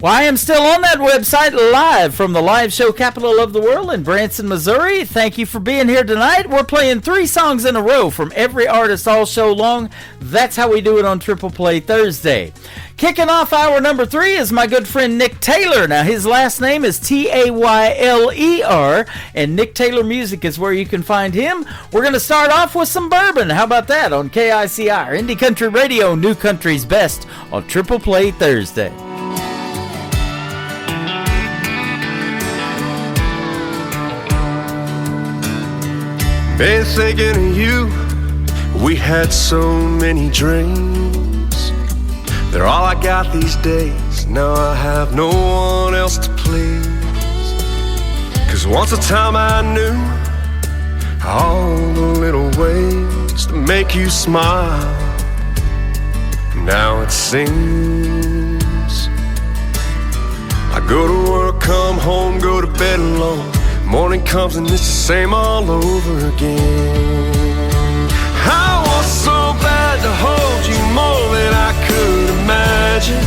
Well, I am still on that website live from the live show capital of the world in Branson, Missouri. Thank you for being here tonight. We're playing 3 songs in a row from every artist all show long. That's how we do it on Triple Play Thursday. Kicking off hour number 3 is my good friend Nick Taylor. Now, his last name is Tayler, and Nick Taylor Music is where you can find him. We're going to start off with some bourbon. How about that on KICR, Indie Country Radio, New Country's Best on Triple Play Thursday. Been thinking of you, we had so many dreams. They're all I got these days, now I have no one else to please. 'Cause once a time I knew all the little ways to make you smile. Now it seems I go to work, come home, go to bed alone. Morning comes and it's the same all over again. I want so bad to hold you more than I could imagine.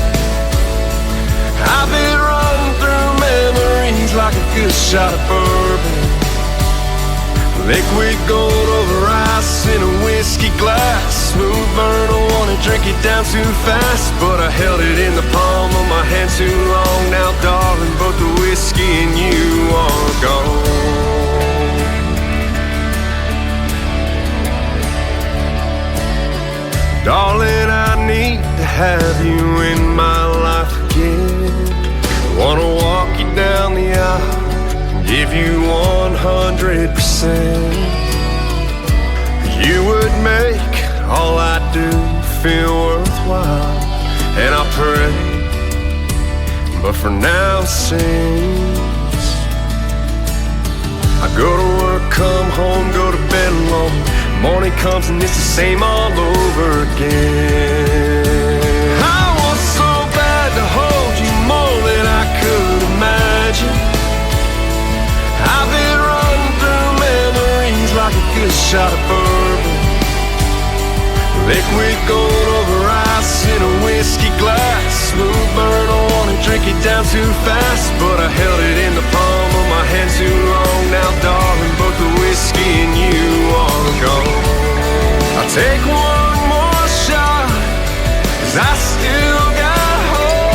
I've been running through memories like a good shot of bourbon. Liquid gold over ice in a whiskey glass. Smooth burn, I wanna drink it down too fast, but I held it in the palm of my hand too long. Now, darling, both the whiskey and you are gone. Darling, I need to have you in my life again. Wanna walk you down the aisle, give you 100%. You would make all I do feel worthwhile, and I pray, but for now it seems I go to work, come home, go to bed alone. Morning comes and it's the same all over again. I want so bad to hold you more than I could imagine. I've been running through memories like a good shot of bourbon. Liquid gold over ice in a whiskey glass. Smooth burn, I wanna drink it down too fast, but I held it in the palm of my hand too long. Now, darling, both the whiskey and you are gone. I'll take one more shot, 'cause I still got hope.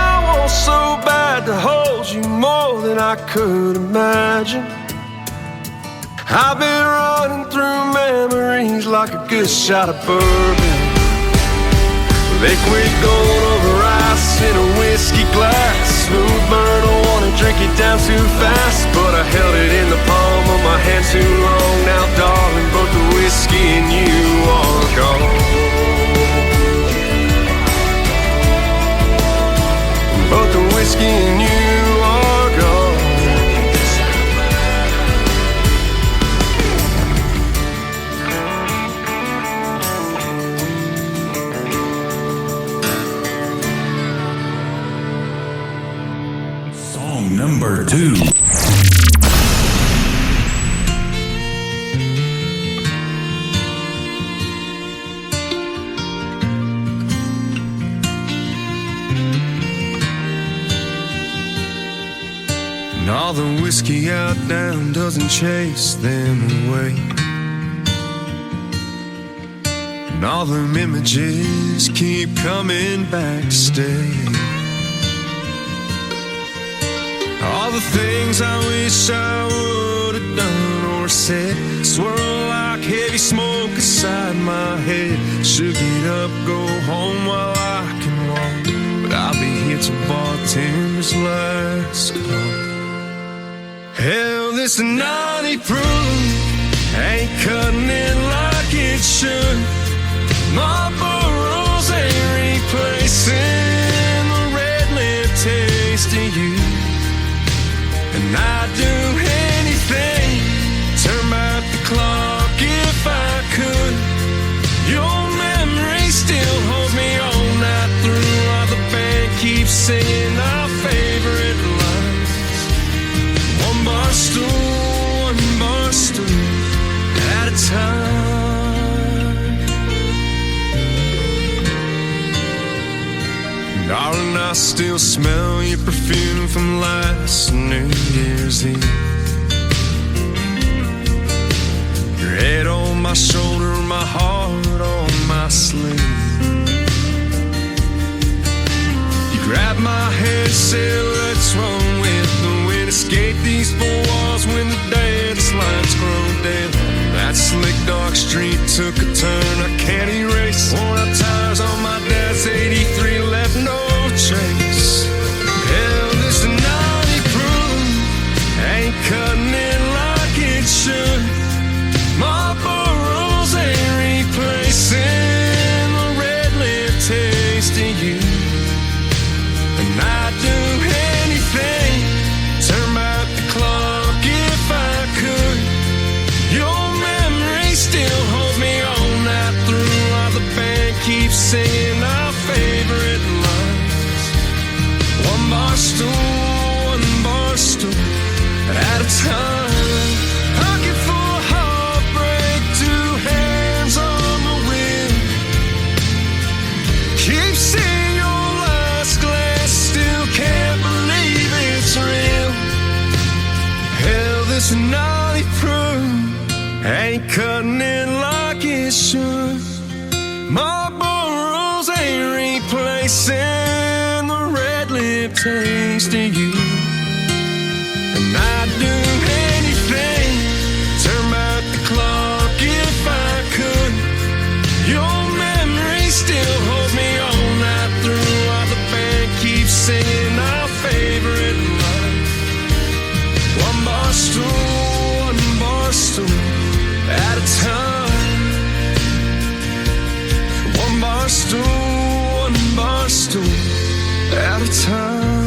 I want so bad to hold you more than I could imagine. I've been running through memories like a good shot of bourbon. Liquid gold over ice in a whiskey glass. Smooth burn, I wanna drink it down too fast, but I held it in the palm of my hand too long. Now darling, both the whiskey and you are gone. Both the whiskey and you are gone. Song number 2. And all the whiskey out down doesn't chase them away. And all them images keep coming back to stay. All the things I wish I would have done or said swirl like heavy smoke inside my head. Should get up, go home while I can walk, but I'll be here till bartender's last call. Hell, this naughty proof ain't cutting it like it should. Marlboro's ain't replacing the red lip taste of you. And I'd do anything, turn back the clock if I could. Your memory still holds me all night through, while the band keeps singing our favorite lines. One bar stool at a time. Darling, I still smell your perfume from last New Year's Eve. Your head on my shoulder, my heart on my sleeve. You grabbed my hand, said, what's wrong with the wind? Escape these four walls when the dance lights grow dim. That slick dark street took a turn I can't erase. Worn out tires on my dad's 83 left no trace. Hell, this naughty proof ain't cutting it like it should. Marlboro's ain't replacing the red lip taste of you. And I'd do anything, turn back the clock if I could. Your memory still holds me all night through, while the band keeps singing our favorite lines. One bar stool at a time. Pocket full of heartbreak, two hands on the wheel. Keep seeing your last glass, still can't believe it's real. Hell, this naughty proof ain't cutting it like it should. Marlboro's ain't replacing the red lip taste of you. And I'd do anything, turn back the clock if I could. Your memory still holds me all night through, while the band keeps singing our favorite line. One bar stool at a time. One bar stool at a time.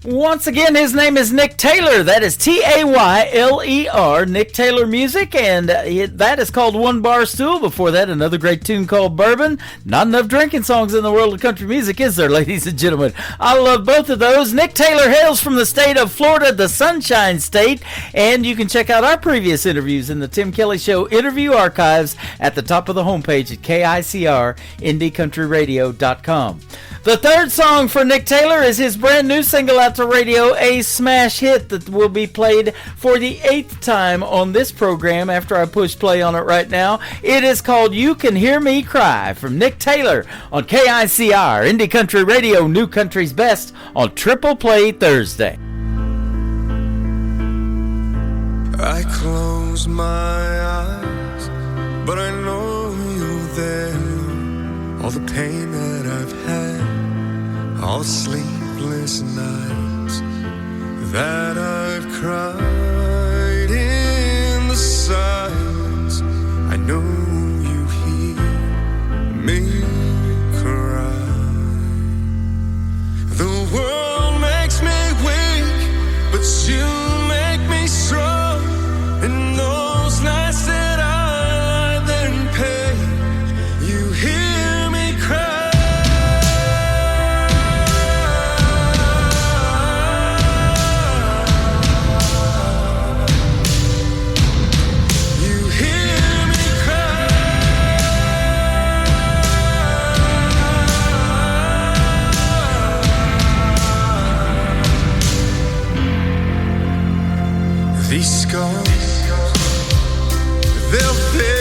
Once again, his name is Nick Taylor. That is Tayler, Nick Taylor Music, and that is called One Bar Stool. Before that, another great tune called Bourbon. Not enough drinking songs in the world of country music, is there, ladies and gentlemen? I love both of those. Nick Taylor hails from the state of Florida, the Sunshine State, and you can check out our previous interviews in the Tim Kelly Show interview archives at the top of the homepage at KICR, IndieCountryRadio.com. The third song for Nick Taylor is his brand new single out to radio, a smash hit that will be played for the 8th time on this program after I push play on it right now. It is called You Can Hear Me Cry from Nick Taylor on KICR, Indie Country Radio, New Country's Best on Triple Play Thursday. I close my eyes, but I know you're there. All the pain that I've had, all the sleepless nights that I've cried in the silence, I know you hear me cry. The world makes me weak, but you make me strong. In those nights that I lie there in pain, you hear me cry. You hear me cry. These scars, they'll fade.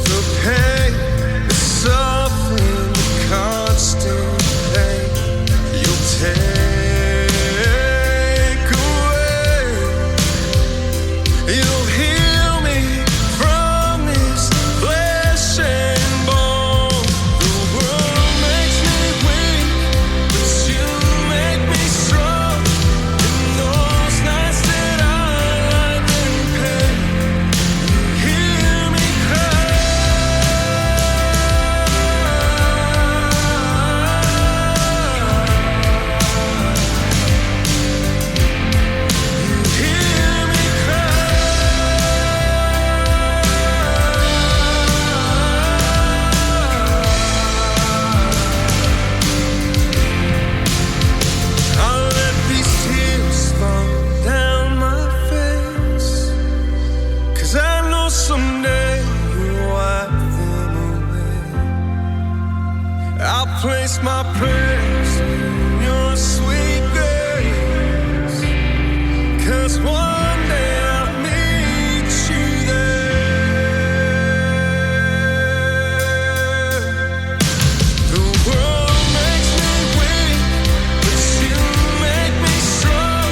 The pain, the suffering, the constant pain you'll take away. You'll heal me from this flesh and bone. The world makes me weak, but you make me strong. In those nights that I lie there in pain, you hear me cry. You hear me cry. I'll let these tears fall down my face, 'cause I know someday you'll wipe them away. I'll place my prayers in your sweet grace, 'cause one day I'll meet you there. The world makes me weak, but you make me strong.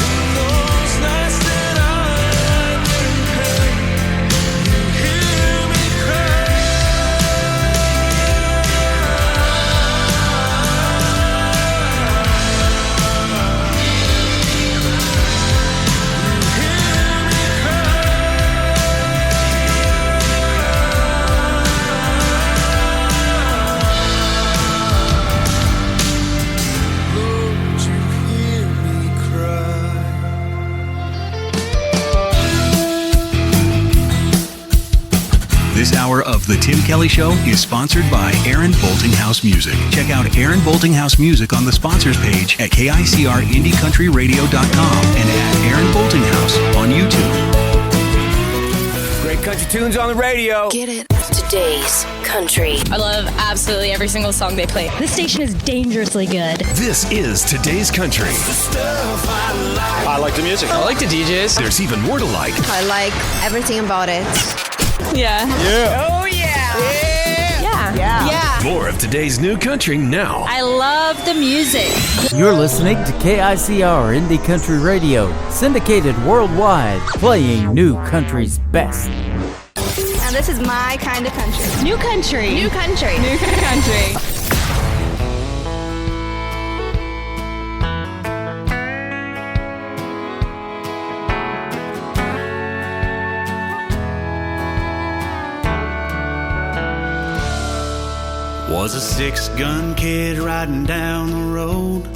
In those nights that I lie there in pain, you hear me cry. Lord, you hear me cry. This hour of The Tim Kelly Show is sponsored by Aaron Boltinghouse Music. Check out Aaron Boltinghouse Music on the sponsors page at KICRIndieCountryRadio.com and at Aaron Boltinghouse on YouTube. Great country tunes on the radio. Get it. Today's country. I love absolutely every single song they play. This station is dangerously good. This is Today's Country. I like the music. I like the DJs. There's even more to like. I like everything about it. Yeah. Yeah. Oh, yeah. Yeah. More of today's new country now. I love the music. You're listening to KICR Indie Country Radio, syndicated worldwide, playing New Country's best. And this is my kind of country. New country. New country. New country. Was a six-gun kid riding down the road,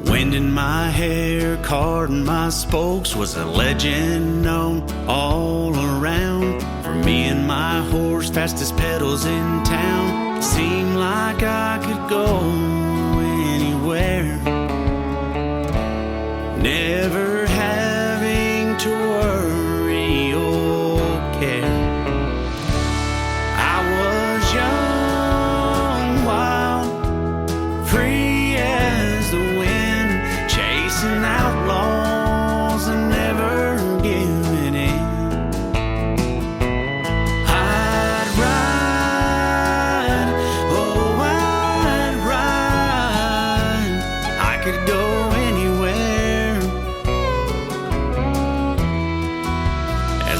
wind in my hair, carding my spokes. Was a legend known all around for me and my horse, fastest pedals in town. Seemed like I could go anywhere, never having to worry or care. I was young, wild, free as the wind.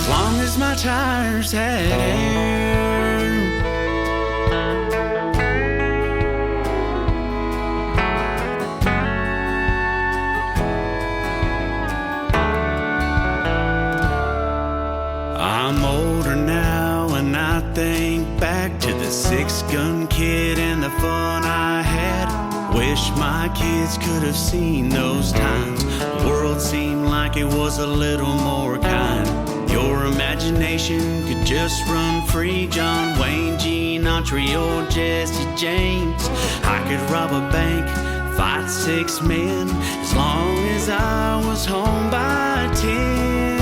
as long as my tires had air. I'm older now and I think back to the six-gun kid and the fun I had. Wish my kids could have seen those times. The world seemed like it was a little more kind. Your imagination could just run free. John Wayne, Gene Autry, or Jesse James. I could rob a bank, fight 6 men, as long as I was home by 10.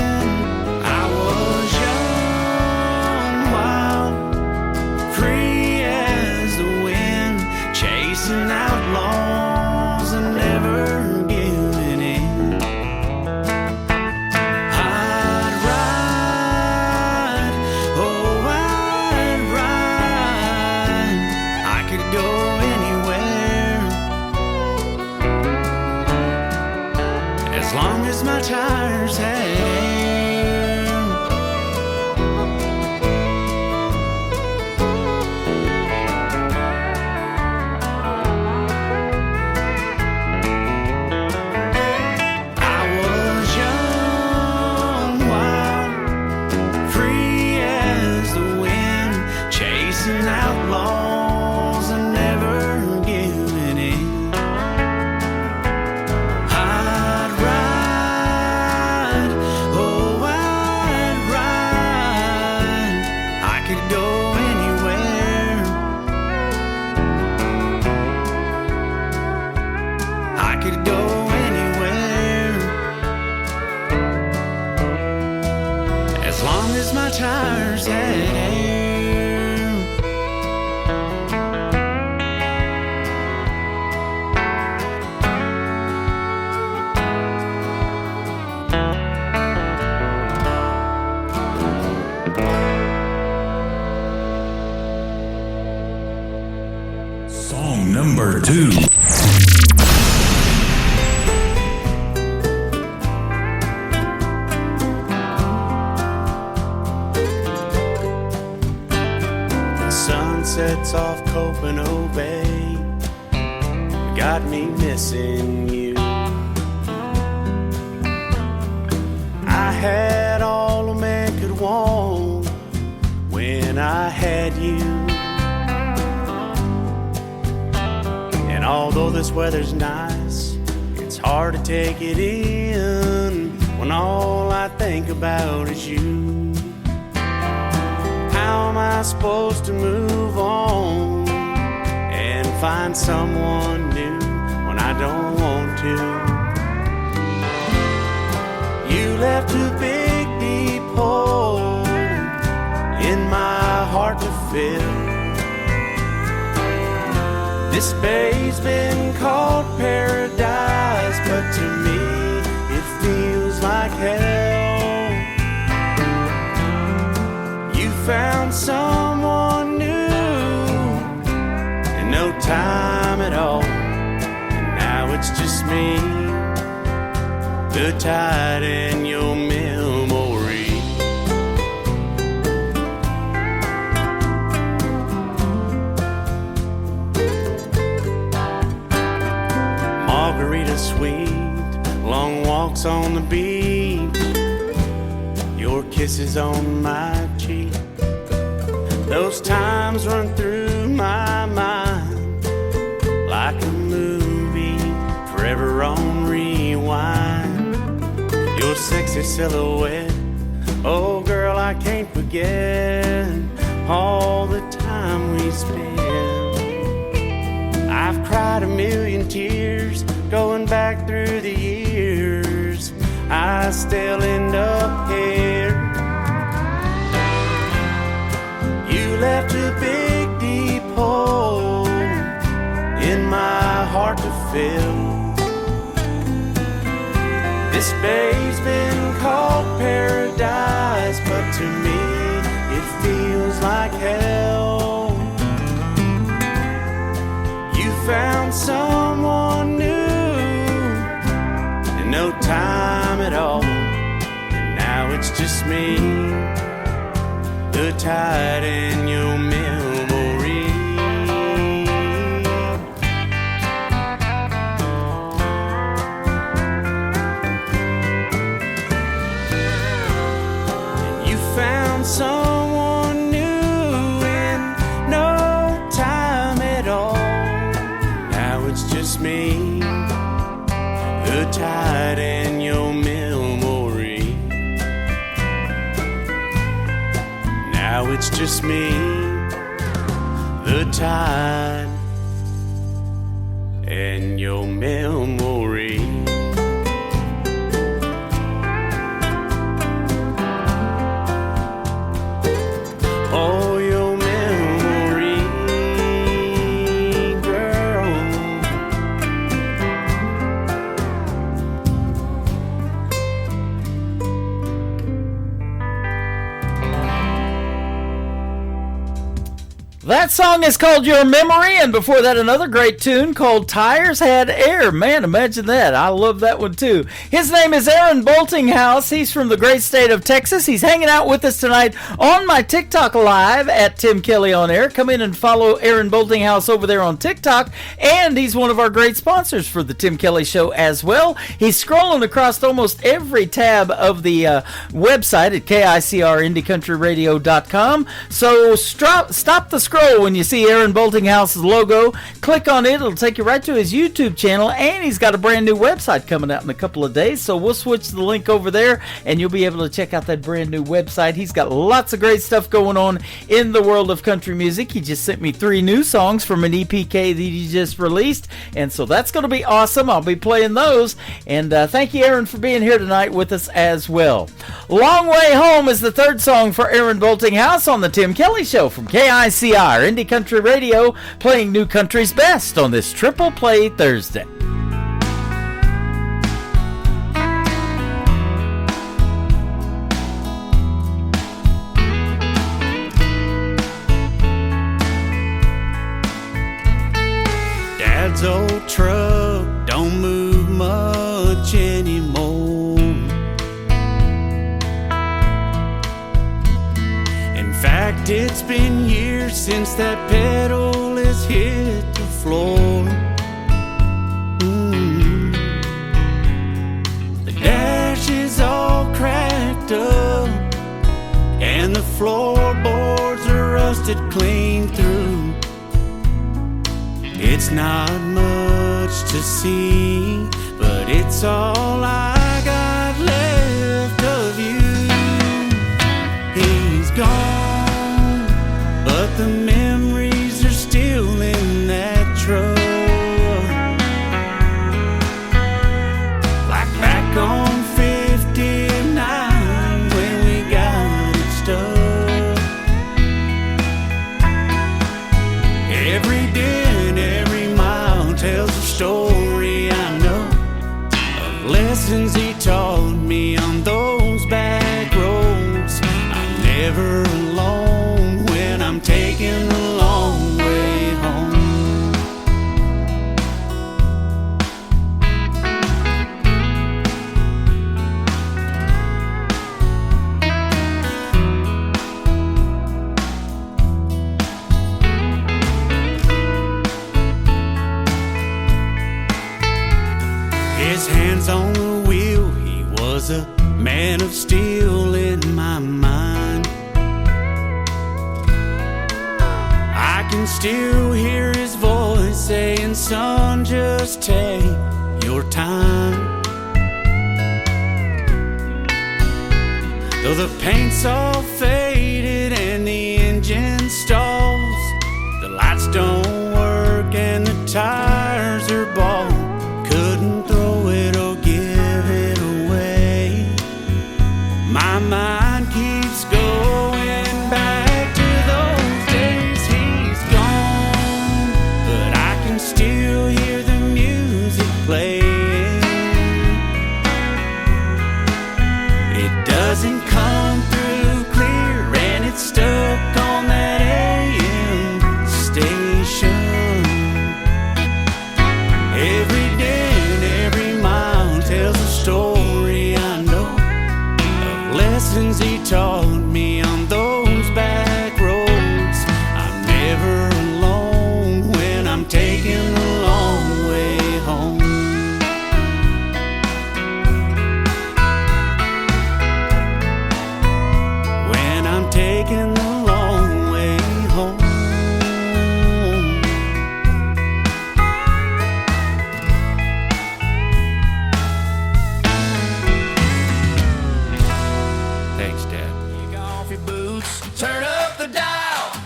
I was young, wild, free as the wind, chasing outlaws and never giving in. I'd ride, oh I'd ride, I could go anywhere, as long as my tires had air. Outlaws and never giving in. I'd ride, oh I'd ride, I could go anywhere, I could go anywhere, as long as my tires had air. Number 2. The sun sets off Copano Bay, got me missing you. I had all a man could want when I had you. Although this weather's nice, it's hard to take it in when all I think about is you. How am I supposed to move on and find someone new when I don't want to? You left a big deep hole in my heart to fill. This bay's been called paradise, but to me it feels like hell. You found someone new in no time at all, and now it's just me, the tide in your memory. Margarita sweet, long walks on the beach, your kisses on my cheek. Those times run through my mind like a movie, forever on rewind. Your sexy silhouette, oh girl, I can't forget all the time we spent. I've cried a million tears going back through the years, I still end up here. You left a big deep hole in my heart to fill. This bay's been called paradise, but to me it feels like hell. You found someone new in no time at all, and now it's it's just me, the tide in your memory. You found someone new in no time at all. Now it's just me, the tide in your memory. Now it's just me, the tide in your memory. Oh, your memory, girl. That song is called Your Memory, and before that, another great tune called Tires Had Air. Man, imagine that. I love that one, too. His name is Aaron Boltinghouse. He's from the great state of Texas. He's hanging out with us tonight on my TikTok Live at Tim Kelly On Air. Come in and follow Aaron Boltinghouse over there on TikTok, and he's one of our great sponsors for the Tim Kelly Show as well. He's scrolling across almost every tab of the website at KICRIndieCountryRadio.com. So stop the scroll when you see Aaron Boltinghouse's logo. Click on it. It'll take you right to his YouTube channel, and he's got a brand new website coming out in a couple of days. So we'll switch the link over there, and you'll be able to check out that brand new website. He's got lots of great stuff going on in the world of country music. He just sent me 3 new songs from an EPK that he just released, and so that's going to be awesome. I'll be playing those, and thank you, Aaron, for being here tonight with us as well. Long Way Home is the third song for Aaron Boltinghouse on the Tim Kelly Show from KICR Indie Country Radio, playing new country's best on this Triple Play Thursday. Dad's old truck don't move much anymore. In fact, it's been years since that pedal has hit the floor. The dash is all cracked up, and the floorboards are rusted clean through. It's not much to see, but it's all I got left of you. He's gone, but the memories are still in that truck. Like back on 59 when we got it stuck. Every day and every mile tells a story I know of lessons he taught me on those back roads. I'm never alone when I'm taking the long way home. His hands on the wheel, he was a man of steel in my mind. I can still hear his voice saying, son, just take your time. Though the paint's all faded and the engine stalls, the lights don't work and the tires are bald. Couldn't throw it or give it away. My mind keeps going back to those days. He's gone, but I can still hear the music playing. It doesn't come through clear, and it's stuck on that AM station. Every day and every mile tells a story I know of lessons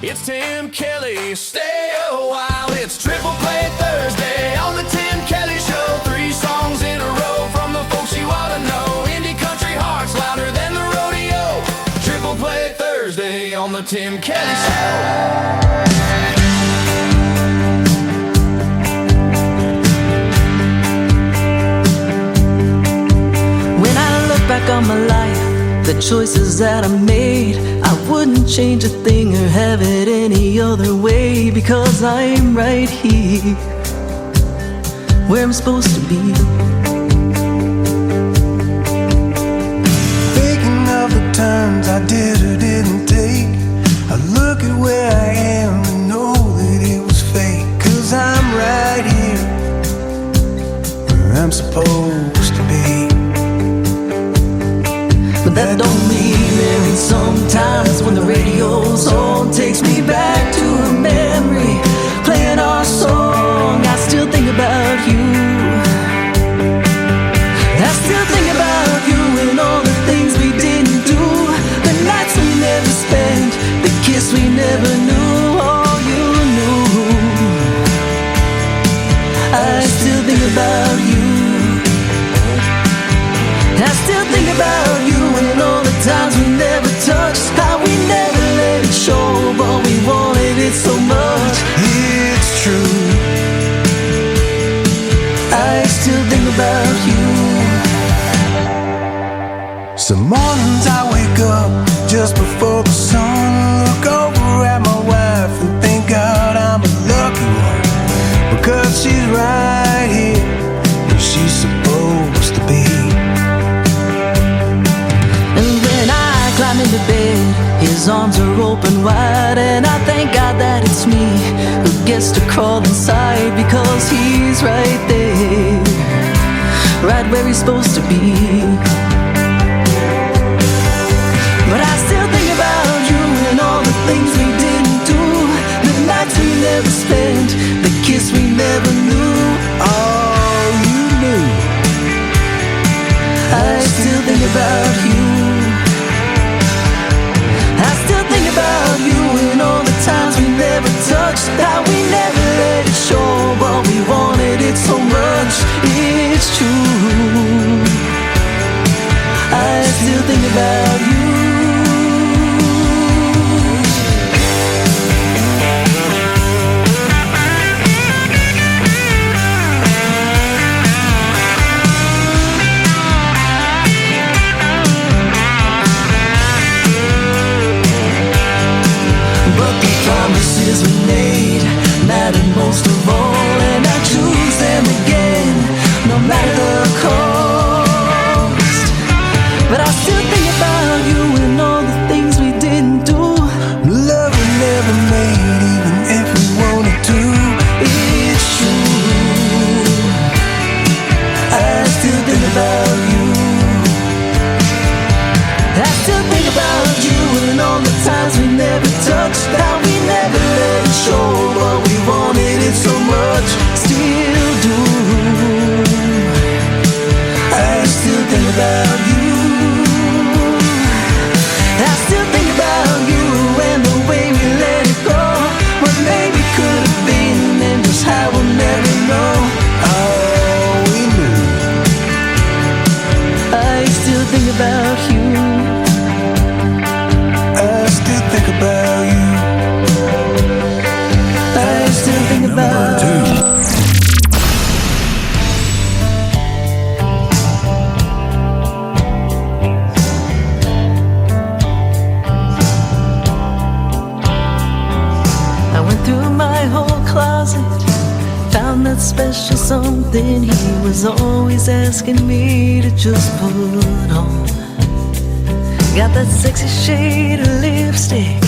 It's Tim Kelly, stay a while. It's Triple Play Thursday on the Tim Kelly Show. 3 songs in a row from the folks you ought to know. Indie country hearts louder than the rodeo. Triple Play Thursday on the Tim Kelly Show. When I look back on my life, the choices that I made, I wouldn't change a thing or have it any other way, because I'm right here where I'm supposed to be. Thinking of the turns I did or didn't take, I look at where I am and know that it was fake, 'cause I'm right here where I'm supposed to be. But that don't mean there ain't sometimes when the radio's on, takes me back to a memory, playing our song. I still think about you. I still think about you and all the things we didn't do, the nights we never spent, the kiss we never knew, all you knew. I still think about you. I still think about you and all the times we never touched, how we never let it show, but we wanted it so much. It's true, I still think about you. some mornings I wake up just before the sun, look over at my wife and thank God I'm a lucky one, because she's right here where she's supposed to be. Climb into bed, his arms are open wide, and I thank God that it's me who gets to crawl inside, because he's right there, right where he's supposed to be. But I still think about you and all the things we didn't do, the nights we never spent, the kiss we never knew, all you knew. I still think about you. I still think about you and all the times we never touched, how we never let it show, but we wanted it so much. It's true, I still think about you. Promises we made mattered most of all, and I choose them again, no matter the cost. But I still think about you and all the things we didn't do, love we never made, even if we wanted to. It's true, I still think about you. I still think about you and all the times we never touched, how we never let it show, but we wanted it so much. Still do, I still think about you. I still think about you and the way we let it go, what maybe could have been and just how we'll never know. All we knew. I still think about you. I still think about you. I still think about you. I went through my whole closet, found that special something he was always asking me to just put on. Got that sexy shade of lipstick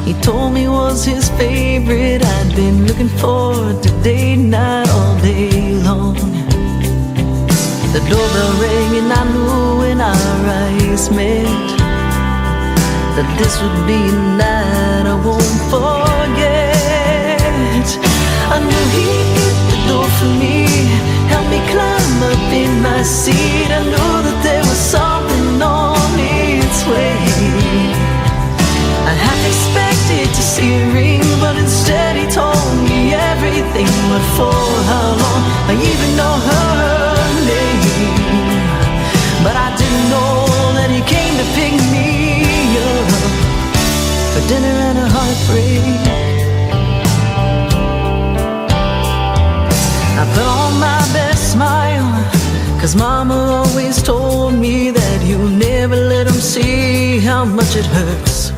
he told me was his favorite. I'd been looking forward to date night all day long. The doorbell rang and I knew when our eyes met that this would be a night I won't forget. I knew he'd get the door for me, help me climb up in my seat. I knew that there was something on its way. I half expected to see a 'Cause Mama always told me that you never let them see how much it hurts.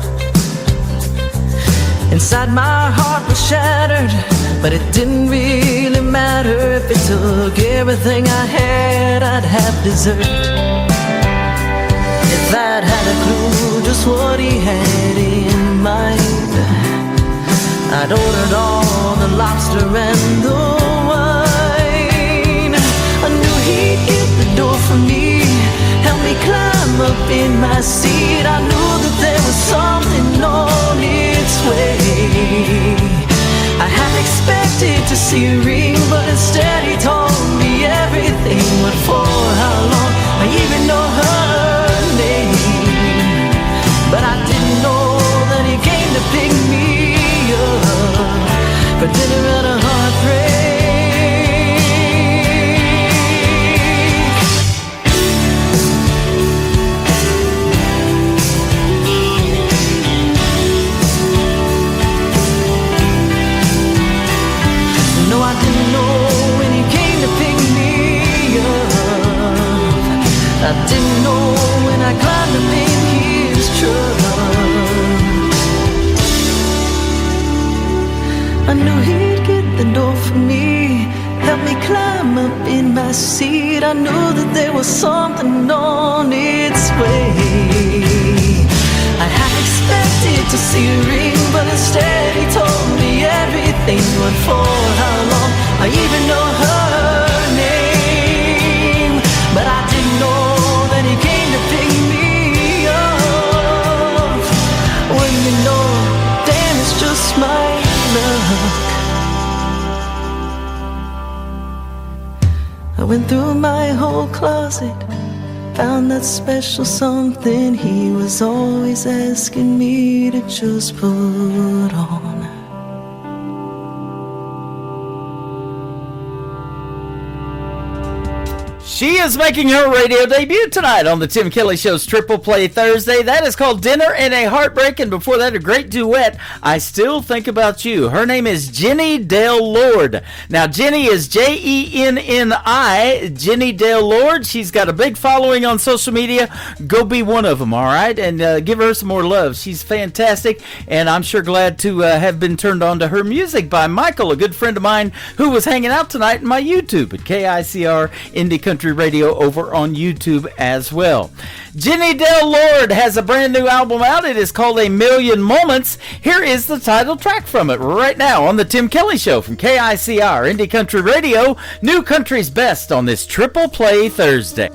Inside my heart was shattered, but it didn't really matter. If it took everything I had, I'd have dessert. If I'd had a clue just what he had in mind, I'd ordered all the lobster and the wine. I knew he'd get the door for me, help me climb up in my seat. I knew that there was something on its way. I half expected to see a ring, but instead he told me everything. But for how long I even know her name. But I didn't know that he came to pick me up for dinner at a heartbreak. No, I didn't know when he came to pick me up. I didn't know when I climbed up in his truck. I knew he'd get the door for me, help me climb up in my seat. I knew that there was something on its way. I had expected to see a ring, but instead he told me everything. But for how long I even know her name. But I didn't know that he came to pick me up. When you know, damn, it's just my luck. I went through my whole closet, found that special something he was always asking me to just put on. She is making her radio debut tonight on the Tim Kelly Show's Triple Play Thursday. That is called Dinner and a Heartbreak, and before that, a great duet, I Still Think About You. Her name is Jenny Dale Lord. Now, Jenny is Jenni, Jenny Dale Lord. She's got a big following on social media. Go be one of them, all right? And give her some more love. She's fantastic, and I'm sure glad to have been turned on to her music by Michael, a good friend of mine who was hanging out tonight in my YouTube at KICR Indie Country Radio over on YouTube as well. Jenny Dale Lord has a brand new album out. It is called A Million Moments. Here is the title track from it right now on the Tim Kelly Show from KICR Indie Country Radio, New Country's Best on this Triple Play Thursday.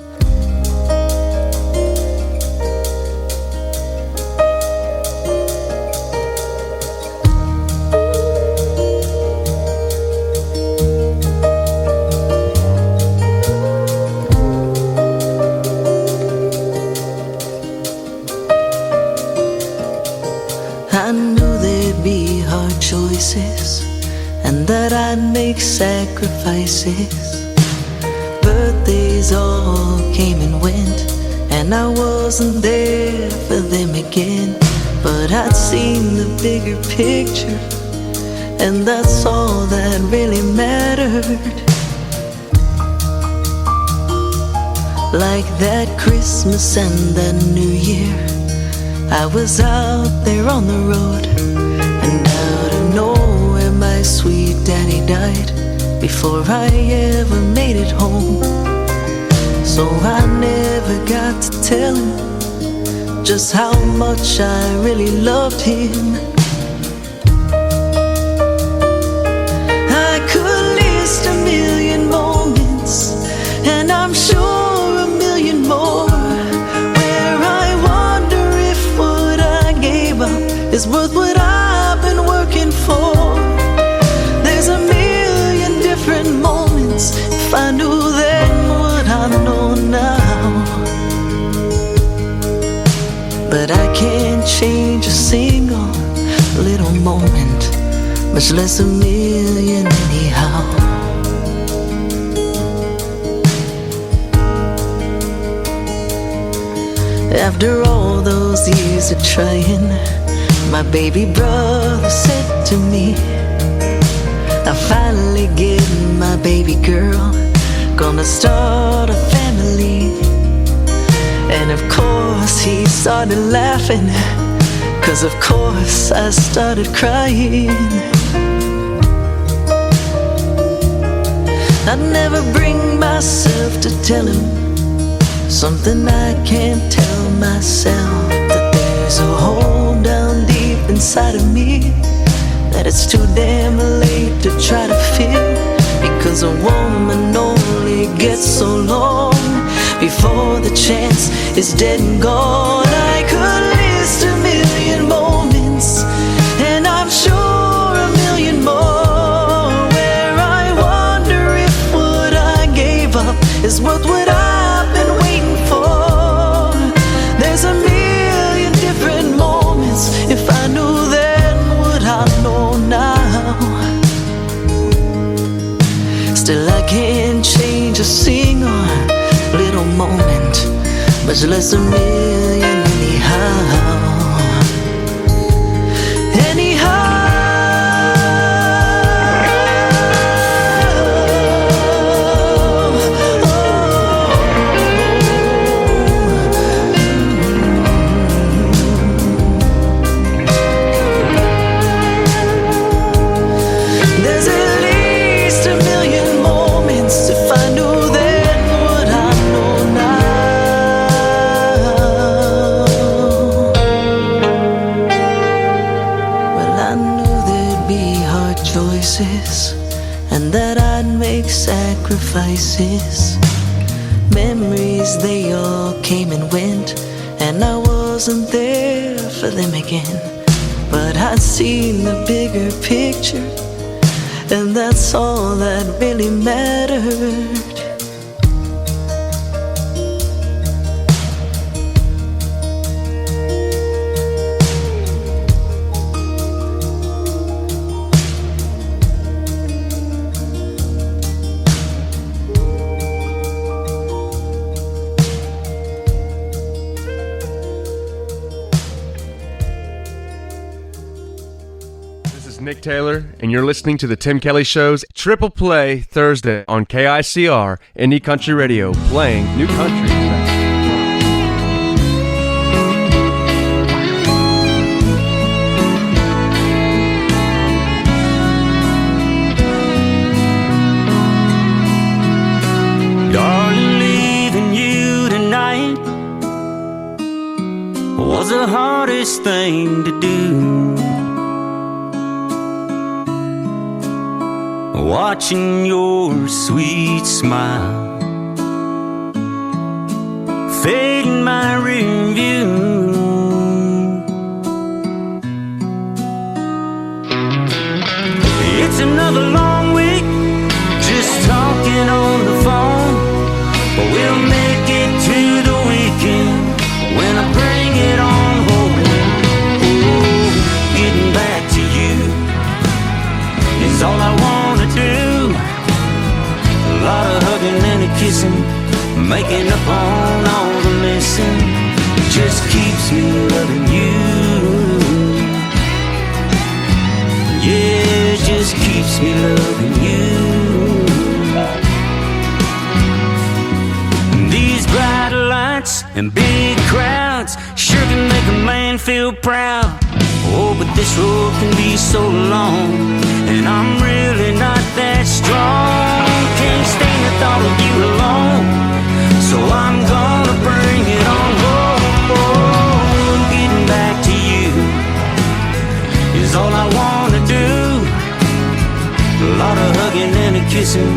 I knew there'd be hard choices and that I'd make sacrifices. Birthdays all came and went, and I wasn't there for them again. But I'd seen the bigger picture, and that's all that really mattered. Like that Christmas and that New Year, I was out there on the road, and out of nowhere my sweet daddy died before I ever made it home. So I never got to tell him just how much I really loved him. I could list a million moments, and I'm sure a million more, is worth what I've been working for. There's a million different moments. If I knew then what I know now, but I can't change a single little moment, much less a million anyhow. After all those years of trying, my baby brother said to me, I finally get my baby girl, gonna start a family family. And of course he started laughing, 'cause of course I started crying. I'd never bring myself to tell him something I can't tell myself, that there's a hole down deep inside of me that it's too damn late to try to fill, because a woman only gets so long before the chance is dead and gone. I could list a million moments, and I'm sure a million more, where I wonder if what I gave up is worth what I've been waiting for. There's a million different moments. If I knew then what I know now, still I can't change a single little moment, much less a million anyhow. And that I'd make sacrifices. Memories, they all came and went, and I wasn't there for them again. But I'd seen the bigger picture, and that's all that really mattered. Nick Taylor, and you're listening to the Tim Kelly Show's Triple Play Thursday on KICR Indie Country Radio, playing new country. Darling, leaving you tonight was the hardest thing to do. Watching your sweet smile fade in my rear view. It's another long week just talking on the phone, but we'll make it to the weekend when I bring it on home. Oh, getting back to you is all I want. A lot of hugging and a kissing, making up on all the missing. Just keeps me loving you. Yeah, just keeps me loving you. These bright lights and big crowds sure can make a man feel proud. Oh, but this road can be so long, and I'm really not that strong. Can't stand the thought of you alone, so I'm gonna bring it on home. Getting back to you is all I wanna do. A lot of hugging and a kissing,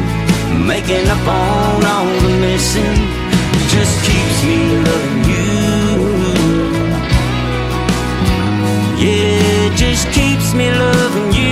making up on all the missing. Just keeps me loving you. Yeah, it just keeps me loving you.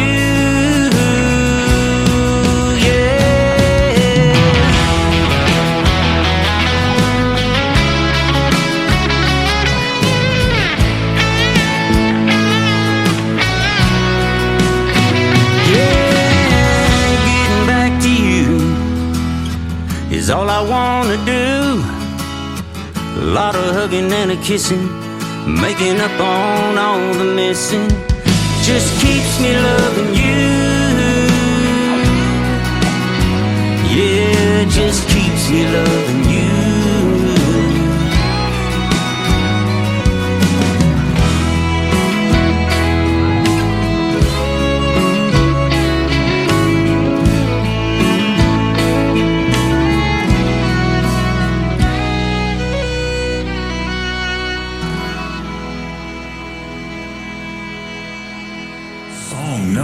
Is all I wanna do. A lot of hugging and a kissing, making up on all the missing. Just keeps me loving you. Yeah, just keeps me loving you.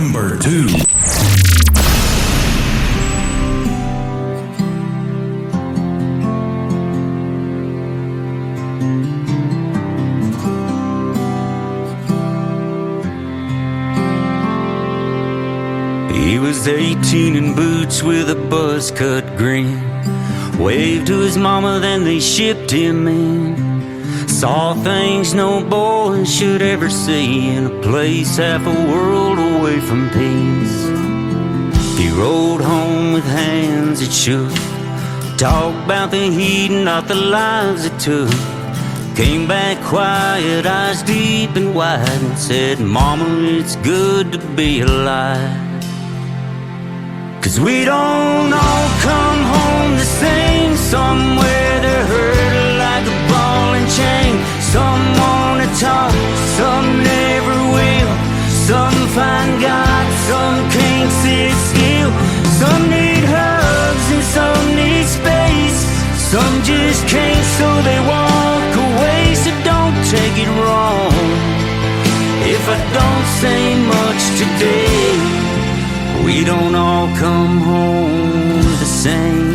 Number 2. He was 18 in boots with a buzz-cut grin. Waved to his mama, then they shipped him in. Saw things no boy should ever see in a place half a world away from peace. He rode home with hands that shook. Talked about the heat and not the lives it took. Came back quiet, eyes deep and wide, and said, Mama, it's good to be alive. 'Cause we don't all come home the same. Somewhere they're hurt like a ball and chain. Some wanna talk, some never will. Some find God, some can't sit still. Some need hugs and some need space. Some just can't, so they walk away. So don't take it wrong if I don't say much today. We don't all come home the same.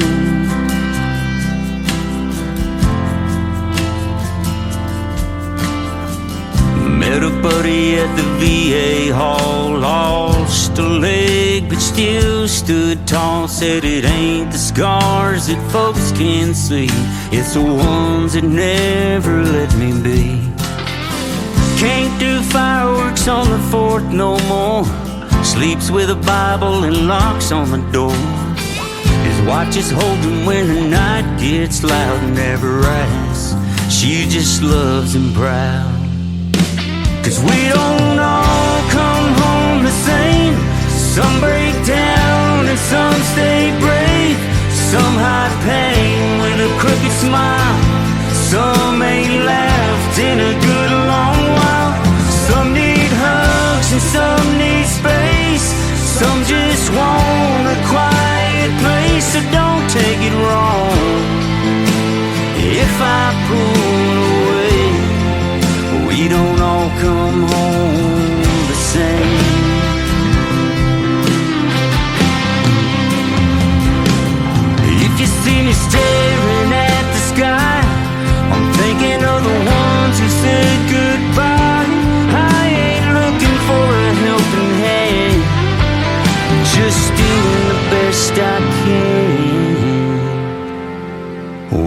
Met a buddy at the VA hall, lost a leg but still stood tall. Said it ain't the scars that folks can see, it's the ones that never let me be. Can't do fireworks on the 4th no more. Sleeps with a Bible and locks on the door. His watch is holding when the night gets loud. Never asks, she just loves him proud. 'Cause we don't all come home the same. Some break down and some stay brave. Some hide pain with a crooked smile. Some ain't laughed in a good long while. Some need hugs and some need space. Some just want a quiet place. So don't take it wrong if I pull away. We don't all come home the same. If you see me staring at the sky, I'm thinking of the ones who said goodbye. I ain't looking for a helping hand, just doing the best I can.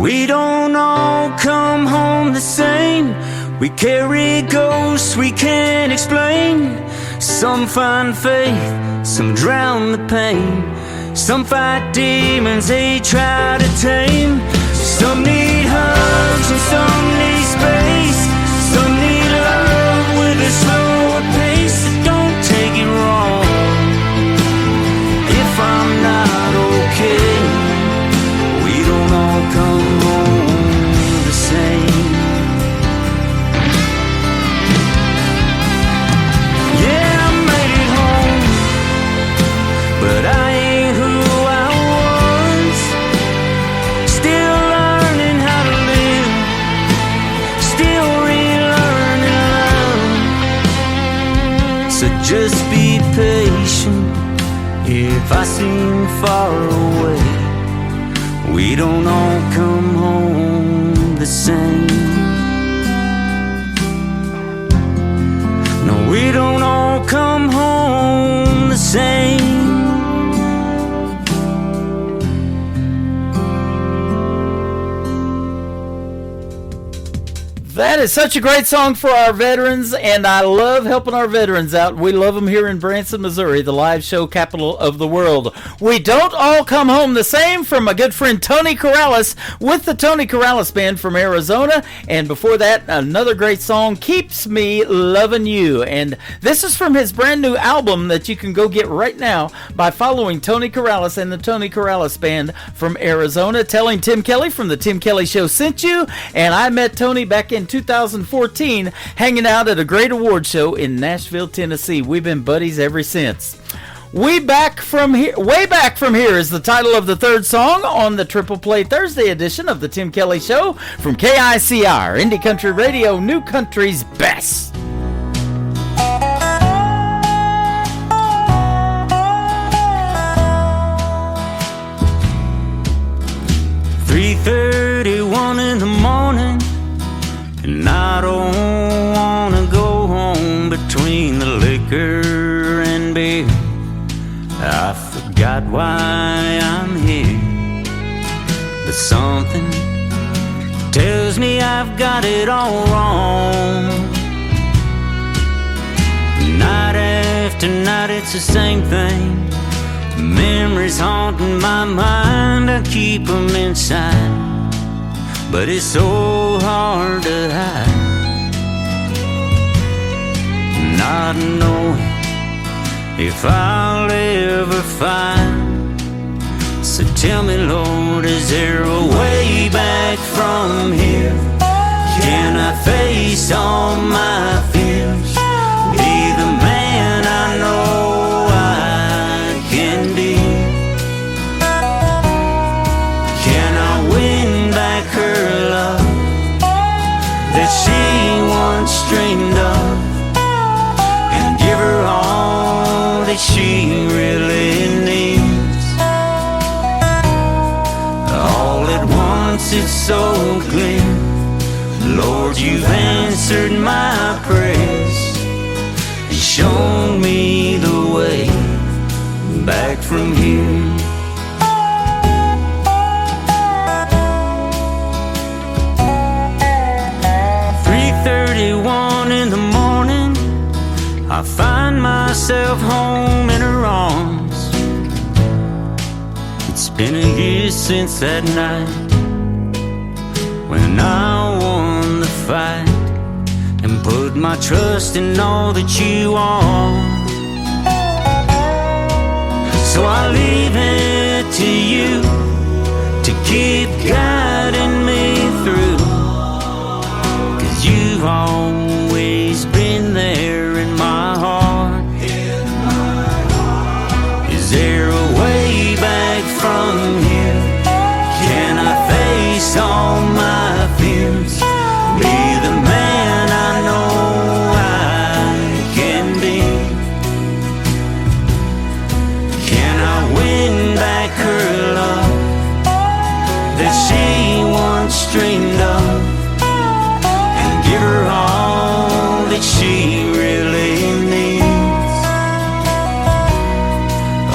We don't all come home the same. We carry ghosts we can't explain. Some find faith, some drown the pain. Some fight demons they try to tame. Some need hugs and some need space. Some need love with a slower pace. So don't take it wrong if I'm not okay. We don't all come home the same. Yeah, I made it home, but I ain't who I was. Still learning how to live, still relearning love. So just be patient if I seem far away. We don't all come home the same. No, we don't all come home the same. That is such a great song for our veterans, and I love helping our veterans out. We love them here in Branson, Missouri, the live show capital of the world. We don't all come home the same, from my good friend Tony Corrales with the Tony Corrales Band from Arizona. And before that, another great song, Keeps Me Loving You. And this is from his brand new album that you can go get right now by following Tony Corrales and the Tony Corrales Band from Arizona. Telling Tim Kelly from the Tim Kelly Show sent you. And I met Tony back in 2014 hanging out at a great award show in Nashville, Tennessee. We've been buddies ever since. Way Back From Here is the title of the third song on the Triple Play Thursday edition of the Tim Kelly Show from KICR, Indie Country Radio, New Country's best. 3:31 in the morning, and I don't wanna go home between the liquor and beer. I forgot why I'm here, but something tells me I've got it all wrong. Night after night it's the same thing. Memories haunting my mind, I keep them inside, but it's so hard to hide. Not knowing if I'll ever find. So tell me, Lord, is there a way back from here? Can I face all my fears? Be the man I know I can be. Can I win back her love that she once dreamed of, and give her all that she really needs? All at once it's so clear, Lord, you've answered my prayers and shown me the way back from here. In the morning, I find myself home in her arms. It's been a year since that night when I won the fight and put my trust in all that you are. So I leave it to you to keep guiding me through, 'cause you've always been there in my heart. Is there a way back from here? Can I face all my fears? Be the man I know I can be. Can I win back her love that she once dreamed of, and give her all that she really needs?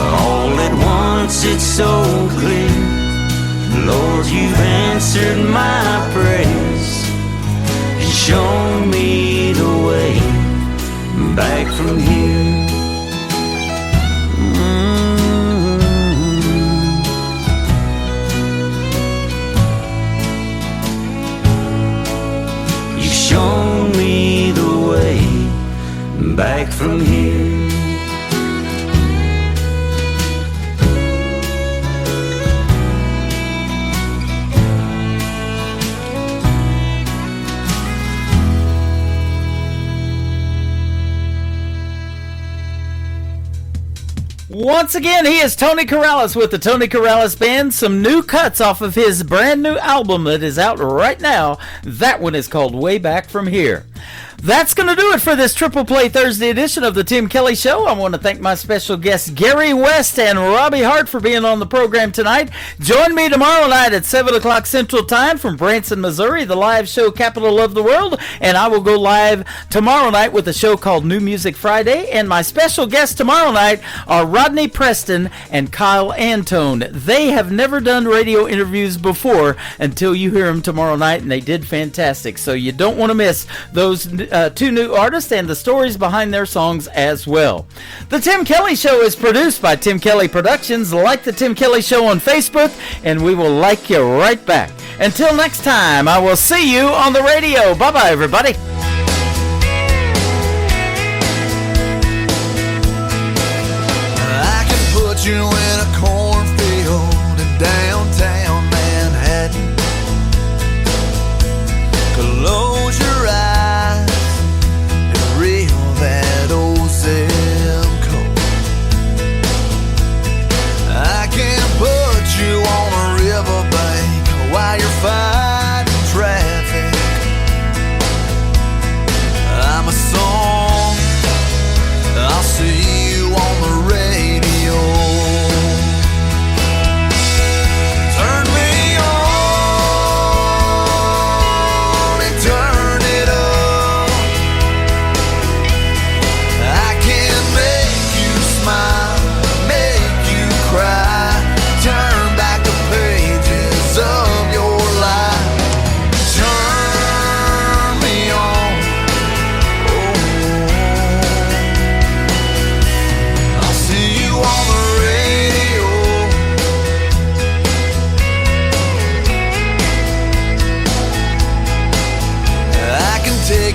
All at once it's so clear, Lord, you've answered my prayers and shown me the way back from here. You've shown me the way back from here. Once again, he is Tony Corrales with the Tony Corrales Band. Some new cuts off of his brand new album that is out right now. That one is called Way Back From Here. That's going to do it for this Triple Play Thursday edition of the Tim Kelly Show. I want to thank my special guests Gary West and Robbie Hart for being on the program tonight. Join me tomorrow night at 7 o'clock Central Time from Branson, Missouri, the live show capital of the world. And I will go live tomorrow night with a show called New Music Friday. And my special guests tomorrow night are Rodney Preston and Kyle Antone. They have never done radio interviews before until you hear them tomorrow night, and they did fantastic. So you don't want to miss those two new artists and the stories behind their songs as well. The Tim Kelly Show is produced by Tim Kelly Productions. Like the Tim Kelly Show on Facebook, and we will like you right back. Until next time, I will see you on the radio. Bye-bye, everybody. I can put you in a cornfield in downtown Manhattan. Close your eyes and reel that old zip code. I can put you on a riverbank while you're fighting traffic. I'm a song, I'll see you on the radio.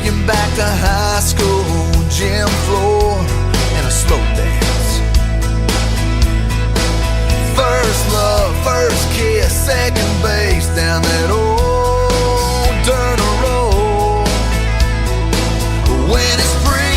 Thinking back to high school, gym floor, and a slow dance. First love, first kiss, second base down that old dirt road. When it's free.